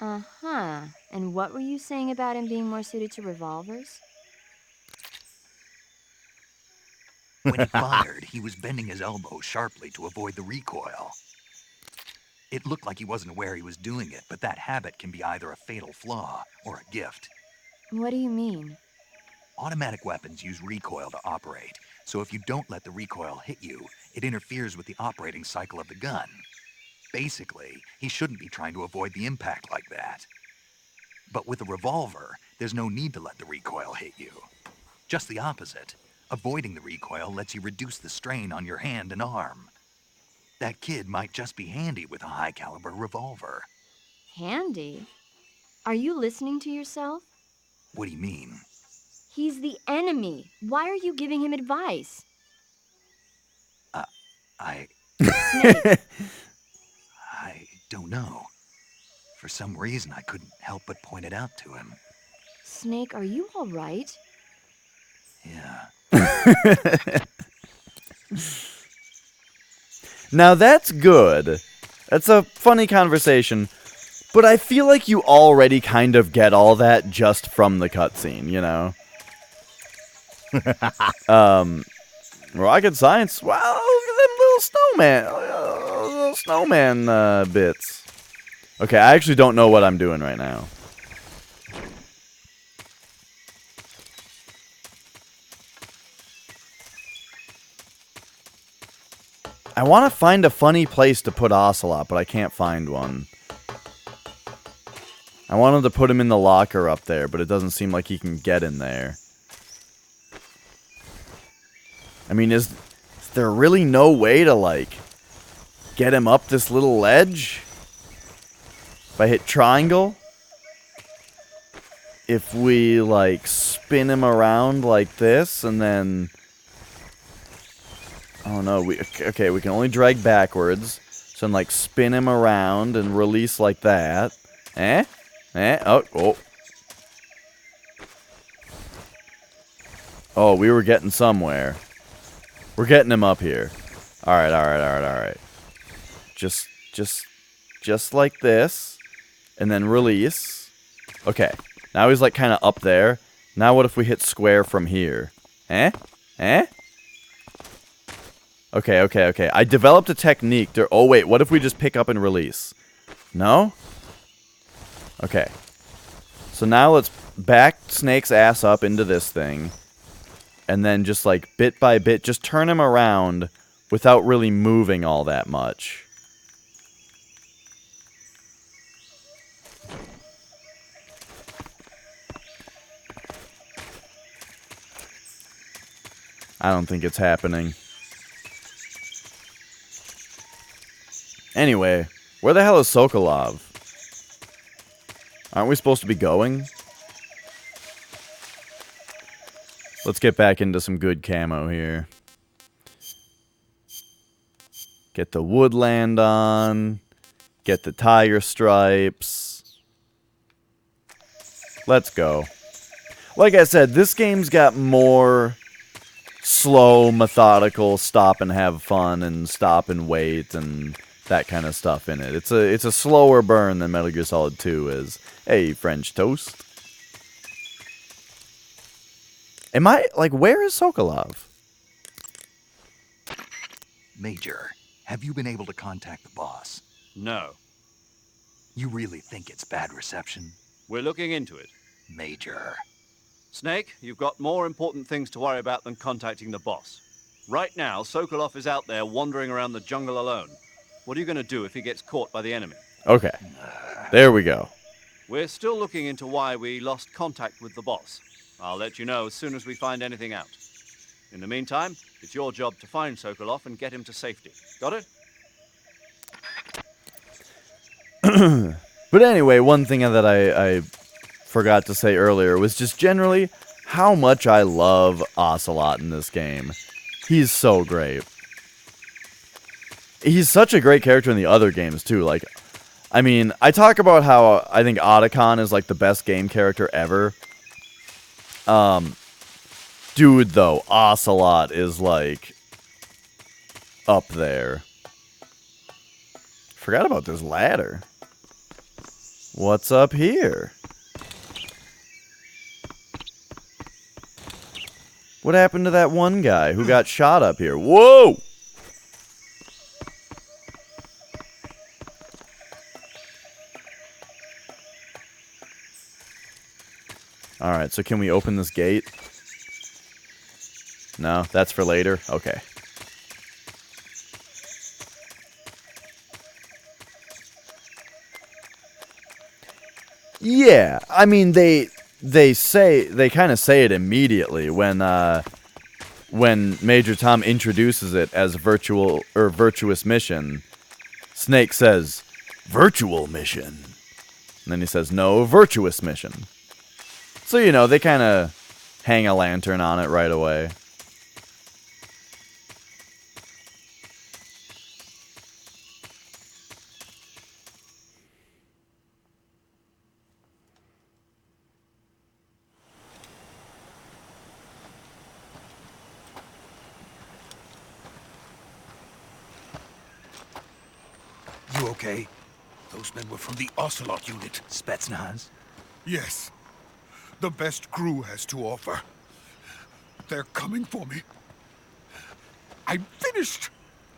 Uh-huh. And what were you saying about him being more suited to revolvers? When he fired, he was bending his elbow sharply to avoid the recoil. It looked like he wasn't aware he was doing it, but that habit can be either a fatal flaw or a gift. What do you mean? Automatic weapons use recoil to operate, so if you don't let the recoil hit you, it interferes with the operating cycle of the gun. Basically, he shouldn't be trying to avoid the impact like that. But with a revolver, there's no need to let the recoil hit you. Just the opposite. Avoiding the recoil lets you reduce the strain on your hand and arm. That kid might just be handy with a high-caliber revolver. Handy? Are you listening to yourself? What do you mean? He's the enemy. Why are you giving him advice? Snake. I don't know. For some reason, I couldn't help but point it out to him. Snake, are you all right? Yeah. Now that's good. That's a funny conversation. But I feel like you already kind of get all that just from the cutscene, you know? Rocket science? Wow, look at them little snowman bits. Okay, I actually don't know what I'm doing right now. I want to find a funny place to put Ocelot, but I can't find one. I wanted to put him in the locker up there, but it doesn't seem like he can get in there. I mean, is there really no way to, like, get him up this little ledge? If I hit triangle? If we, like, spin him around like this, and then... Oh no, okay, we can only drag backwards. So then, like, spin him around and release like that. Oh. Oh, we were getting somewhere. We're getting him up here. Alright. Just like this. And then release. Okay, now he's, like, kind of up there. Now what if we hit square from here? Eh? Eh? Okay. I developed a technique to... Oh, wait. What if we just pick up and release? No? Okay. So now let's back Snake's ass up into this thing. And then just, like, bit by bit, just turn him around without really moving all that much. I don't think it's happening. Anyway, where the hell is Sokolov? Aren't we supposed to be going? Let's get back into some good camo here. Get the woodland on. Get the tire stripes. Let's go. Like I said, this game's got more slow, methodical, stop and have fun and stop and wait and that kind of stuff in it. It's a slower burn than Metal Gear Solid 2 is. Hey, French toast. Am I, like, where is Sokolov? Major, have you been able to contact the boss? No. You really think it's bad reception? We're looking into it. Major. Snake, you've got more important things to worry about than contacting the boss. Right now, Sokolov is out there wandering around the jungle alone. What are you going to do if he gets caught by the enemy? Okay. There we go. We're still looking into why we lost contact with the boss. I'll let you know as soon as we find anything out. In the meantime, it's your job to find Sokolov and get him to safety. Got it? But anyway, one thing that I forgot to say earlier was just generally how much I love Ocelot in this game. He's so great. He's such a great character in the other games, too. Like, I mean, I talk about how I think Otacon is, like, the best game character ever. Dude, though, Ocelot is, like, up there. Forgot about this ladder. What's up here? What happened to that one guy who got shot up here? Whoa! Alright, so can we open this gate? No, that's for later? Okay. Yeah, I mean, they kind of say it immediately when Major Tom introduces it as virtuous mission. Snake says, virtual mission. And then he says, no, virtuous mission. So, you know, they kind of hang a lantern on it right away. You okay? Those men were from the Ocelot unit. Spetsnaz? Yes. The best crew has to offer. They're coming for me. I'm finished.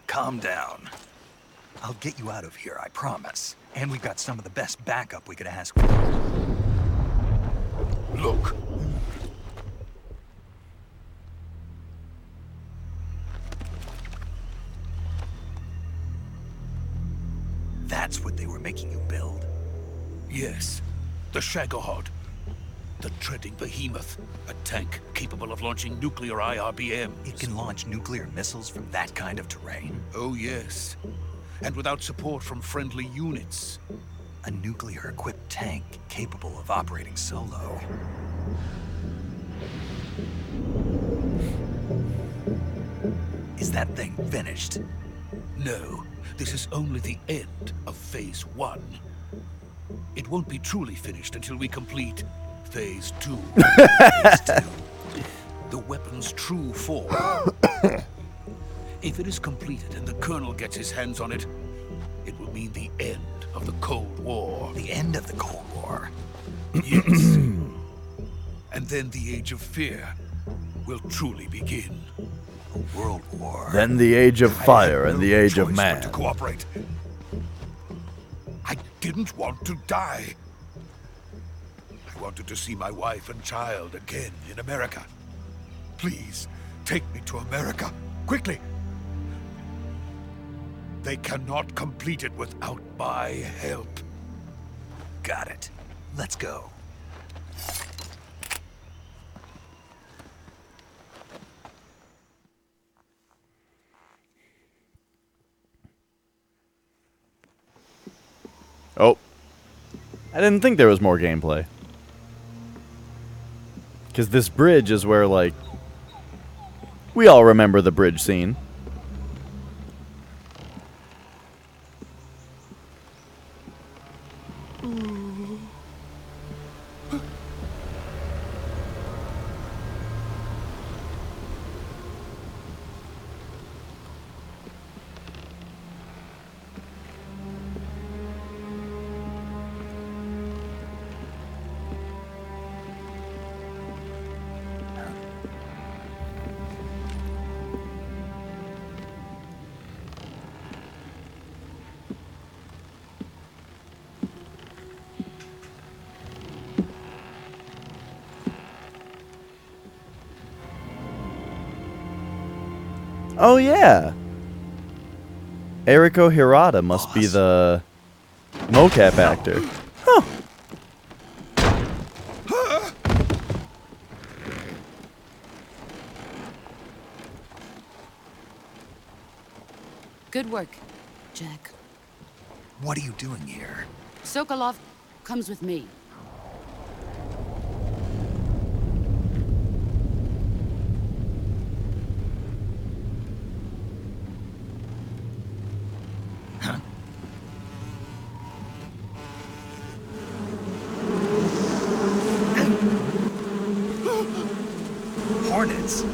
Calm down. I'll get you out of here, I promise. And we've got some of the best backup we could ask for. Look. That's what they were making you build? Yes. The Shagohod. The treading behemoth. A tank capable of launching nuclear IRBMs. It can launch nuclear missiles from that kind of terrain? Oh, yes. And without support from friendly units. A nuclear-equipped tank capable of operating solo. Is that thing finished? No. This is only the end of Phase 1. It won't be truly finished until we complete Phase 2. Phase 2. The weapon's true form. If it is completed and the Colonel gets his hands on it, it will mean the end of the Cold War. The end of the Cold War? Yes. And then the Age of Fear, will truly begin. A world war. Then the age of fire and the age of Choice man. but to cooperate. I didn't want to die. I wanted to see my wife and child again in America. Please, take me to America, quickly. They cannot complete it without my help. Got it. Let's go. Oh. I didn't think there was more gameplay. Because this bridge is where, like... We all remember the bridge scene. Oh, yeah. Eriko Hirata must be the mocap actor. Huh. Good work, Jack. What are you doing here? Sokolov comes with me. Hornets.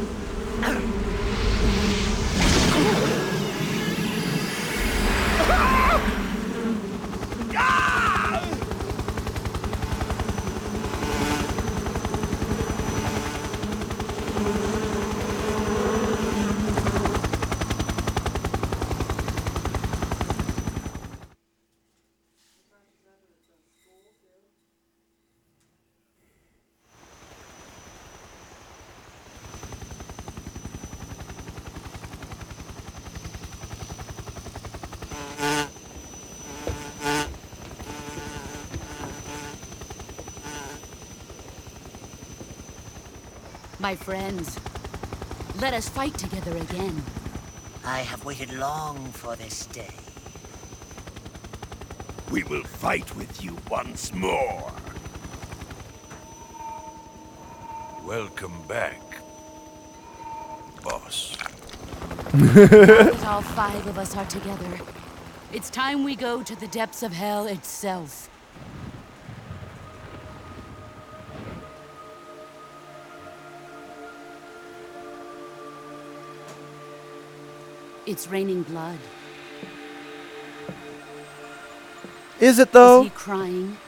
My friends, let us fight together again. I have waited long for this day. We will fight with you once more. Welcome back, boss. Now that all 5 of us are together, it's time we go to the depths of hell itself. It's raining blood. Is it, though? Is he crying?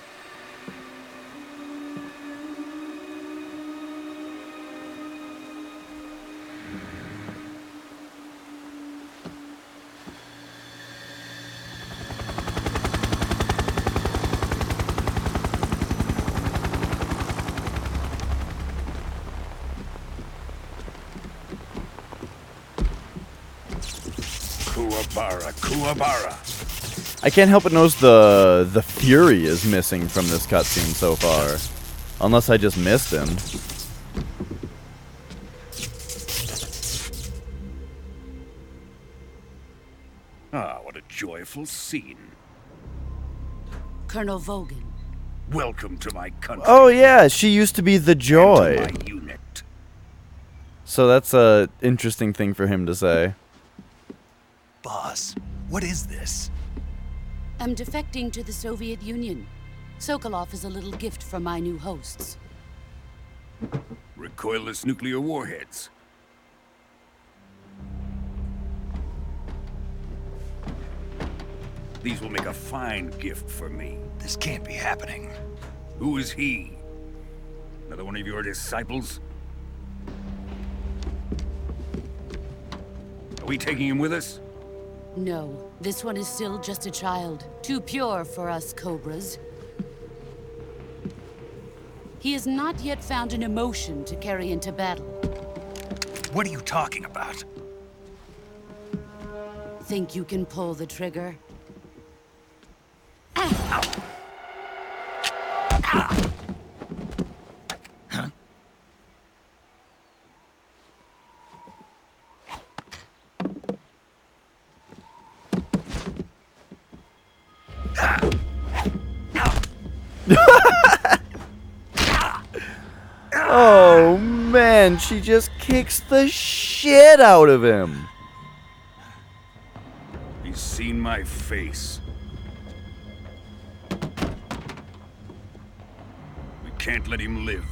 Kuwabara. I can't help but notice the Fury is missing from this cutscene so far. Unless I just missed him. Ah, what a joyful scene. Colonel Vogan. Welcome to my country. Oh yeah, she used to be the Joy. Enter my unit. So that's a interesting thing for him to say. Boss, what is this? I'm defecting to the Soviet Union. Sokolov is a little gift from my new hosts. Recoilless nuclear warheads. These will make a fine gift for me. This can't be happening. Who is he? Another one of your disciples? Are we taking him with us? No, this one is still just a child. Too pure for us Cobras. He has not yet found an emotion to carry into battle. What are you talking about? Think you can pull the trigger? Oh man, she just kicks the shit out of him. He's seen my face. We can't let him live.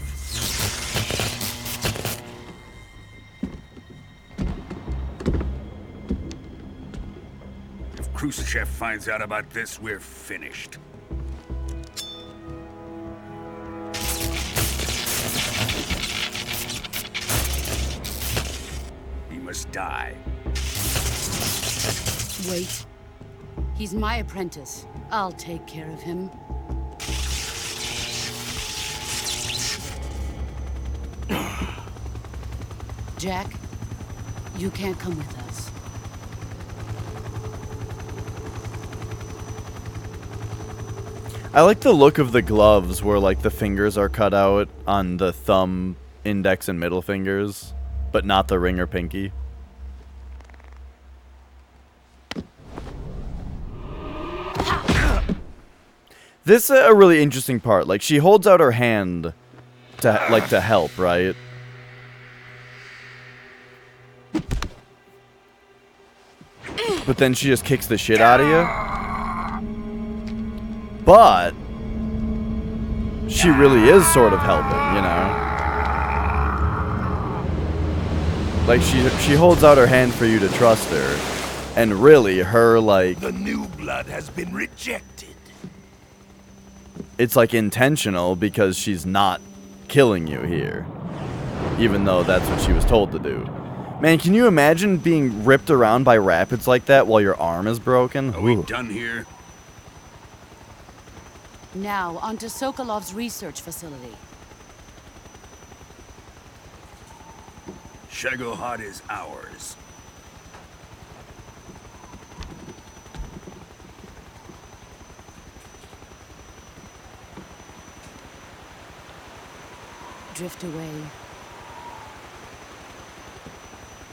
If Khrushchev finds out about this, we're finished. He must die. Wait. He's my apprentice. I'll take care of him. Jack, you can't come with us. I like the look of the gloves where like the fingers are cut out on the thumb, index, and middle fingers, but not the ring or pinky. This is a really interesting part. Like, she holds out her hand to help, right? But then she just kicks the shit out of you. But she really is sort of helping, you know? Like, she holds out her hand for you to trust her. And really, her, like... The new blood has been rejected. It's, like, intentional because she's not killing you here. Even though that's what she was told to do. Man, can you imagine being ripped around by rapids like that while your arm is broken? Are we done here? Now, onto Sokolov's research facility. Shagohod is ours. Drift away.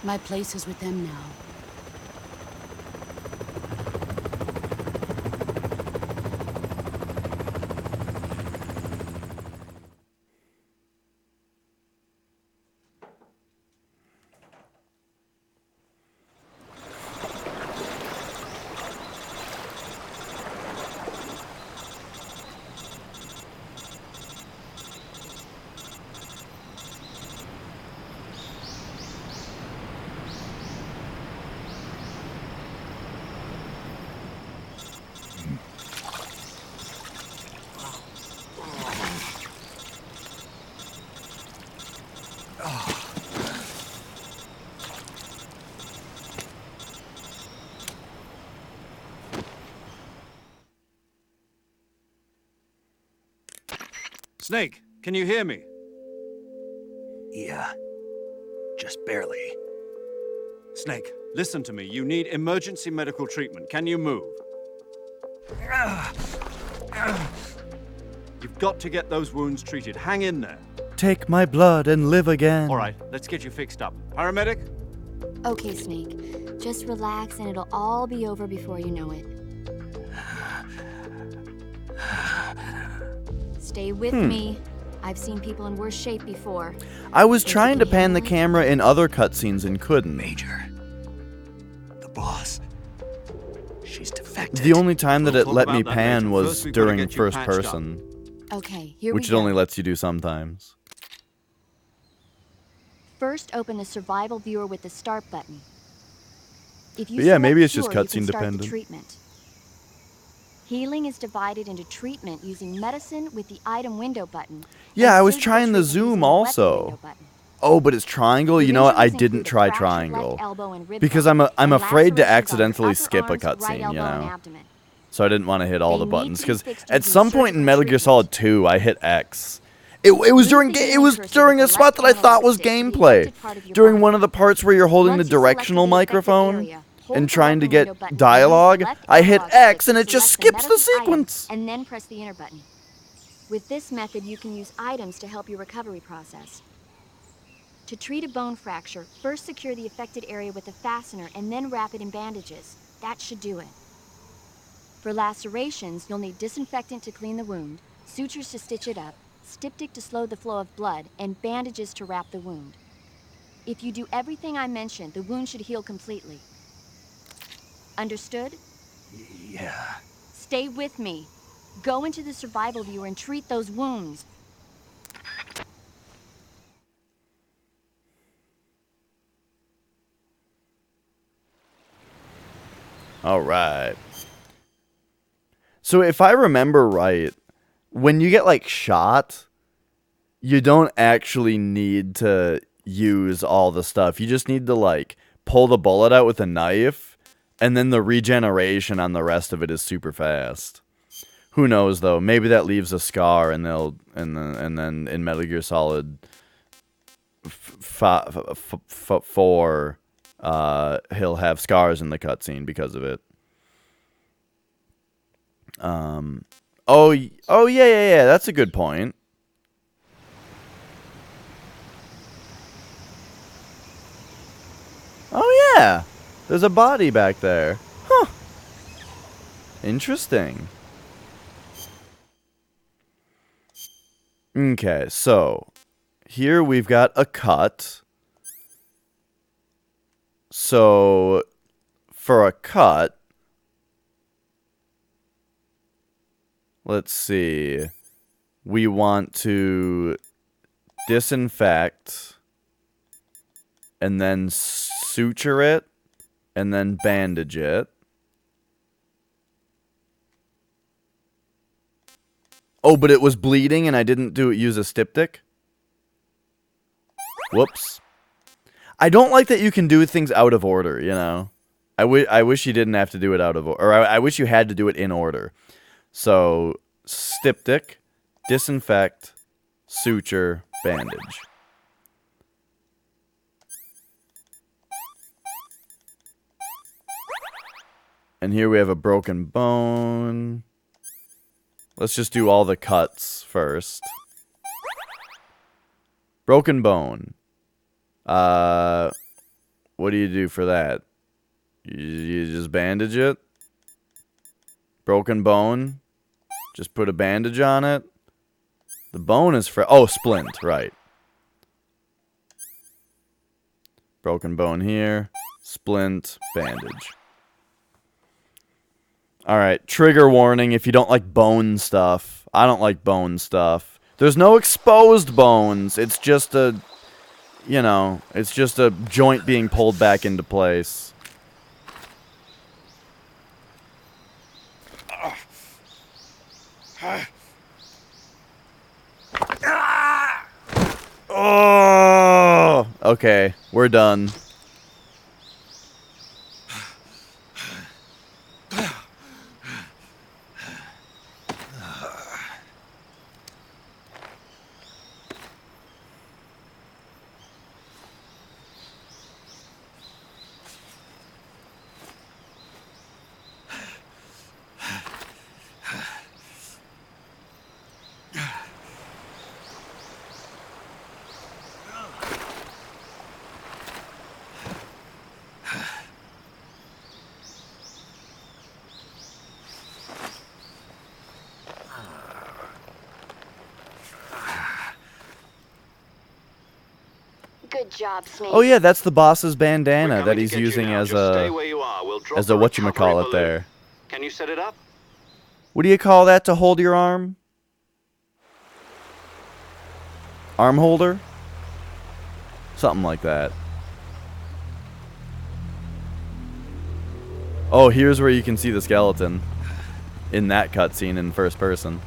My place is with them now. Snake, can you hear me? Yeah, just barely. Snake, listen to me. You need emergency medical treatment. Can you move? You've got to get those wounds treated. Hang in there. Take my blood and live again. All right, let's get you fixed up. Paramedic? Okay, Snake. Just relax and it'll all be over before you know it. Stay with me. I've seen people in worse shape before. I was trying to pan the camera in other cutscenes and couldn't. Major. The boss. She's defected. The only time that We'll it talk let me about that pan later. was First, we've gotta during get you first patched up. person, Okay, here which we it go. only lets you do sometimes. First, open the survival viewer with the start button. If you But yeah, select maybe it's just cure, you cutscene can start the dependent. treatment. Healing is divided into treatment using medicine with the item window button. Yeah, and I was surgical trying the treatment zoom using the weapon also. window button. Oh, but it's triangle? You know what? I Injuries didn't include a try fractured left triangle. elbow and rib Because bone, I'm and afraid to lacerations on your accidentally upper skip a arms, right cutscene, you elbow, and know? abdomen. So I didn't want to hit all They the need buttons. to be Because fixed at using some point in surgical Metal Gear treatment. Solid 2, I hit X. It was during Move the it was cursor during with a the spot that left I thought was analog stick to the gameplay. affected part of your During body. one of the parts where you're holding Once the you've selected directional the affected microphone area, hold and the trying to left get window button and use the dialogue, left I hit analog X stick and to it just select skips the medical item, sequence. and then press the enter button. With this method, you can use items to help your recovery process. To treat a bone fracture, first secure the affected area with a fastener and then wrap it in bandages. That should do it. For lacerations, you'll need disinfectant to clean the wound, sutures to stitch it up, styptic to slow the flow of blood, and bandages to wrap the wound. If you do everything I mentioned, the wound should heal completely. Understood? Yeah. Stay with me. Go into the survival viewer and treat those wounds. All right. So if I remember right, when you get like shot, you don't actually need to use all the stuff. You just need to like pull the bullet out with a knife, and then the regeneration on the rest of it is super fast. Who knows though? Maybe that leaves a scar, and then in Metal Gear Solid 4, he'll have scars in the cutscene because of it. Oh yeah. That's a good point. Oh yeah, there's a body back there. Huh. Interesting. Okay, so here we've got a cut. So for a cut, let's see. We want to disinfect and then suture it and then bandage it. Oh, but it was bleeding and I didn't use a styptic? Whoops. I don't like that you can do things out of order, you know? I wish you didn't have to do it out of order. Or I wish you had to do it in order. So, styptic, disinfect, suture, bandage. And here we have a broken bone. Let's just do all the cuts first. Broken bone. What do you do for that? You just bandage it? Broken bone? Just put a bandage on it? The bone is oh, splint, right. Broken bone here. Splint, bandage. Alright, trigger warning if you don't like bone stuff. I don't like bone stuff. There's no exposed bones. It's just a, you know, it's just a joint being pulled back into place. Oh! Okay, we're done. Good job, Snake. Oh yeah, that's the boss's bandana We're that coming he's to get you using now. as Just stay a where you are. We'll drop as the a recovery whatchamacallit balloon. there. Can you set it up? What do you call that to hold your arm? Arm holder? Something like that. Oh, here's where you can see the skeleton. In that cutscene in first person.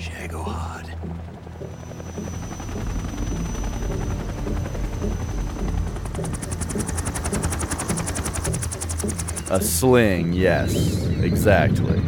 Shagohod. A sling, yes, exactly.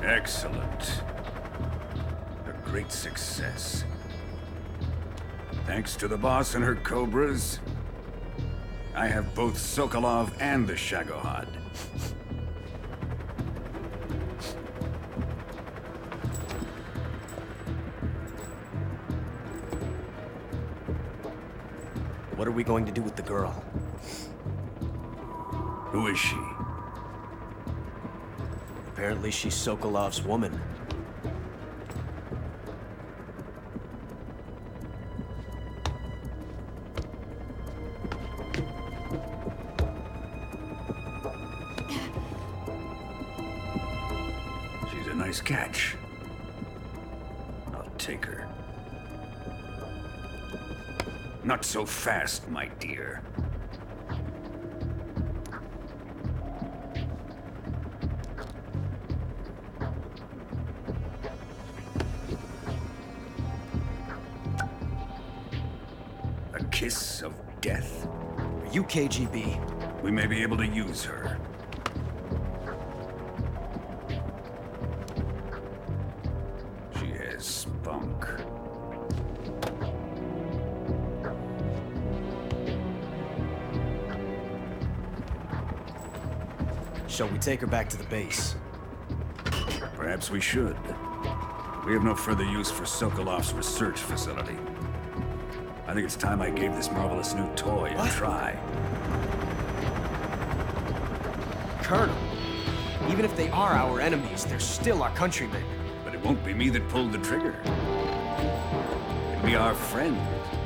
Excellent. A great success. Thanks to the boss and her cobras, I have both Sokolov and the Shagohod. What are we going to do with the girl? Who is she? Apparently she's Sokolov's woman. She's a nice catch. I'll take her. Not so fast, my dear. A kiss of death? Are you KGB? We may be able to use her. She has spunk. Shall we take her back to the base? Perhaps we should. We have no further use for Sokolov's research facility. I think it's time I gave this marvelous new toy a try. Colonel, even if they are our enemies, they're still our countrymen. But it won't be me that pulled the trigger. It'll be our friend,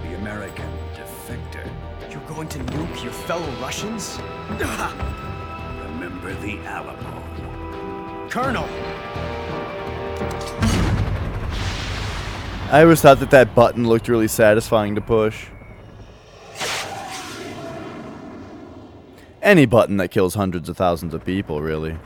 the American defector. You're going to nuke your fellow Russians? Remember the Alamo. Colonel! I always thought that that button looked really satisfying to push. Any button that kills hundreds of thousands of people, really.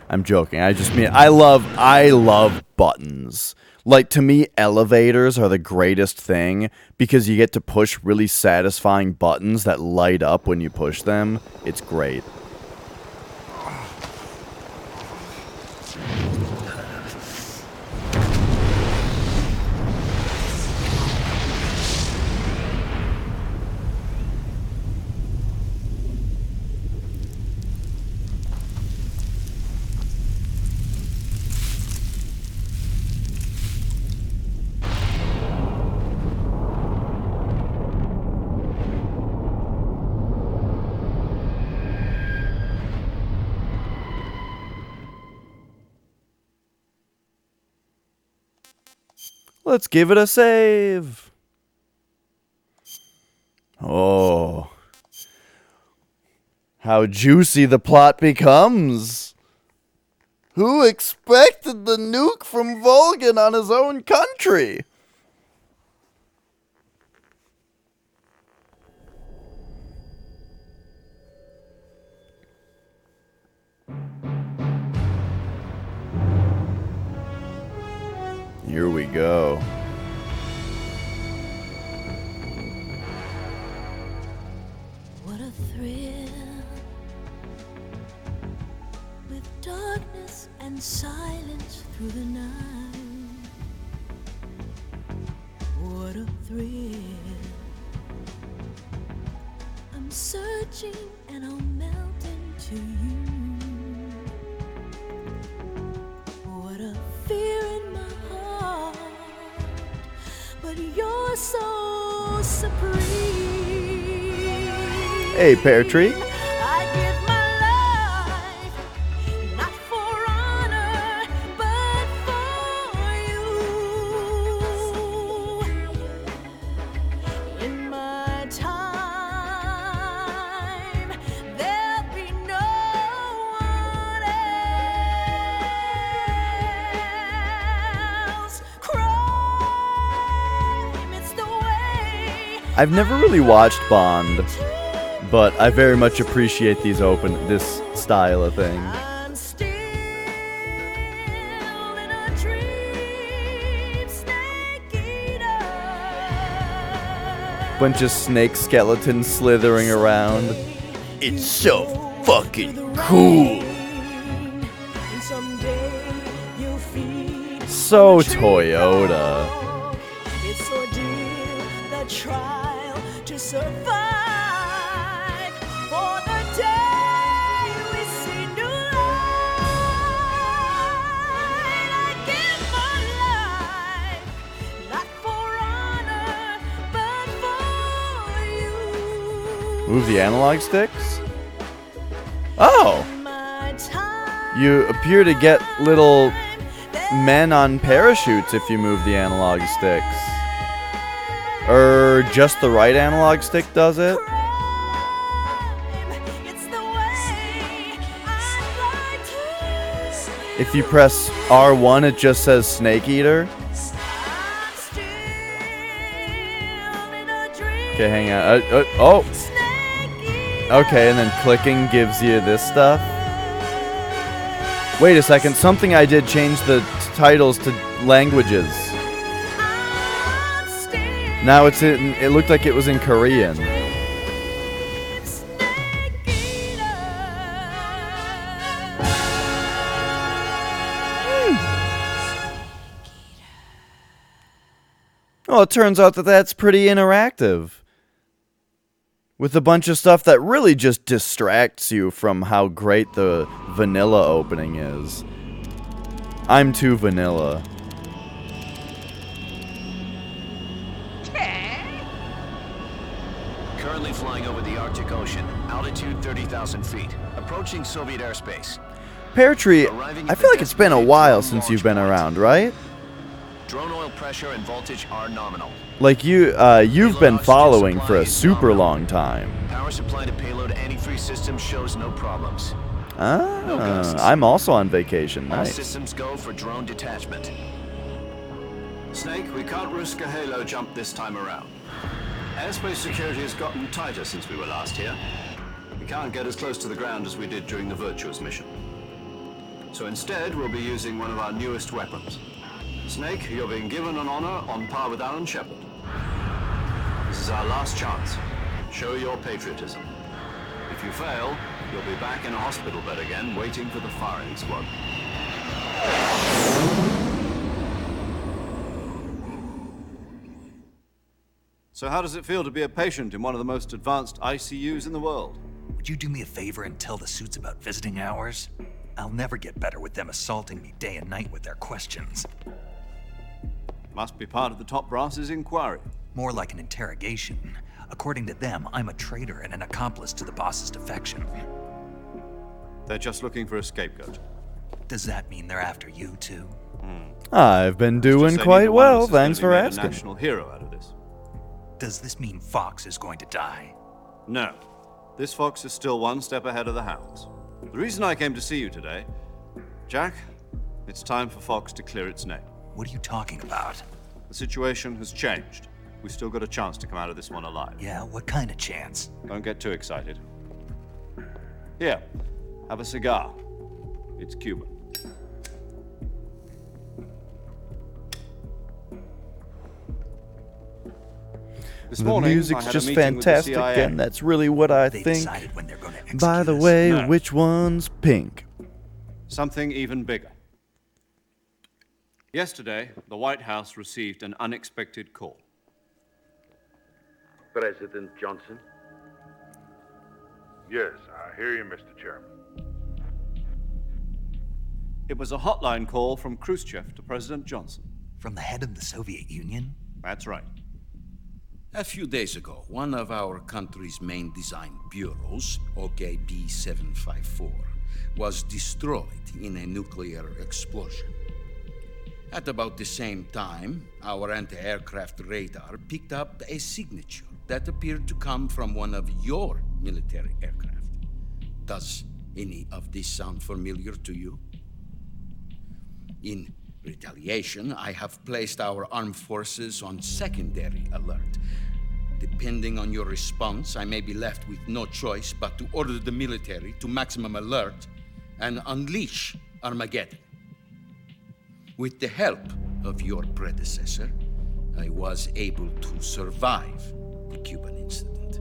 I'm joking. I just mean I love buttons. Like, to me, elevators are the greatest thing because you get to push really satisfying buttons that light up when you push them. It's great. Let's give it a save. Oh. How juicy the plot becomes. Who expected the nuke from Volgan on his own country? go. What a thrill, with darkness and silence through the night. What a thrill. I'm searching and I'll melt into you. What a fear in my heart, but you're so supreme. Hey, Pear Tree. I give my life, not for honor, but for you. In my time, there'll be no one else. Crime, it's the way. I've never really watched Bond, but I very much appreciate this style of thing. I'm still in a dream, snake eater. Bunch of snake skeletons slithering around. It's so fucking cool. And someday you'll feed So Toyota. It's ordeal, the trial to survive. For the day we see new light, I give my life, not for honor, but for you. Move the analog sticks? Oh! My time, You appear to get little men on parachutes if you move the analog sticks. Just the right analog stick does it? it's the way I'd like to. If you press R1, it just says Snake Eater. I'm still in a dream. Okay, hang on. Oh! Okay, and then clicking gives you this stuff. Wait a second, something I did change the titles to languages. Now it looked like it was in Korean. Well, it turns out that that's pretty interactive. With a bunch of stuff that really just distracts you from how great the vanilla opening is. I'm too vanilla. Currently flying over the Arctic Ocean, altitude 30,000 feet, approaching Soviet airspace. Pear Tree, I feel like it's been a while since you've been around, right? Drone oil pressure and voltage are nominal. Like you've been following for a super long time. Power supply to payload antifreeze system shows no problems. Ah, I'm also on vacation. All Nice. systems go for drone detachment. Snake, we can't risk a halo jump this time around. Airspace security has gotten tighter since we were last here. We can't get as close to the ground as we did during the Virtuous mission. So instead, we'll be using one of our newest weapons. Snake, you're being given an honor on par with Alan Shepard. This is our last chance. Show your patriotism. If you fail, you'll be back in a hospital bed again, waiting for the firing squad. So how does it feel to be a patient in one of the most advanced ICUs in the world? Would you do me a favor and tell the suits about visiting hours? I'll never get better with them assaulting me day and night with their questions. Must be part of the top brass's inquiry. More like an interrogation. According to them, I'm a traitor and an accomplice to the boss's defection. They're just looking for a scapegoat. Does that mean they're after you too? I've been doing Just say quite neither one of well, us is gonna thanks be for made a asking. national hero out of this. Does this mean Fox is going to die? No. This fox is still one step ahead of the hounds. The reason I came to see you today, Jack, it's time for Fox to clear its name. What are you talking about? The situation has changed. We've still got a chance to come out of this one alive. Yeah, what kind of chance? Don't get too excited. Here, have a cigar. It's Cuban. This The morning, I music's had a just meeting with the fantastic, CIA. and that's really what I They think. decided when they're going to execute By the us. way, No. which one's pink? Something even bigger. Yesterday, the White House received an unexpected call. President Johnson? Yes, I hear you, Mr. Chairman. It was a hotline call from Khrushchev to President Johnson. From the head of the Soviet Union? That's right. A few days ago, one of our country's main design bureaus, OKB 754, was destroyed in a nuclear explosion. At about the same time, our anti-aircraft radar picked up a signature that appeared to come from one of your military aircraft. Does any of this sound familiar to you? In retaliation, I have placed our armed forces on secondary alert. Depending on your response, I may be left with no choice but to order the military to maximum alert and unleash Armageddon. With the help of your predecessor, I was able to survive the Cuban incident.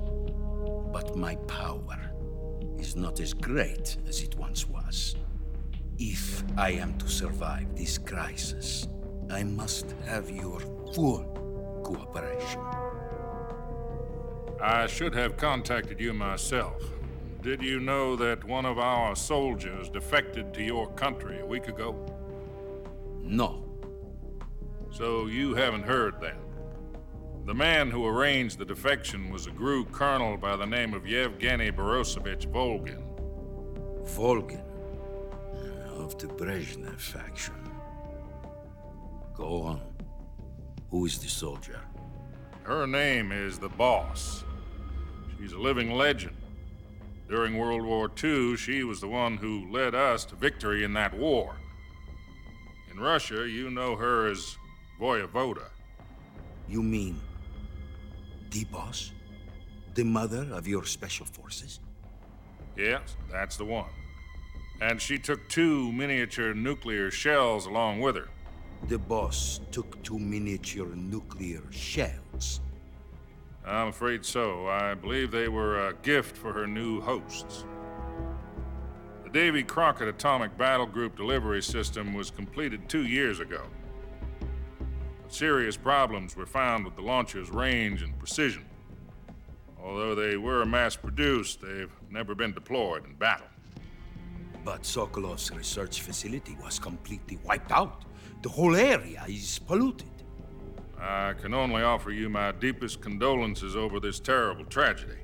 But my power is not as great as it once was. If I am to survive this crisis, I must have your full cooperation. I should have contacted you myself. Did you know that one of our soldiers defected to your country a week ago? No. So you haven't heard then. The man who arranged the defection was a GRU colonel by the name of Yevgeny Borosovich Volgin. Volgin? Of the Brezhnev faction. Go on. Who is the soldier? Her name is the Boss. She's a living legend. During World War II, she was the one who led us to victory in that war. In Russia, you know her as Voyevoda. You mean the Boss? The mother of your special forces? Yes, that's the one. And she took 2 miniature nuclear shells along with her. The Boss took 2 miniature nuclear shells? I'm afraid so. I believe they were a gift for her new hosts. The Davy Crockett Atomic Battle Group delivery system was completed 2 years ago. But serious problems were found with the launcher's range and precision. Although they were mass-produced, they've never been deployed in battle. But Sokolov's research facility was completely wiped out. The whole area is polluted. I can only offer you my deepest condolences over this terrible tragedy.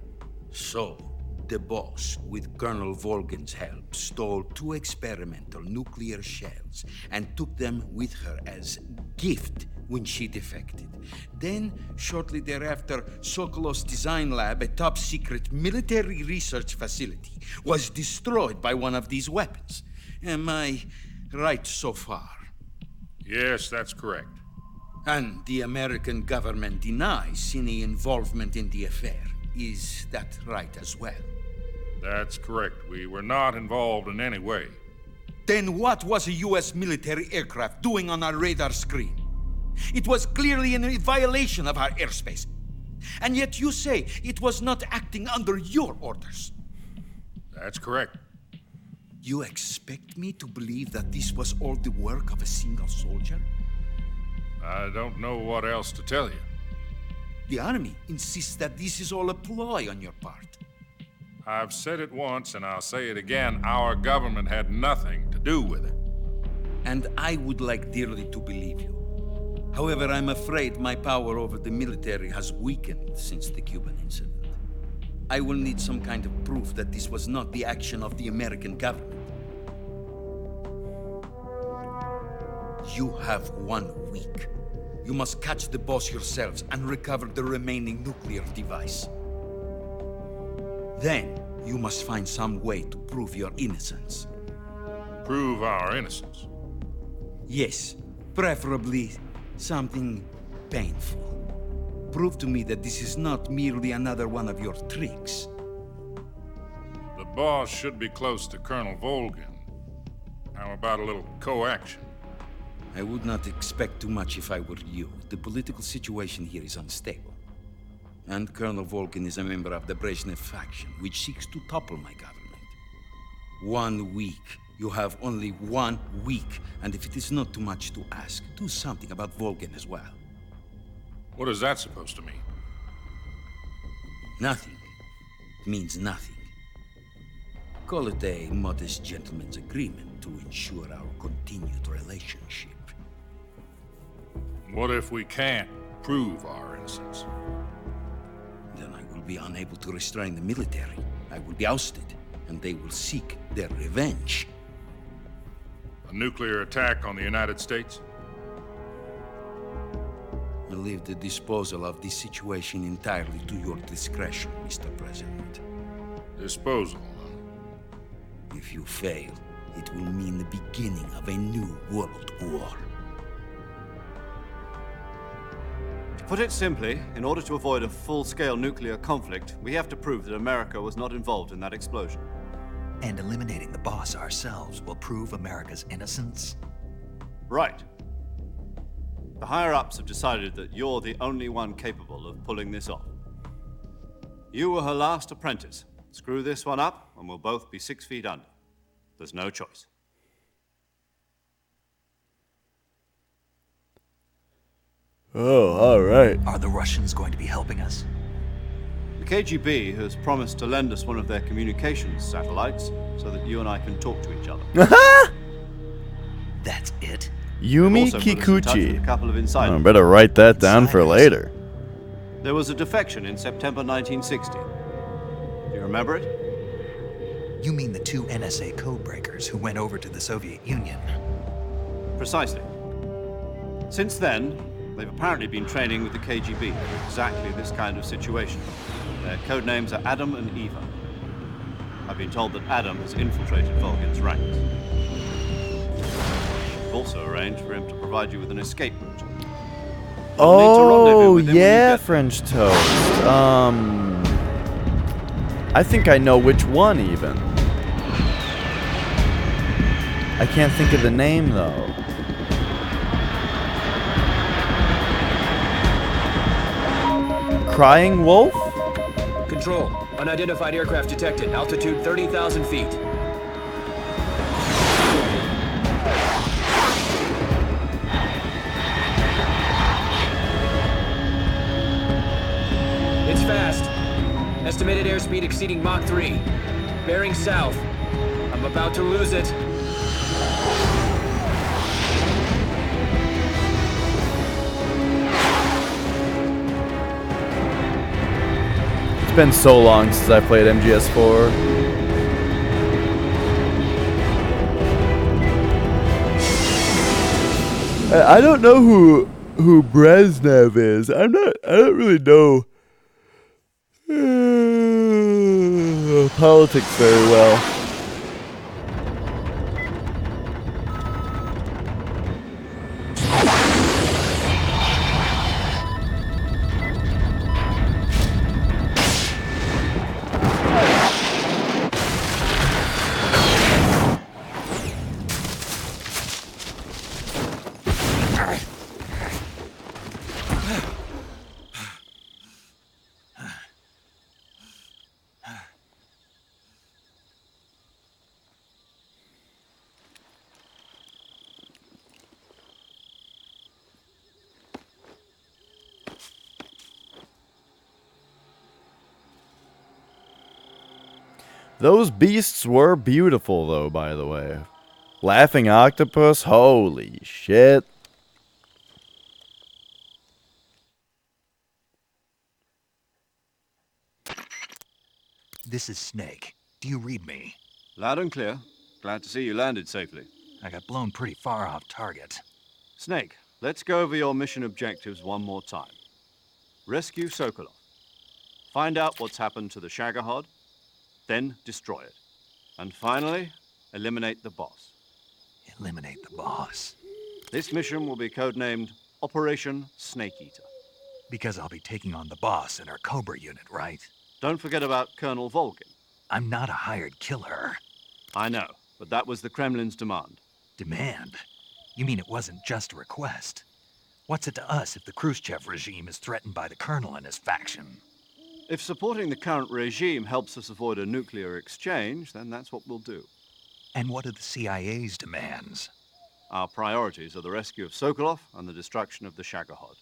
So, the Boss, with Colonel Volgin's help, stole 2 experimental nuclear shells and took them with her as gift when she defected. Then, shortly thereafter, Sokolov's design lab, a top-secret military research facility, was destroyed by one of these weapons. Am I right so far? Yes, that's correct. And the American government denies any involvement in the affair. Is that right as well? That's correct. We were not involved in any way. Then what was a U.S. military aircraft doing on our radar screen? It was clearly in violation of our airspace. And yet you say it was not acting under your orders. That's correct. You expect me to believe that this was all the work of a single soldier? I don't know what else to tell you. The Army insists that this is all a ploy on your part. I've said it once, and I'll say it again. Our government had nothing to do with it. And I would like dearly to believe you. However, I'm afraid my power over the military has weakened since the Cuban incident. I will need some kind of proof that this was not the action of the American government. You have 1 week. You must catch the Boss yourselves and recover the remaining nuclear device. Then, you must find some way to prove your innocence. Prove our innocence? Yes, preferably something painful. Prove to me that this is not merely another one of your tricks. The Boss should be close to Colonel Volgin. How about a little coaction? I would not expect too much if I were you. The political situation here is unstable. And Colonel Volkin is a member of the Brezhnev faction, which seeks to topple my government. 1 week. You have only 1 week. And if it is not too much to ask, do something about Volkin as well. What is that supposed to mean? Nothing. It means nothing. Call it a modest gentleman's agreement to ensure our continued relationship. What if we can't prove our innocence? Then I will be unable to restrain the military. I will be ousted, and they will seek their revenge. A nuclear attack on the United States? I leave the disposal of this situation entirely to your discretion, Mr. President. Disposal? If you fail, it will mean the beginning of a new world war. To put it simply, in order to avoid a full-scale nuclear conflict, we have to prove that America was not involved in that explosion. And eliminating the boss ourselves will prove America's innocence? Right. The higher-ups have decided that you're the only one capable of pulling this off. You were her last apprentice. Screw this one up, and we'll both be 6 feet under. There's no choice. Oh, all right. Are the Russians going to be helping us? The KGB has promised to lend us one of their communications satellites so that you and I can talk to each other. That's it? Yumi Also put us in touch with Kikuchi. a couple of insiders. I better write that down for later. There was a defection in September 1960. Do you remember it? You mean the 2 NSA codebreakers who went over to the Soviet Union? Precisely. Since then, they've apparently been training with the KGB for exactly this kind of situation. Their code names are Adam and Eva. I've been told that Adam has infiltrated Volgin's ranks. We've also arranged for him to provide you with an escape route. You'll need to rendezvous Oh, with him when you yeah, get French toast. I think I know which one, even. I can't think of the name, though. Crying Wolf? Control. Unidentified aircraft detected. Altitude 30,000 feet. It's fast. Estimated airspeed exceeding Mach 3. Bearing south. I'm about to lose it. It's been so long since I played MGS4. I don't know who Brezhnev is. I don't really know politics very well. Those beasts were beautiful, though, by the way. Laughing octopus, holy shit. This is Snake. Do you read me? Loud and clear. Glad to see you landed safely. I got blown pretty far off target. Snake, let's go over your mission objectives one more time. Rescue Sokolov. Find out what's happened to the Shagohod, then destroy it. And finally, eliminate the boss. Eliminate the boss? This mission will be codenamed Operation Snake Eater. Because I'll be taking on the boss in our Cobra unit, right? Don't forget about Colonel Volgin. I'm not a hired killer. I know, but that was the Kremlin's demand. Demand? You mean it wasn't just a request? What's it to us if the Khrushchev regime is threatened by the Colonel and his faction? If supporting the current regime helps us avoid a nuclear exchange, then that's what we'll do. And what are the CIA's demands? Our priorities are the rescue of Sokolov and the destruction of the Shagohod.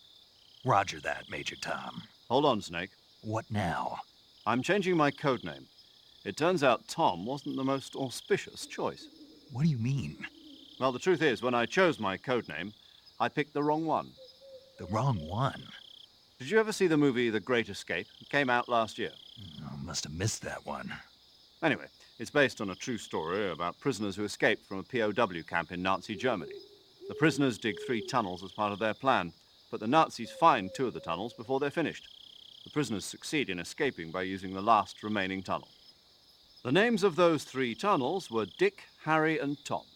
Roger that, Major Tom. Hold on, Snake. What now? I'm changing my code name. It turns out Tom wasn't the most auspicious choice. What do you mean? Well, the truth is, when I chose my code name, I picked the wrong one. The wrong one? Did you ever see the movie The Great Escape? It came out last year. I must have missed that one. Anyway, it's based on a true story about prisoners who escaped from a POW camp in Nazi Germany. The prisoners dig 3 tunnels as part of their plan, but the Nazis find 2 of the tunnels before they're finished. The prisoners succeed in escaping by using the last remaining tunnel. The names of those 3 tunnels were Dick, Harry, and Tom.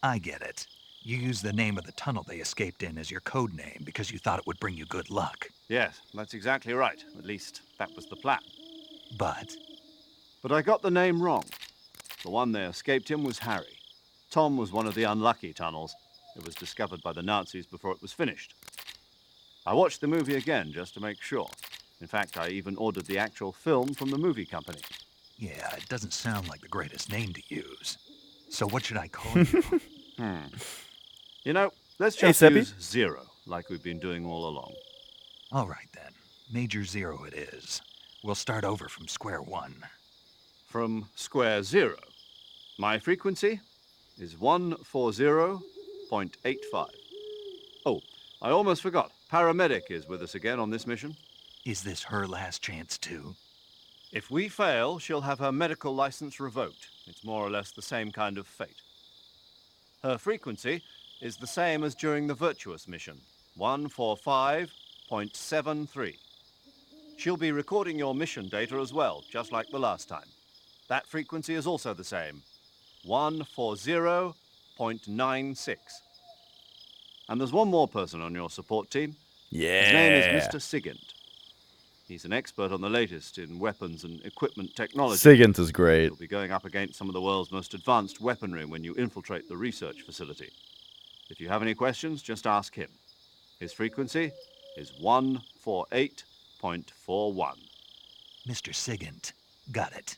I get it. You used the name of the tunnel they escaped in as your code name because you thought it would bring you good luck. Yes, that's exactly right. At least, that was the plan. But I got the name wrong. The one they escaped in was Harry. Tom was one of the unlucky tunnels. It was discovered by the Nazis before it was finished. I watched the movie again just to make sure. In fact, I even ordered the actual film from the movie company. yeah, it doesn't sound like the greatest name to use. So what should I call you? You know, let's Hey, just Seppi. use Zero, like we've been doing all along. All right, then. Major Zero it is. We'll start over from square one. From square zero. My frequency is 140.85. Oh, I almost forgot. Paramedic is with us again on this mission. Is this her last chance, too? If we fail, she'll have her medical license revoked. It's more or less the same kind of fate. Her frequency is the same as during the Virtuous mission, 145.73. She'll be recording your mission data as well, just like the last time. That frequency is also the same, 140.96. And there's one more person on your support team. Yeah. His name is Mr. Sigint. He's an expert on the latest in weapons and equipment technology. Sigint is great. You'll be going up against some of the world's most advanced weaponry when you infiltrate the research facility. If you have any questions, just ask him. His frequency is 148.41. Mr. Sigint. Got it.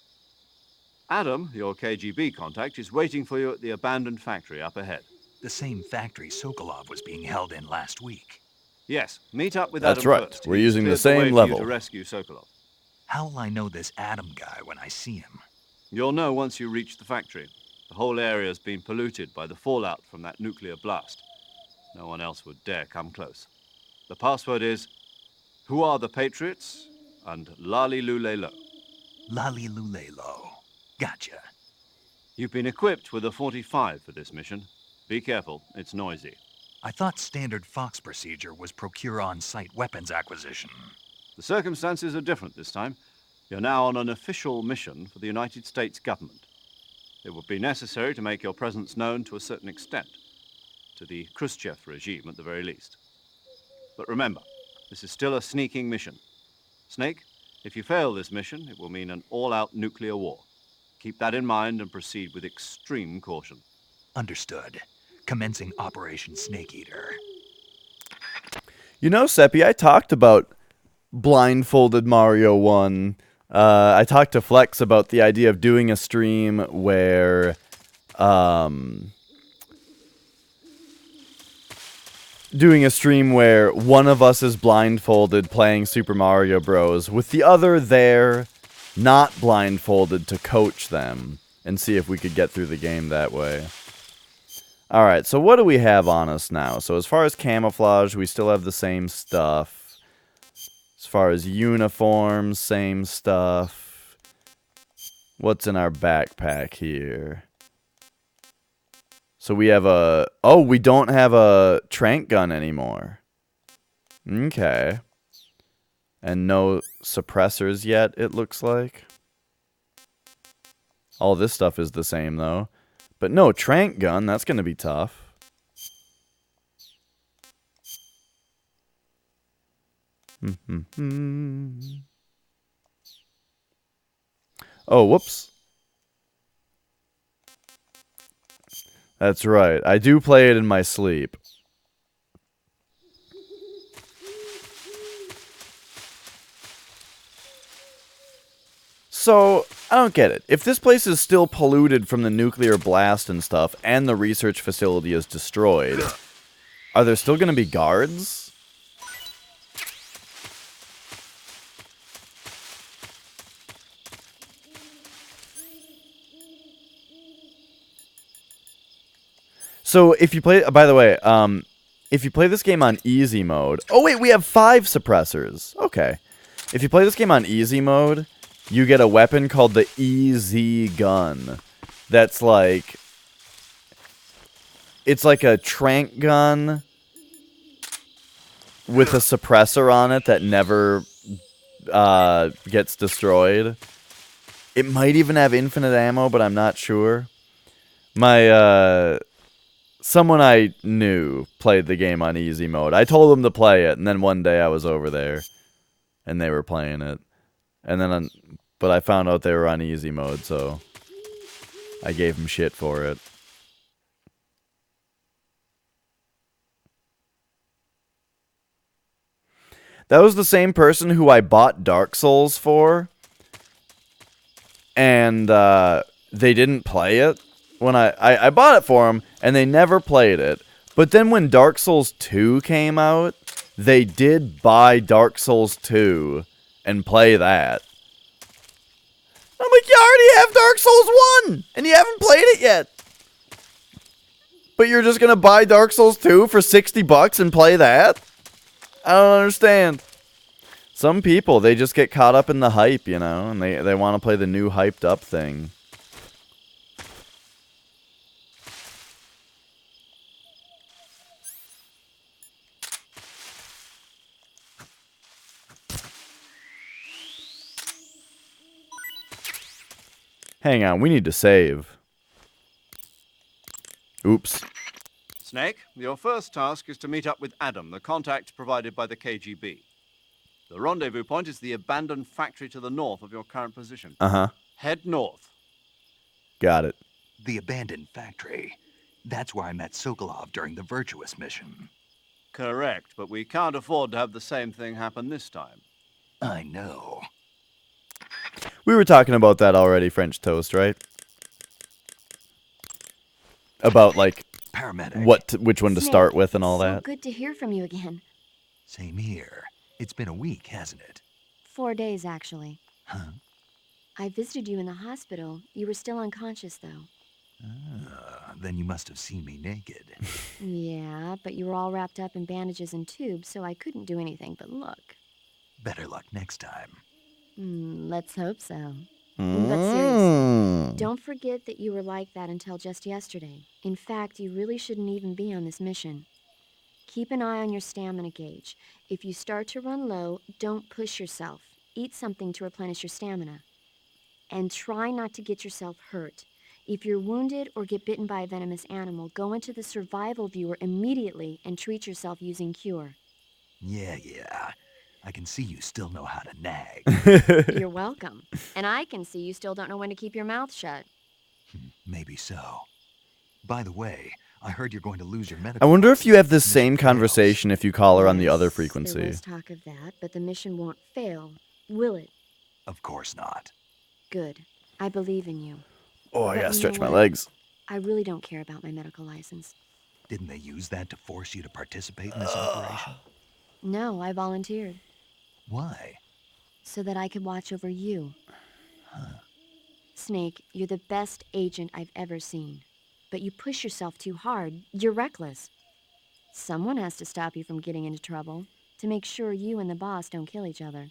Adam, your KGB contact, is waiting for you at the abandoned factory up ahead. The same factory Sokolov was being held in last week. Yes, meet up with That's Adam right. first. We're He's using the cleared way same for level. you to rescue Sokolov. How will I know this Adam guy when I see him? You'll know once you reach the factory. The whole area's been polluted by the fallout from that nuclear blast. No one else would dare come close. The password is, "Who are the Patriots?" and "Lali Lulelo." Lali Lulelo. Gotcha. You've been equipped with a 45 for this mission. Be careful, it's noisy. I thought standard Fox procedure was procure on-site weapons acquisition. The circumstances are different this time. You're now on an official mission for the United States government. It would be necessary to make your presence known to a certain extent, to the Khrushchev regime at the very least. But remember, this is still a sneaking mission. Snake, if you fail this mission, it will mean an all-out nuclear war. Keep that in mind and proceed with extreme caution. Understood. Commencing Operation Snake Eater. You know, Seppi, I talked about blindfolded Mario 1. I talked to Flex about the idea of doing a stream where one of us is blindfolded playing Super Mario Bros. With the other there not blindfolded to coach them and see if we could get through the game that way. Alright, so what do we have on us now? So as far as camouflage, we still have the same stuff. As far as uniforms, same stuff. What's in our backpack here? So we have a... Oh, we don't have a tranq gun anymore. Okay. And no suppressors yet, it looks like. All this stuff is the same, though. But no tranq gun, that's going to be tough. Oh, whoops. That's right. I do play it in my sleep. So, I don't get it. If this place is still polluted from the nuclear blast and stuff, and the research facility is destroyed, are there still going to be guards? So, if you play... By the way, if you play this game on easy mode... Oh, wait, we have 5 suppressors. Okay. If you play this game on easy mode, you get a weapon called the EZ gun. That's like... It's like a tranq gun with a suppressor on it that never gets destroyed. It might even have infinite ammo, but I'm not sure. My... Someone I knew played the game on easy mode. I told them to play it, and then one day I was over there, and they were playing it. And then, but I found out they were on easy mode, so I gave them shit for it. That was the same person who I bought Dark Souls for, and they didn't play it. When I bought it for them, and they never played it. But then when Dark Souls 2 came out, they did buy Dark Souls 2 and play that. I'm like, you already have Dark Souls 1, and you haven't played it yet. But you're just going to buy Dark Souls 2 for $60 and play that? I don't understand. Some people, they just get caught up in the hype, you know, and they want to play the new hyped up thing. Hang on, we need to save. Oops. Snake, your first task is to meet up with Adam, the contact provided by the KGB. The rendezvous point is the abandoned factory to the north of your current position. Uh-huh. Head north. Got it. The abandoned factory. That's where I met Sokolov during the Virtuous mission. Correct, but we can't afford to have the same thing happen this time. I know. We were talking about that already, French Toast, right? About, like, paramedic. Which one to Snake, start with and all so that. Good to hear from you again. Same here. It's been a week, hasn't it? 4 days, actually. Huh? I visited you in the hospital. You were still unconscious, though. Then you must have seen me naked. Yeah, but you were all wrapped up in bandages and tubes, so I couldn't do anything but look. Better luck next time. Let's hope so. But seriously, don't forget that you were like that until just yesterday. In fact, you really shouldn't even be on this mission. Keep an eye on your stamina gauge. If you start to run low, don't push yourself. Eat something to replenish your stamina. And try not to get yourself hurt. If you're wounded or get bitten by a venomous animal, go into the survival viewer immediately and treat yourself using Cure. Yeah. I can see you still know how to nag. You're welcome. And I can see you still don't know when to keep your mouth shut. Maybe so. By the way, I heard you're going to lose your medical. I wonder if you have this same conversation if you call her on the other frequency. There was talk of that, but the mission won't fail, will it? Of course not. Good. I believe in you. Oh, I But gotta you stretch know my what? legs. I really don't care about my medical license. Didn't they use that to force you to participate in this operation? No, I volunteered. Why? So that I could watch over you. Snake, you're the best agent I've ever seen. But you push yourself too hard. You're reckless. Someone has to stop you from getting into trouble, to make sure you and the boss don't kill each other.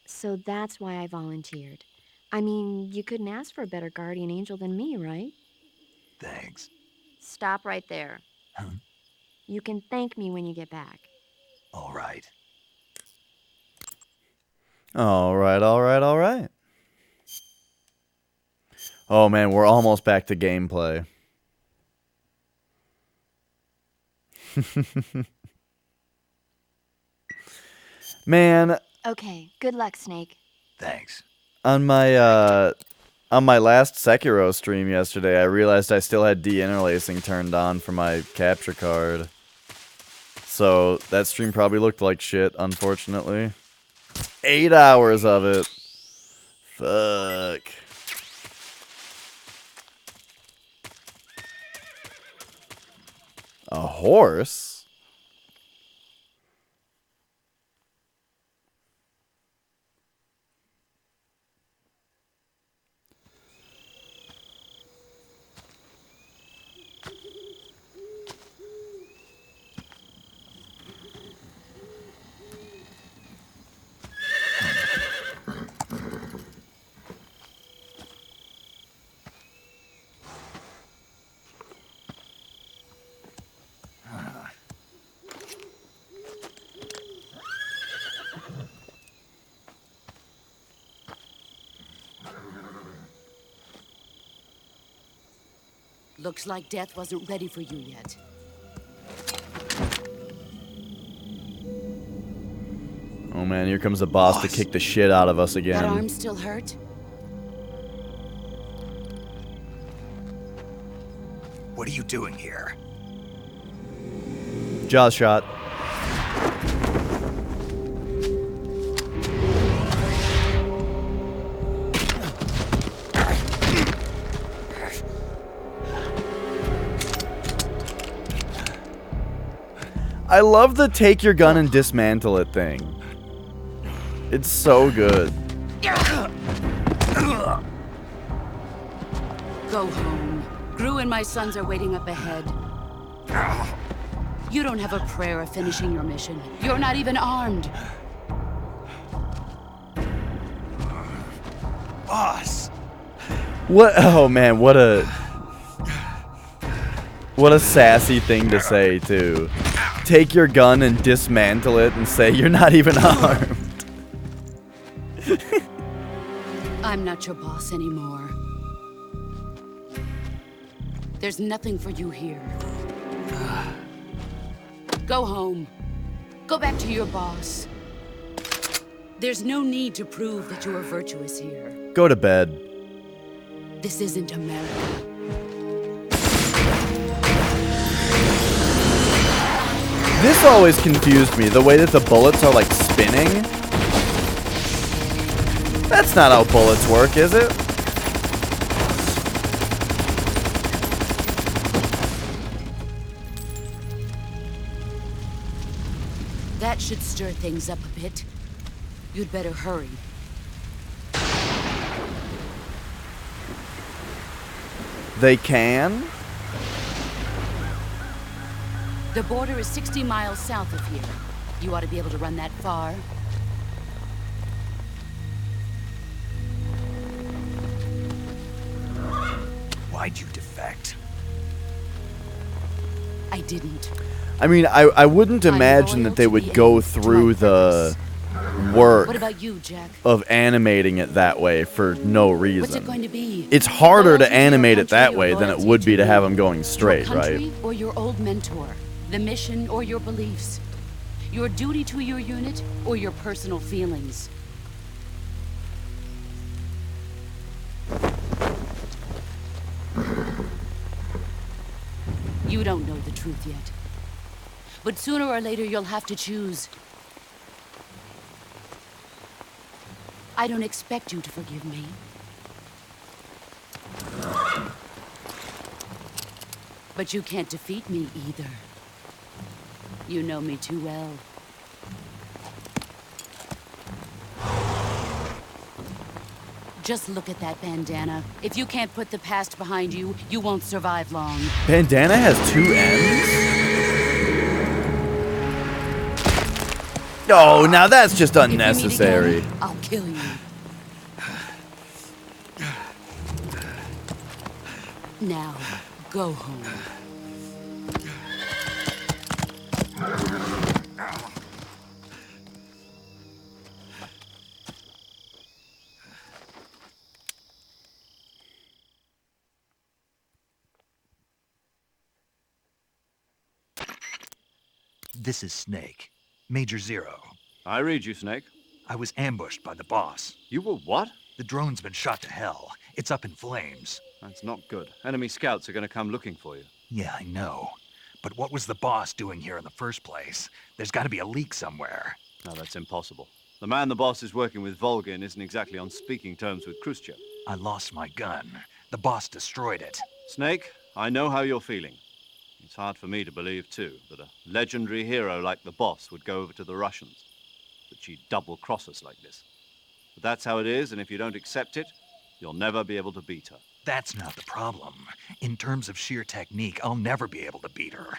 So that's why I volunteered. I mean, you couldn't ask for a better guardian angel than me, right? Thanks. Stop right there. Huh? You can thank me when you get back. All right. All right. Oh, man, we're almost back to gameplay. Man. Okay, good luck, Snake. Thanks. On my last Sekiro stream yesterday, I realized I still had de-interlacing turned on for my capture card. So that stream probably looked like shit, unfortunately. 8 hours of it. Fuck. A horse? Looks like death wasn't ready for you yet. Oh man, here comes the boss to kick the shit out of us again. That arm still hurt? What are you doing here? Jaws shot. I love the take your gun and dismantle it thing. It's so good. Go home. Gru and my sons are waiting up ahead. You don't have a prayer of finishing your mission. You're not even armed. Boss! What? Oh man, what a sassy thing to say too. Take your gun and dismantle it and say you're not even armed. I'm not your boss anymore. There's nothing for you here. Go home. Go back to your boss. There's no need to prove that you are virtuous here. Go to bed. This isn't America. This always confused me, the way that the bullets are like spinning. That's not how bullets work, is it? That should stir things up a bit. You'd better hurry. They can? The border is 60 miles south of here. You ought to be able to run that far. Why'd you defect? I didn't. I mean, I wouldn't imagine that they would go through the work What about you, Jack? of animating it that way for no reason. What's it going to be? It's harder to animate it that way than it would be to have them going straight, Your country right? or your old mentor? The mission or your beliefs? Your duty to your unit or your personal feelings? You don't know the truth yet. But sooner or later you'll have to choose. I don't expect you to forgive me. But you can't defeat me either. You know me too well. Just look at that bandana. If you can't put the past behind you, you won't survive long. Bandana has 2 ends? Oh, now that's just unnecessary. I'll kill you. Now, go home. This is Snake. Major Zero. I read you, Snake. I was ambushed by the boss. You were what? The drone's been shot to hell. It's up in flames. That's not good. Enemy scouts are going to come looking for you. Yeah, I know. But what was the boss doing here in the first place? There's got to be a leak somewhere. No, that's impossible. The man the boss is working with Volgin isn't exactly on speaking terms with Khrushchev. I lost my gun. The boss destroyed it. Snake, I know how you're feeling. It's hard for me to believe, too, that a legendary hero like the boss would go over to the Russians. That she'd double-cross us like this. But that's how it is, and if you don't accept it, you'll never be able to beat her. That's not the problem. In terms of sheer technique, I'll never be able to beat her.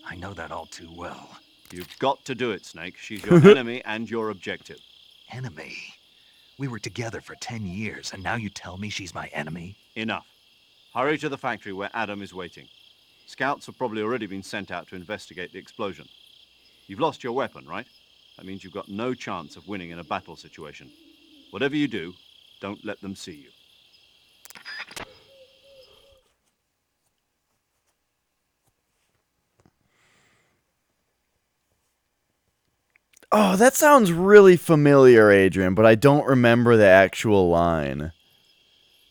I know that all too well. You've got to do it, Snake. She's your enemy and your objective. Enemy? We were together for 10 years, and now you tell me she's my enemy? Enough. Hurry to the factory where Adam is waiting. Scouts have probably already been sent out to investigate the explosion. You've lost your weapon, right? That means you've got no chance of winning in a battle situation. Whatever you do, don't let them see you. Oh, that sounds really familiar, Adrian, but I don't remember the actual line.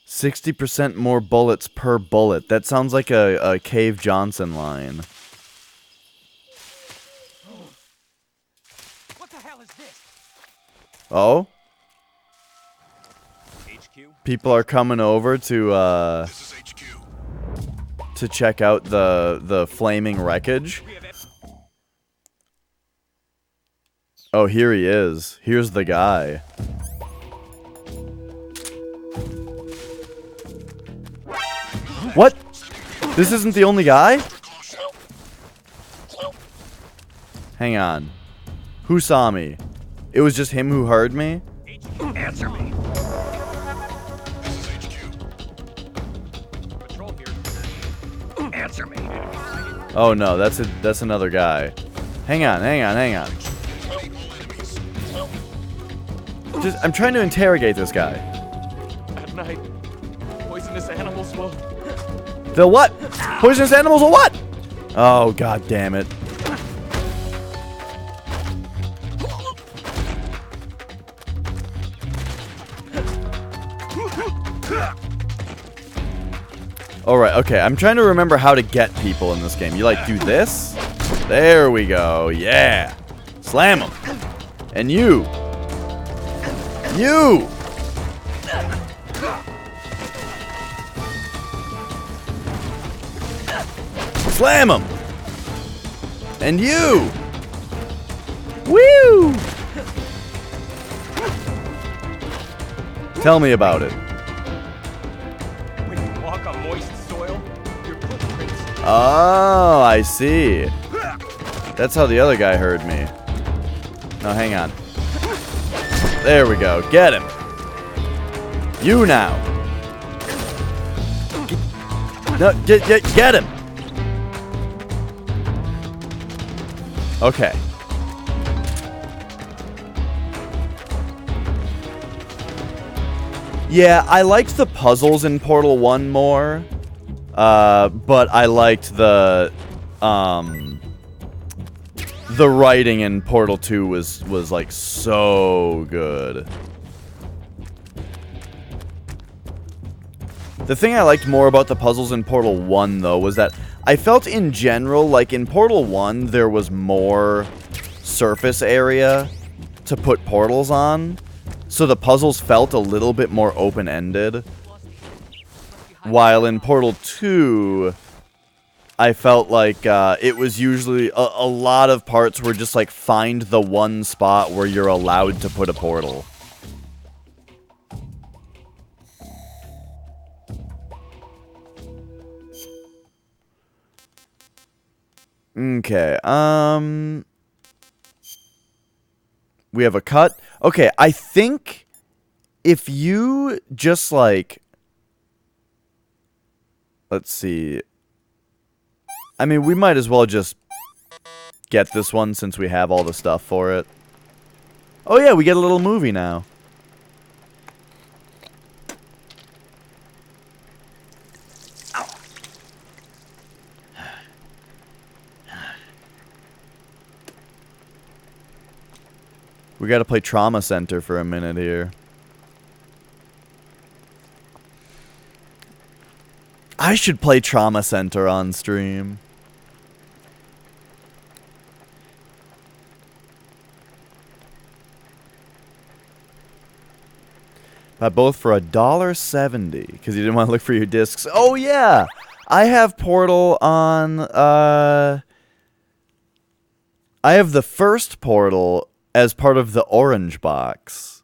60% more bullets per bullet. That sounds like a Cave Johnson line. What the hell is this? Oh? HQ? People are coming over to check out the flaming wreckage. Oh, here he is. Here's the guy. What? This isn't the only guy? Hang on. Who saw me? It was just him who heard me? Answer me. Answer me. Oh no, that's another guy. Hang on. I'm trying to interrogate this guy. At night, poisonous animals will... The what? Poisonous animals or what? Oh, god damn it. Alright, okay, I'm trying to remember how to get people in this game. You like do this? There we go, yeah. Slam them. And you. You! Slam him! And you! Woo! Tell me about it. When you walk on moist soil, your footprints... Oh, I see. That's how the other guy heard me. No, hang on. There we go. Get him. You now. No, get him. Okay. Yeah, I liked the puzzles in Portal 1 more. But I liked the writing in Portal 2 was like so good. The thing I liked more about the puzzles in Portal 1 though was that I felt in general like in Portal 1 there was more surface area to put portals on, so the puzzles felt a little bit more open-ended. While in Portal 2 I felt like it was usually a lot of parts were just like find the one spot where you're allowed to put a portal. Okay, we have a cut. Okay, I think if you just like, let's see. I mean, we might as well just get this one since we have all the stuff for it. Oh yeah, we get a little movie now. We gotta play Trauma Center for a minute here. I should play Trauma Center on stream. Bought both for $1.70 because you didn't want to look for your discs. Oh yeah, I have Portal on. I have the first Portal as part of the orange box.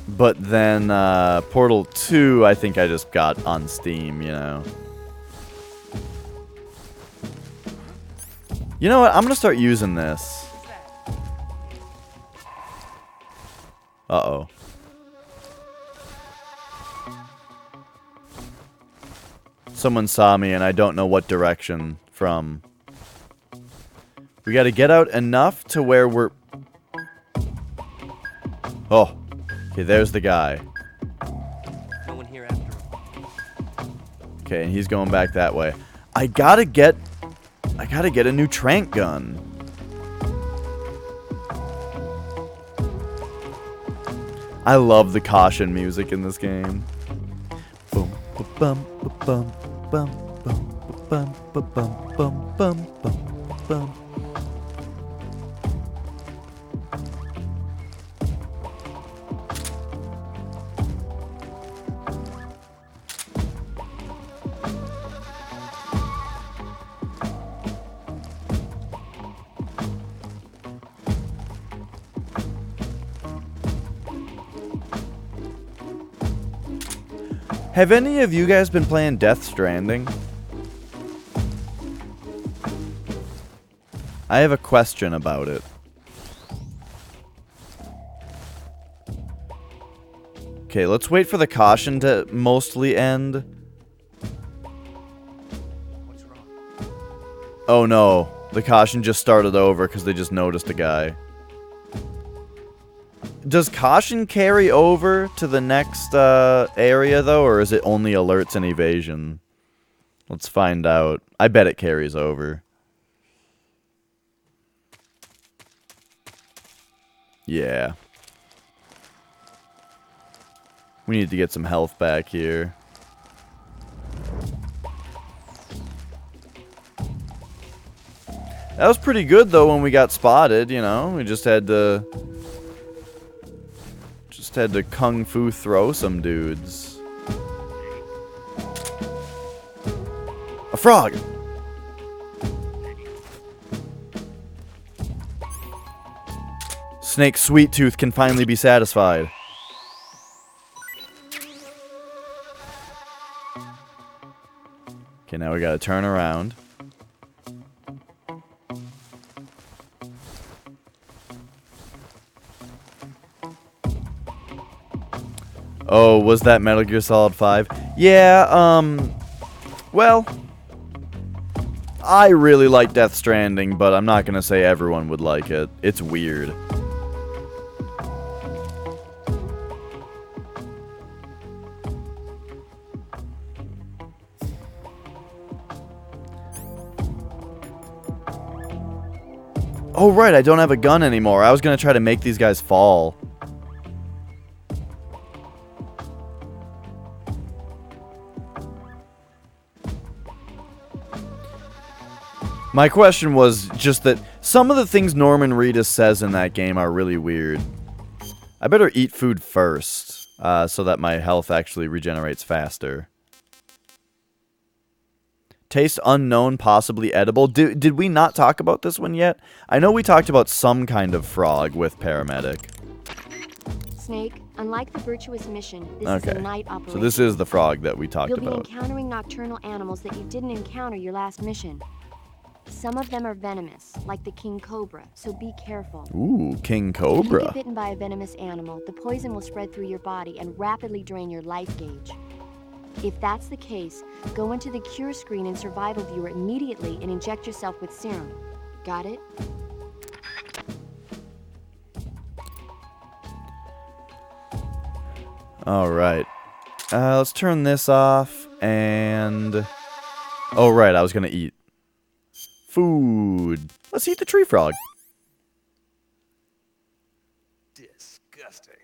But then Portal 2, I think I just got on Steam, you know. You know what? I'm going to start using this. Uh-oh. Someone saw me and I don't know what direction from. We got to get out enough to where we're... Oh. Okay, there's the guy. No one here after him. Okay, and he's going back that way. I gotta get a new trank gun. I love the caution music in this game. Boom, bum, bum, bum, bum, bum, bum, bum, bum, bum, bum, bum. Have any of you guys been playing Death Stranding? I have a question about it. Okay, let's wait for the caution to mostly end. What's wrong? Oh no, the caution just started over because they just noticed a guy. Does caution carry over to the next area, though, or is it only alerts and evasion? Let's find out. I bet it carries over. Yeah. We need to get some health back here. That was pretty good, though, when we got spotted, you know? We just had to... had to kung fu throw some dudes. A frog! Snake Sweet Tooth can finally be satisfied. Okay, now we gotta turn around. Oh, was that Metal Gear Solid 5? Yeah, well, I really like Death Stranding, but I'm not gonna say everyone would like it. It's weird. Oh, right, I don't have a gun anymore. I was gonna try to make these guys fall. My question was just that some of the things Norman Reedus says in that game are really weird. I better eat food first, so that my health actually regenerates faster. Taste unknown, possibly edible. Did we not talk about this one yet? I know we talked about some kind of frog with paramedic. Snake, unlike the virtuous mission, this is a night operation. So this is the frog that we talked about. You'll be encountering nocturnal animals that you didn't encounter your last mission. Some of them are venomous, like the king cobra, so be careful. Ooh, king If you cobra. get bitten by a venomous animal, the poison will spread through your body and rapidly drain your life gauge. If that's the case, go into the cure screen and survival viewer immediately and inject yourself with serum. Got it? Alright. Let's turn this off and... Oh, right, I was gonna eat. Food. Let's eat the tree frog. Disgusting.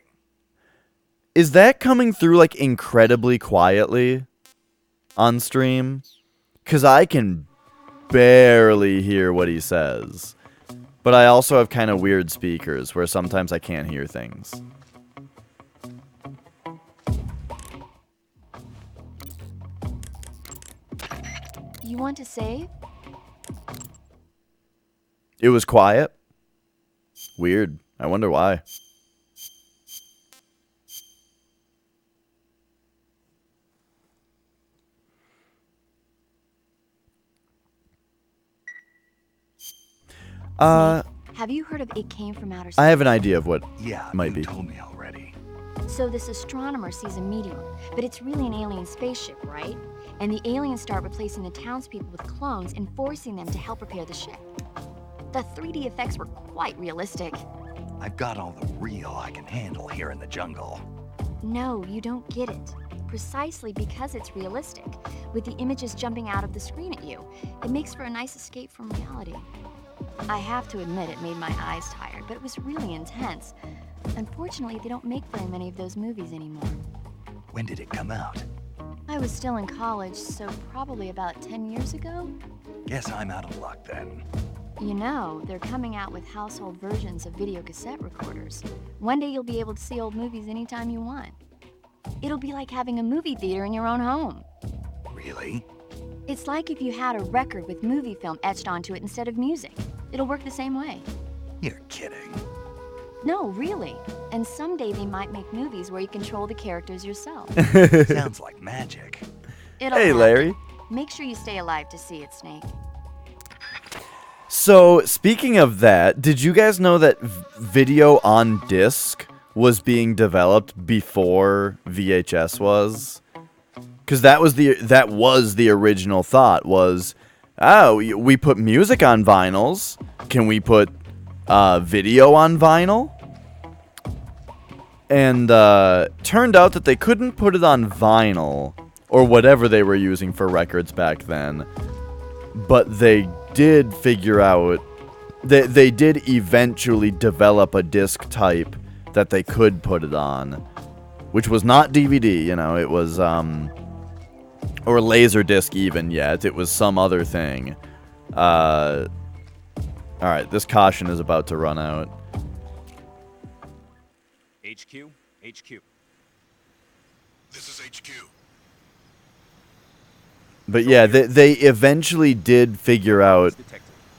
Is that coming through, like, incredibly quietly on stream? Because I can barely hear what he says. But I also have kind of weird speakers where sometimes I can't hear things. You want to save? It was quiet. Weird. I wonder why. Have you heard of It Came from Outer Space? I have an idea of what might be. told me already. So this astronomer sees a meteor, but it's really an alien spaceship, right? And the aliens start replacing the townspeople with clones and forcing them to help repair the ship. The 3D effects were quite realistic. I've got all the real I can handle here in the jungle. No, you don't get it. Precisely because it's realistic, with the images jumping out of the screen at you, it makes for a nice escape from reality. I have to admit it made my eyes tired, but it was really intense. Unfortunately, they don't make very many of those movies anymore. When did it come out? I was still in college, so probably about 10 years ago? Guess I'm out of luck then. You know, they're coming out with household versions of video cassette recorders. One day you'll be able to see old movies anytime you want. It'll be like having a movie theater in your own home. Really? It's like if you had a record with movie film etched onto it instead of music. It'll work the same way. You're kidding. No, really. And someday they might make movies where you control the characters yourself. Sounds like magic. It'll Hey, happen. Larry. Make sure you stay alive to see it, Snake. So, speaking of that, did you guys know that video on disc was being developed before VHS was? Because that was the original thought was, oh, we put music on vinyls. Can we put video on vinyl? And turned out that they couldn't put it on vinyl or whatever they were using for records back then. But they did figure out, they did eventually develop a disc type that they could put it on, which was not DVD, you know, it was, or laser disc even yet, it was some other thing. Alright, this caution is about to run out. HQ? HQ. This is HQ. But yeah, they eventually did figure out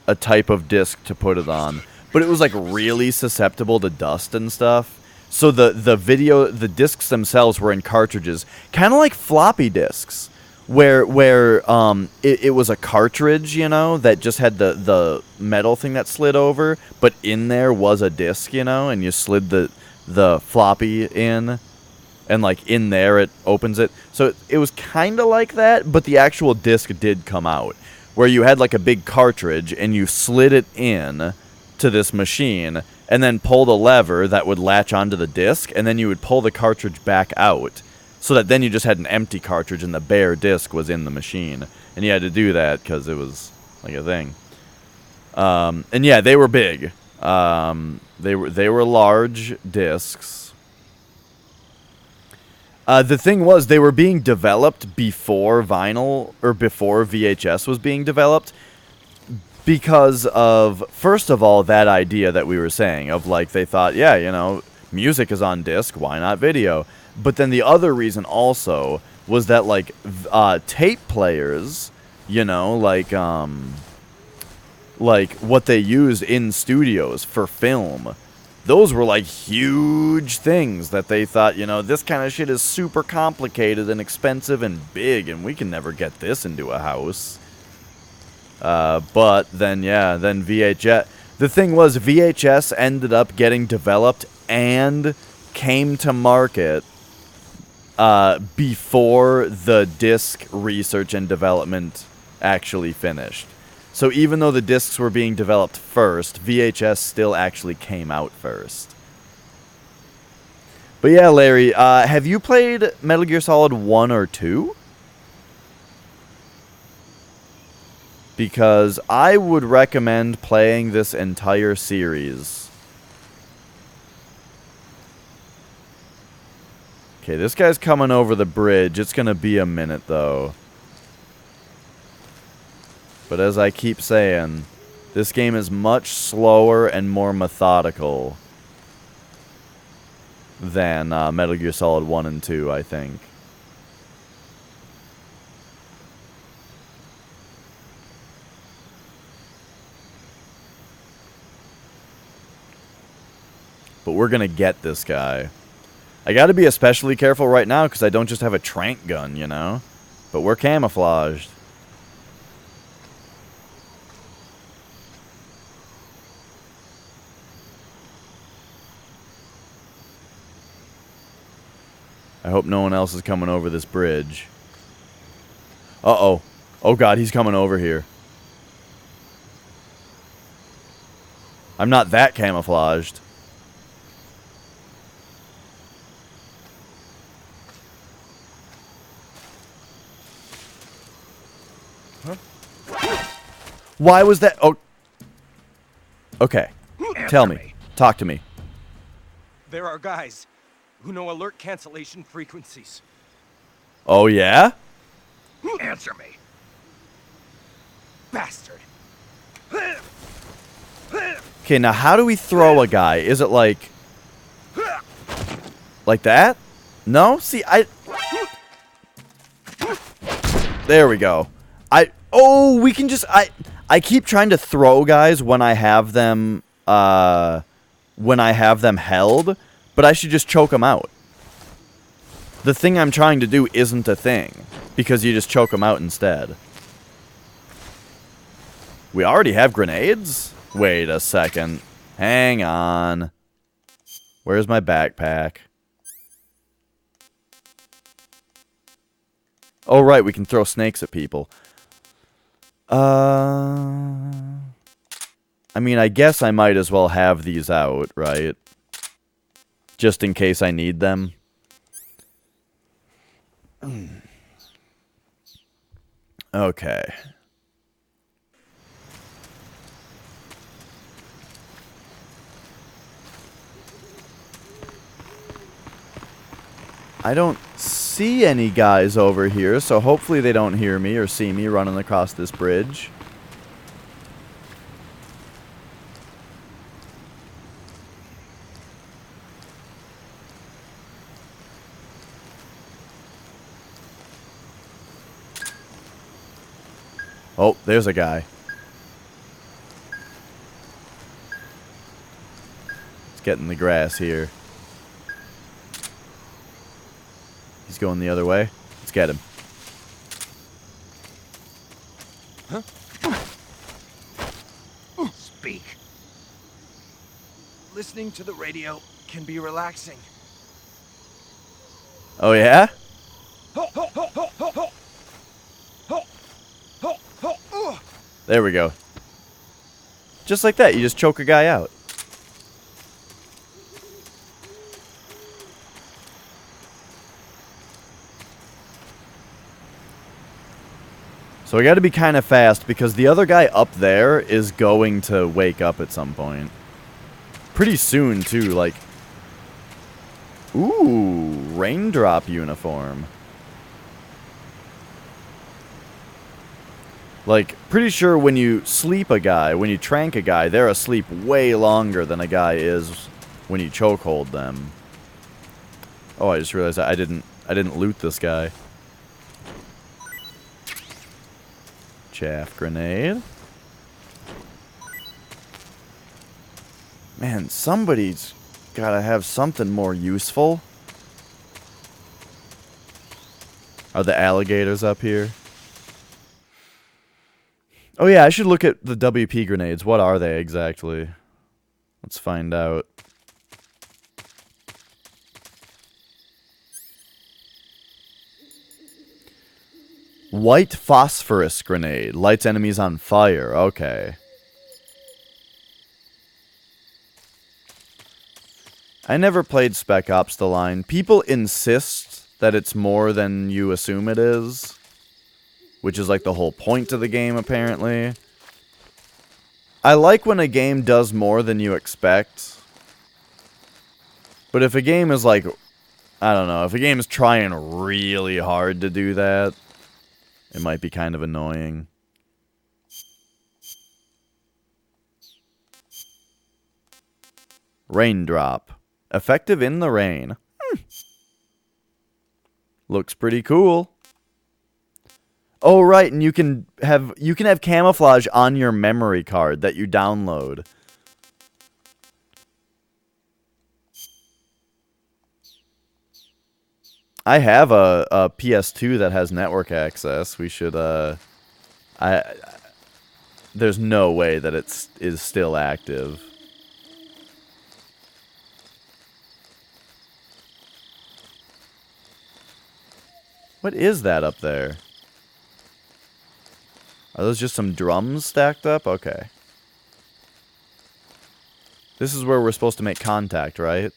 a type of disc to put it on. But it was like really susceptible to dust and stuff. So the discs themselves were in cartridges, kind of like floppy disks, where it was a cartridge, you know, that just had the metal thing that slid over, but in there was a disc, you know, and you slid the floppy in. And, like, in there, it opens it. So it was kind of like that, but the actual disc did come out. Where you had, like, a big cartridge, and you slid it in to this machine, and then pulled a lever that would latch onto the disc, and then you would pull the cartridge back out. So that then you just had an empty cartridge, and the bare disc was in the machine. And you had to do that, because it was, like, a thing. And, yeah, they were big. They were large discs. The thing was, they were being developed before vinyl, or before VHS was being developed, because of, first of all, that idea that we were saying, of like, they thought, yeah, you know, music is on disc, why not video? But then the other reason also was that, like, tape players, you know, like what they used in studios for film, those were, like, huge things that they thought, you know, this kind of shit is super complicated and expensive and big, and we can never get this into a house. But then, yeah, then VHS... The thing was, VHS ended up getting developed and came to market before the disc research and development actually finished. So even though the discs were being developed first, VHS still actually came out first. But yeah, Larry, have you played Metal Gear Solid 1 or 2? Because I would recommend playing this entire series. Okay, this guy's coming over the bridge. It's gonna be a minute, though. But as I keep saying, This game is much slower and more methodical than Metal Gear Solid 1 and 2, I think. But we're gonna get this guy. I gotta be especially careful right now because I don't just have a trank gun, you know? But we're camouflaged. I hope no one else is coming over this bridge. Uh-oh. Oh god, he's coming over here. I'm not that camouflaged. Huh? Why was that? Oh. Okay. Tell me. Talk to me. There are guys who know alert cancellation frequencies. Oh, yeah? Answer me. Bastard. Okay, now how do we throw a guy? Is it like that? No? See, there we go. We can just, I keep trying to throw guys when I have them, held, but I should just choke them out. The thing I'm trying to do isn't a thing, because you just choke them out instead. We already have grenades? Wait a second. Hang on. Where's my backpack? Oh, right, we can throw snakes at people. I mean, I guess I might as well have these out, right? Just in case I need them. Okay. I don't see any guys over here, so hopefully they don't hear me or see me running across this bridge. Oh, there's a guy. Let's get in the grass here. He's going the other way. Let's get him. Huh? Speak. Listening to the radio can be relaxing. Oh, yeah? There we go. Just like that, you just choke a guy out. So I gotta be kind of fast because the other guy up there is going to wake up at some point. Pretty soon, too, like... Ooh, raindrop uniform. Like, pretty sure when you sleep a guy, when you trank a guy, they're asleep way longer than a guy is when you chokehold them. Oh, I just realized I didn't loot this guy. Chaff grenade. Man, somebody's gotta have something more useful. Are the alligators up here? Oh yeah, I should look at the WP grenades. What are they exactly? Let's find out. White phosphorus grenade. Lights enemies on fire. Okay. I never played Spec Ops The Line. People insist that it's more than you assume it is. Which is like the whole point of the game, apparently. I like when a game does more than you expect. But if a game is like... I don't know. If a game is trying really hard to do that... It might be kind of annoying. Raindrop. Effective in the rain. Looks pretty cool. Oh, right, and you can have camouflage on your memory card that you download. I have a PS2 that has network access. We should there's no way that it is still active. What is that up there? Are those just some drums stacked up? Okay. This is where we're supposed to make contact, right?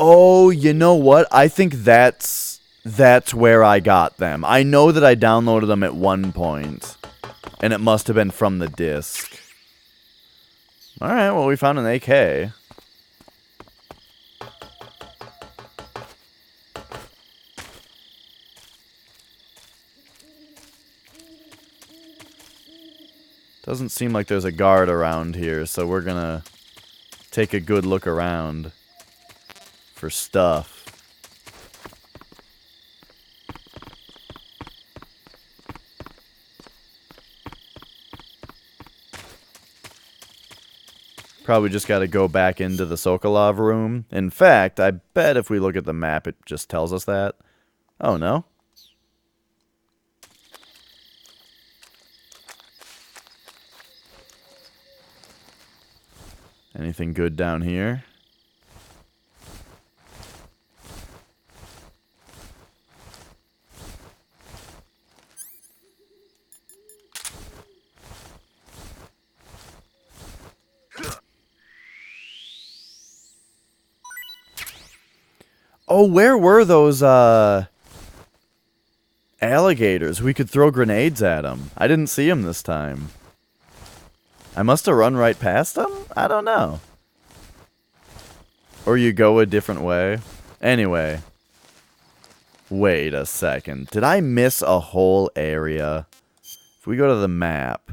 Oh, you know what? I think that's where I got them. I know that I downloaded them at one point, and it must have been from the disc. Alright, well, we found an AK. Doesn't seem like there's a guard around here, so we're gonna take a good look around for stuff. Probably just got to go back into the Sokolov room. In fact, I bet if we look at the map, it just tells us that. Oh, no? Anything good down here? Oh, where were those, alligators? We could throw grenades at them. I didn't see them this time. I must have run right past them? I don't know. Or you go a different way. Anyway. Wait a second. Did I miss a whole area? If we go to the map.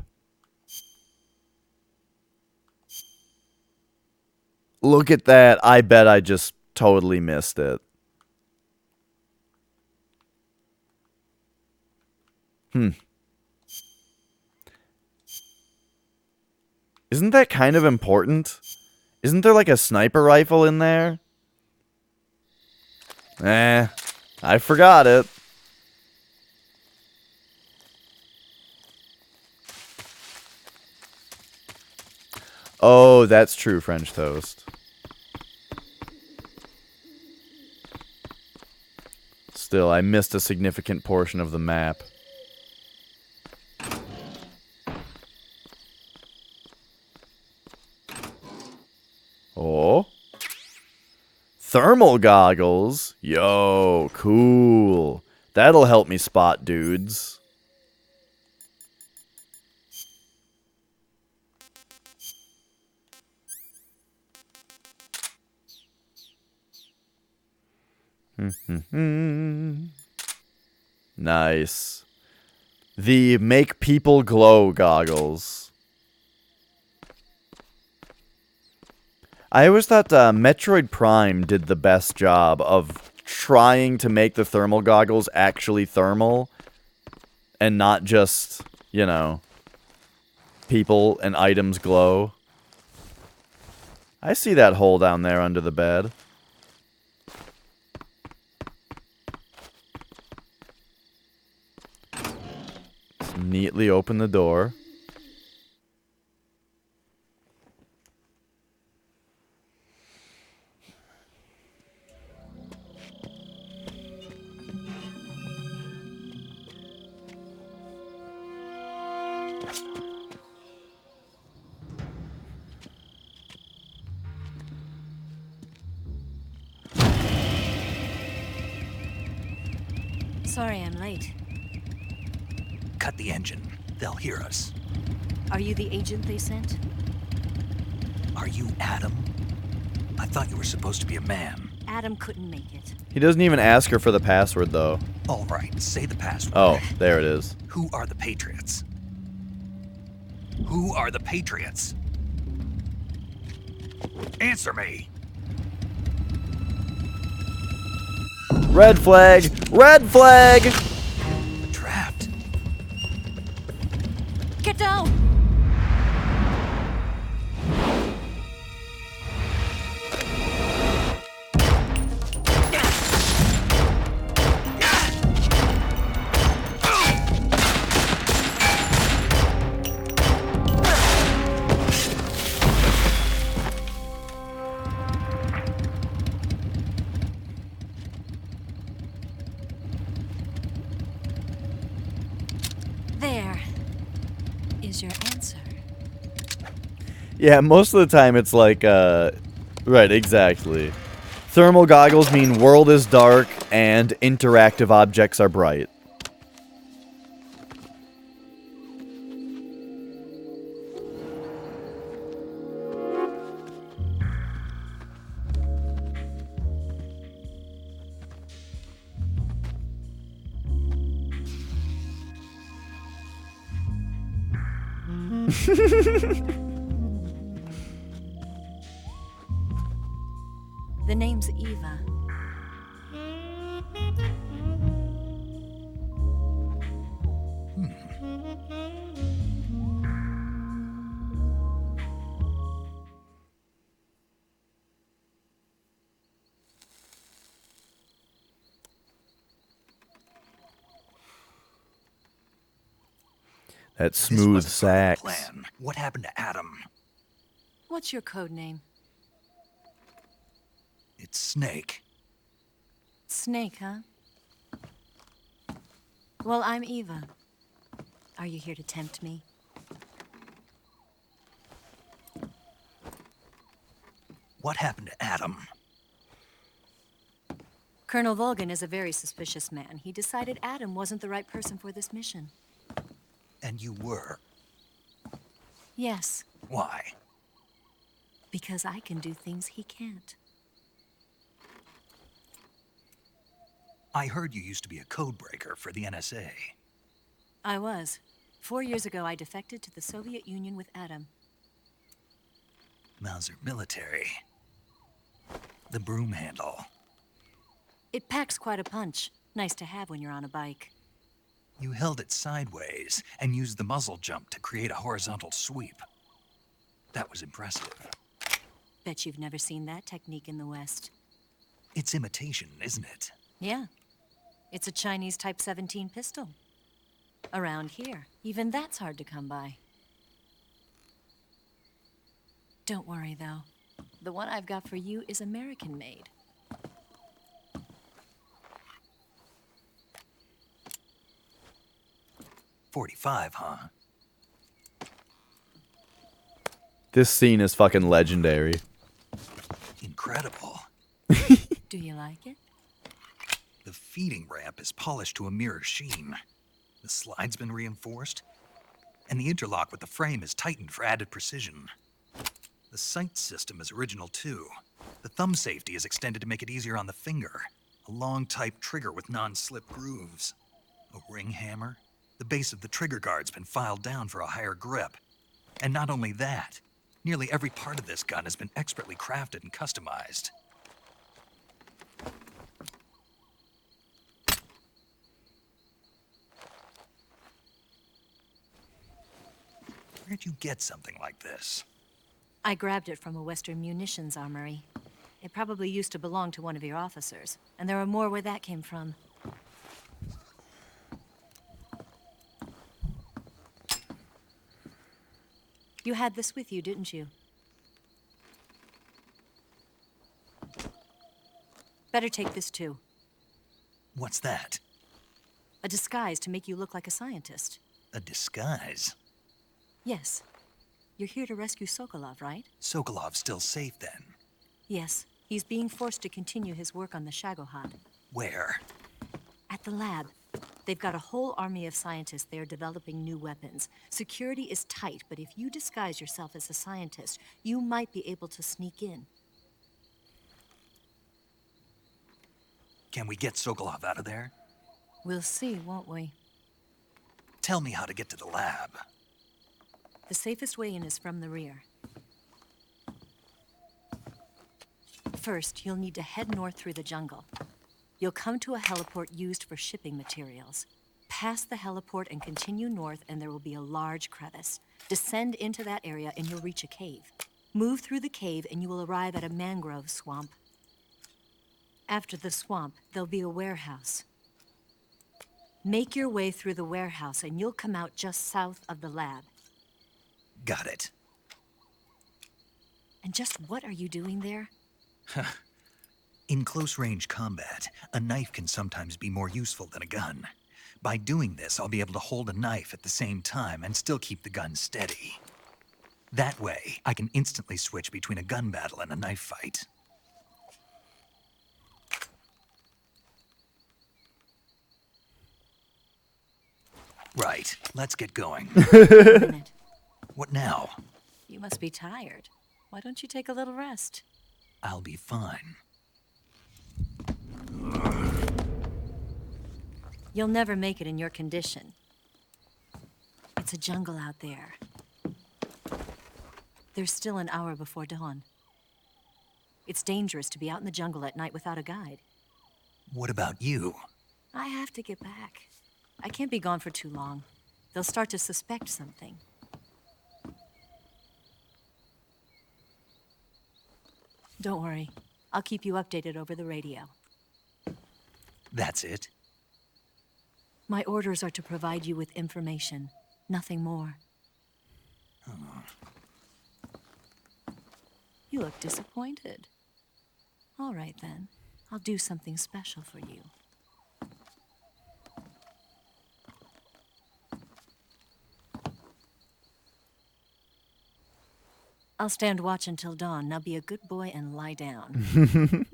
Look at that. I bet I just totally missed it. Isn't that kind of important? Isn't there like a sniper rifle in there? I forgot it. Oh, that's true, French toast. Still, I missed a significant portion of the map. Oh. Thermal goggles? Yo, cool. That'll help me spot dudes. Nice. The make people glow goggles. I always thought Metroid Prime did the best job of trying to make the thermal goggles actually thermal and not just, you know, people and items glow. I see that hole down there under the bed. Let's neatly open the door. Sorry I'm late. Cut the engine. They'll hear us. Are you the agent they sent? Are you Adam? I thought you were supposed to be a man. Adam couldn't make it. He doesn't even ask her for the password, though. All right, say the password. Oh, there it is. Who are the Patriots? Who are the Patriots? Answer me. Red flag! Red flag! Trapped. Get down! There is your answer. Yeah, most of the time it's like, right, exactly. Thermal goggles mean world is dark and interactive objects are bright. The name's Eva. That smooth sax. Plan. What happened to Adam? What's your code name? It's Snake. Snake, huh? Well, I'm Eva. Are you here to tempt me? What happened to Adam? Colonel Volgan is a very suspicious man. He decided Adam wasn't the right person for this mission. And you were. Yes, Why? because I can do things he can't. I heard you used to be a code breaker for the NSA. I was. 4 years ago, I defected to the Soviet Union with Adam. Mauser military. The broom handle. It packs quite a punch. Nice to have when you're on a bike. You held it sideways and used the muzzle jump to create a horizontal sweep. That was impressive. Bet you've never seen that technique in the West. It's imitation, isn't it? Yeah. It's a Chinese Type 17 pistol. Around here, even that's hard to come by. Don't worry, though. The one I've got for you is American-made. .45, huh? This scene is fucking legendary. Incredible. Do you like it? The feeding ramp is polished to a mirror sheen. The slide's been reinforced, and the interlock with the frame is tightened for added precision. The sight system is original too. The thumb safety is extended to make it easier on the finger. A long type trigger with non-slip grooves. A ring hammer. The base of the trigger guard's been filed down for a higher grip. And not only that, nearly every part of this gun has been expertly crafted and customized. Where'd you get something like this? I grabbed it from a Western munitions armory. It probably used to belong to one of your officers, and there are more where that came from. You had this with you, didn't you? Better take this too. What's that? A disguise to make you look like a scientist. A disguise? Yes. You're here to rescue Sokolov, right? Sokolov's still safe then? Yes. He's being forced to continue his work on the Shagohod. Where? At the lab. They've got a whole army of scientists there developing new weapons. Security is tight, but if you disguise yourself as a scientist, you might be able to sneak in. Can we get Sokolov out of there? We'll see, won't we? Tell me how to get to the lab. The safest way in is from the rear. First, you'll need to head north through the jungle. You'll come to a heliport used for shipping materials. Pass the heliport and continue north, and there will be a large crevice. Descend into that area, and you'll reach a cave. Move through the cave, and you will arrive at a mangrove swamp. After the swamp, there'll be a warehouse. Make your way through the warehouse, and you'll come out just south of the lab. Got it. And just what are you doing there? In close-range combat, a knife can sometimes be more useful than a gun. By doing this, I'll be able to hold a knife at the same time and still keep the gun steady. That way, I can instantly switch between a gun battle and a knife fight. Right, let's get going. What now? You must be tired. Why don't you take a little rest? I'll be fine. You'll never make it in your condition. It's a jungle out there. There's still an hour before dawn. It's dangerous to be out in the jungle at night without a guide. What about you? I have to get back. I can't be gone for too long. They'll start to suspect something. Don't worry. I'll keep you updated over the radio. That's it? My orders are to provide you with information, nothing more. You look disappointed. All right, then. I'll do something special for you. I'll stand watch until dawn. Now be a good boy and lie down.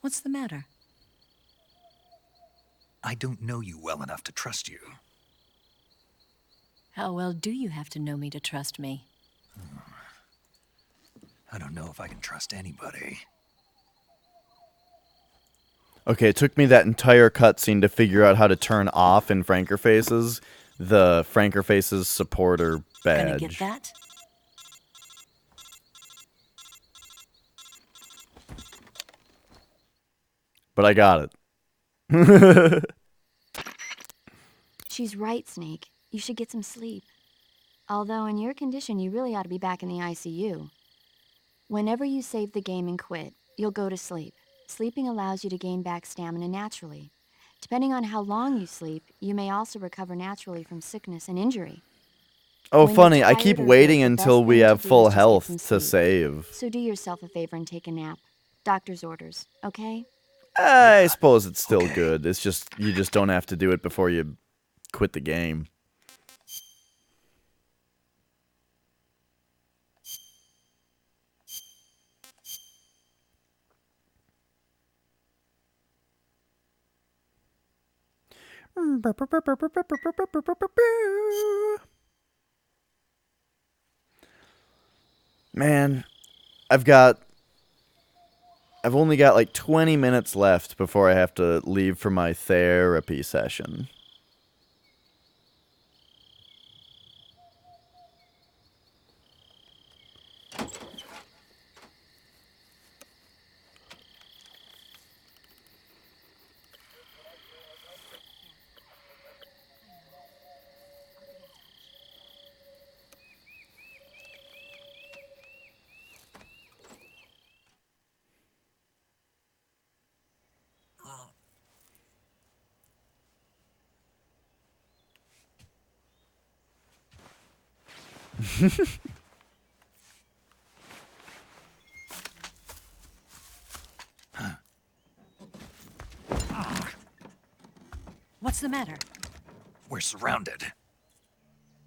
What's the matter? I don't know you well enough to trust you. How well do you have to know me to trust me? I don't know if I can trust anybody. Okay, it took me that entire cutscene to figure out how to turn off in Franker Faces the Franker Faces supporter badge. Gonna get that? But I got it. She's right, Snake. You should get some sleep. Although in your condition, you really ought to be back in the ICU. Whenever you save the game and quit, you'll go to sleep. Sleeping allows you to gain back stamina naturally. Depending on how long you sleep, you may also recover naturally from sickness and injury. Oh, When funny. you're I keep tired or waiting sick, the until best we thing to have do full is to get health some to sleep. save. So do yourself a favor and take a nap. Doctor's orders, okay? I suppose it's still good. It's just, you just don't have to do it before you quit the game. Man, I've only got like 20 minutes left before I have to leave for my therapy session. What's the matter? We're surrounded.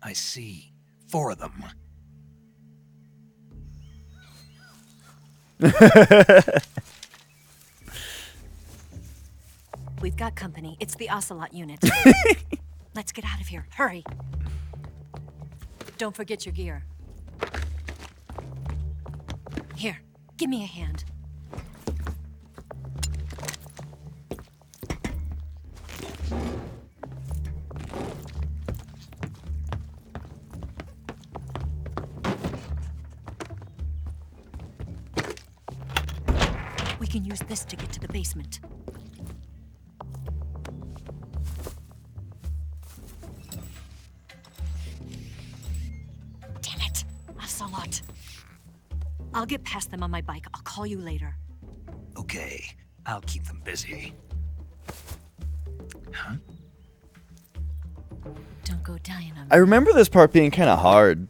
I see 4 of them. We've got company. It's the Ocelot unit. Let's get out of here. Hurry. Don't forget your gear. Here, give me a hand. We can use this to get to the basement. Damn it! Ocelot. I'll get past them on my bike. I'll call you later. Okay, I'll keep them busy. Huh? Don't go dying on me. I remember this part being kind of hard.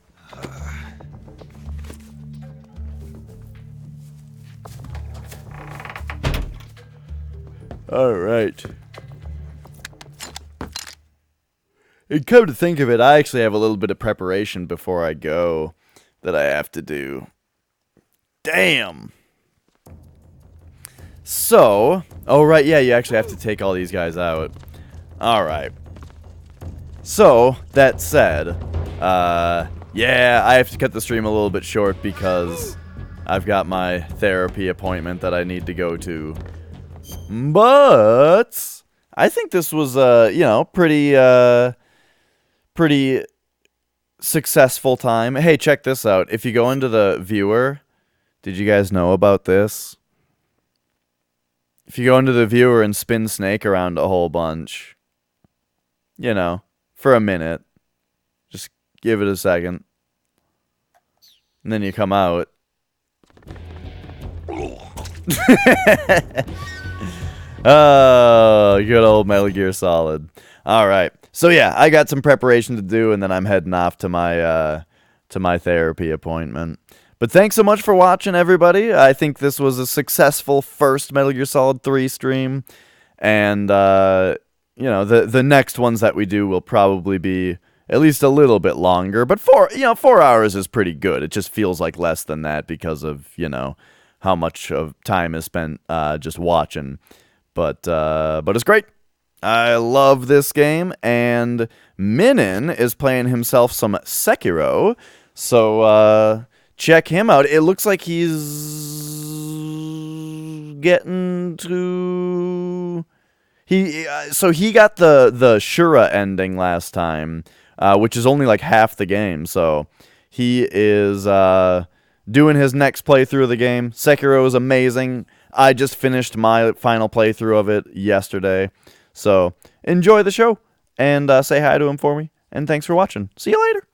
All right. And come to think of it, I actually have a little bit of preparation before I go that I have to do. Damn. So, oh right, yeah, you actually have to take all these guys out. All right. So, that said, yeah, I have to cut the stream a little bit short because I've got my therapy appointment that I need to go to. But I think this was, you know, pretty successful time. Hey, check this out. If you go into the viewer, did you guys know about this? If you go into the viewer and spin Snake around a whole bunch, you know, for a minute, just give it a second, and then you come out. Oh, good old Metal Gear Solid. All right. So yeah, I got some preparation to do, and then I'm heading off to my therapy appointment. But thanks so much for watching, everybody. I think this was a successful first Metal Gear Solid 3 stream, and you know, the next ones that we do will probably be at least a little bit longer. But 4 hours is pretty good. It just feels like less than that because of, you know, how much of time is spent just watching. But it's great. I love this game, and Minin is playing himself some Sekiro, so check him out. It looks like he's getting to... So he got the Shura ending last time, which is only like half the game, so he is doing his next playthrough of the game. Sekiro is amazing. I just finished my final playthrough of it yesterday. So enjoy the show, and say hi to him for me, and thanks for watching. See you later.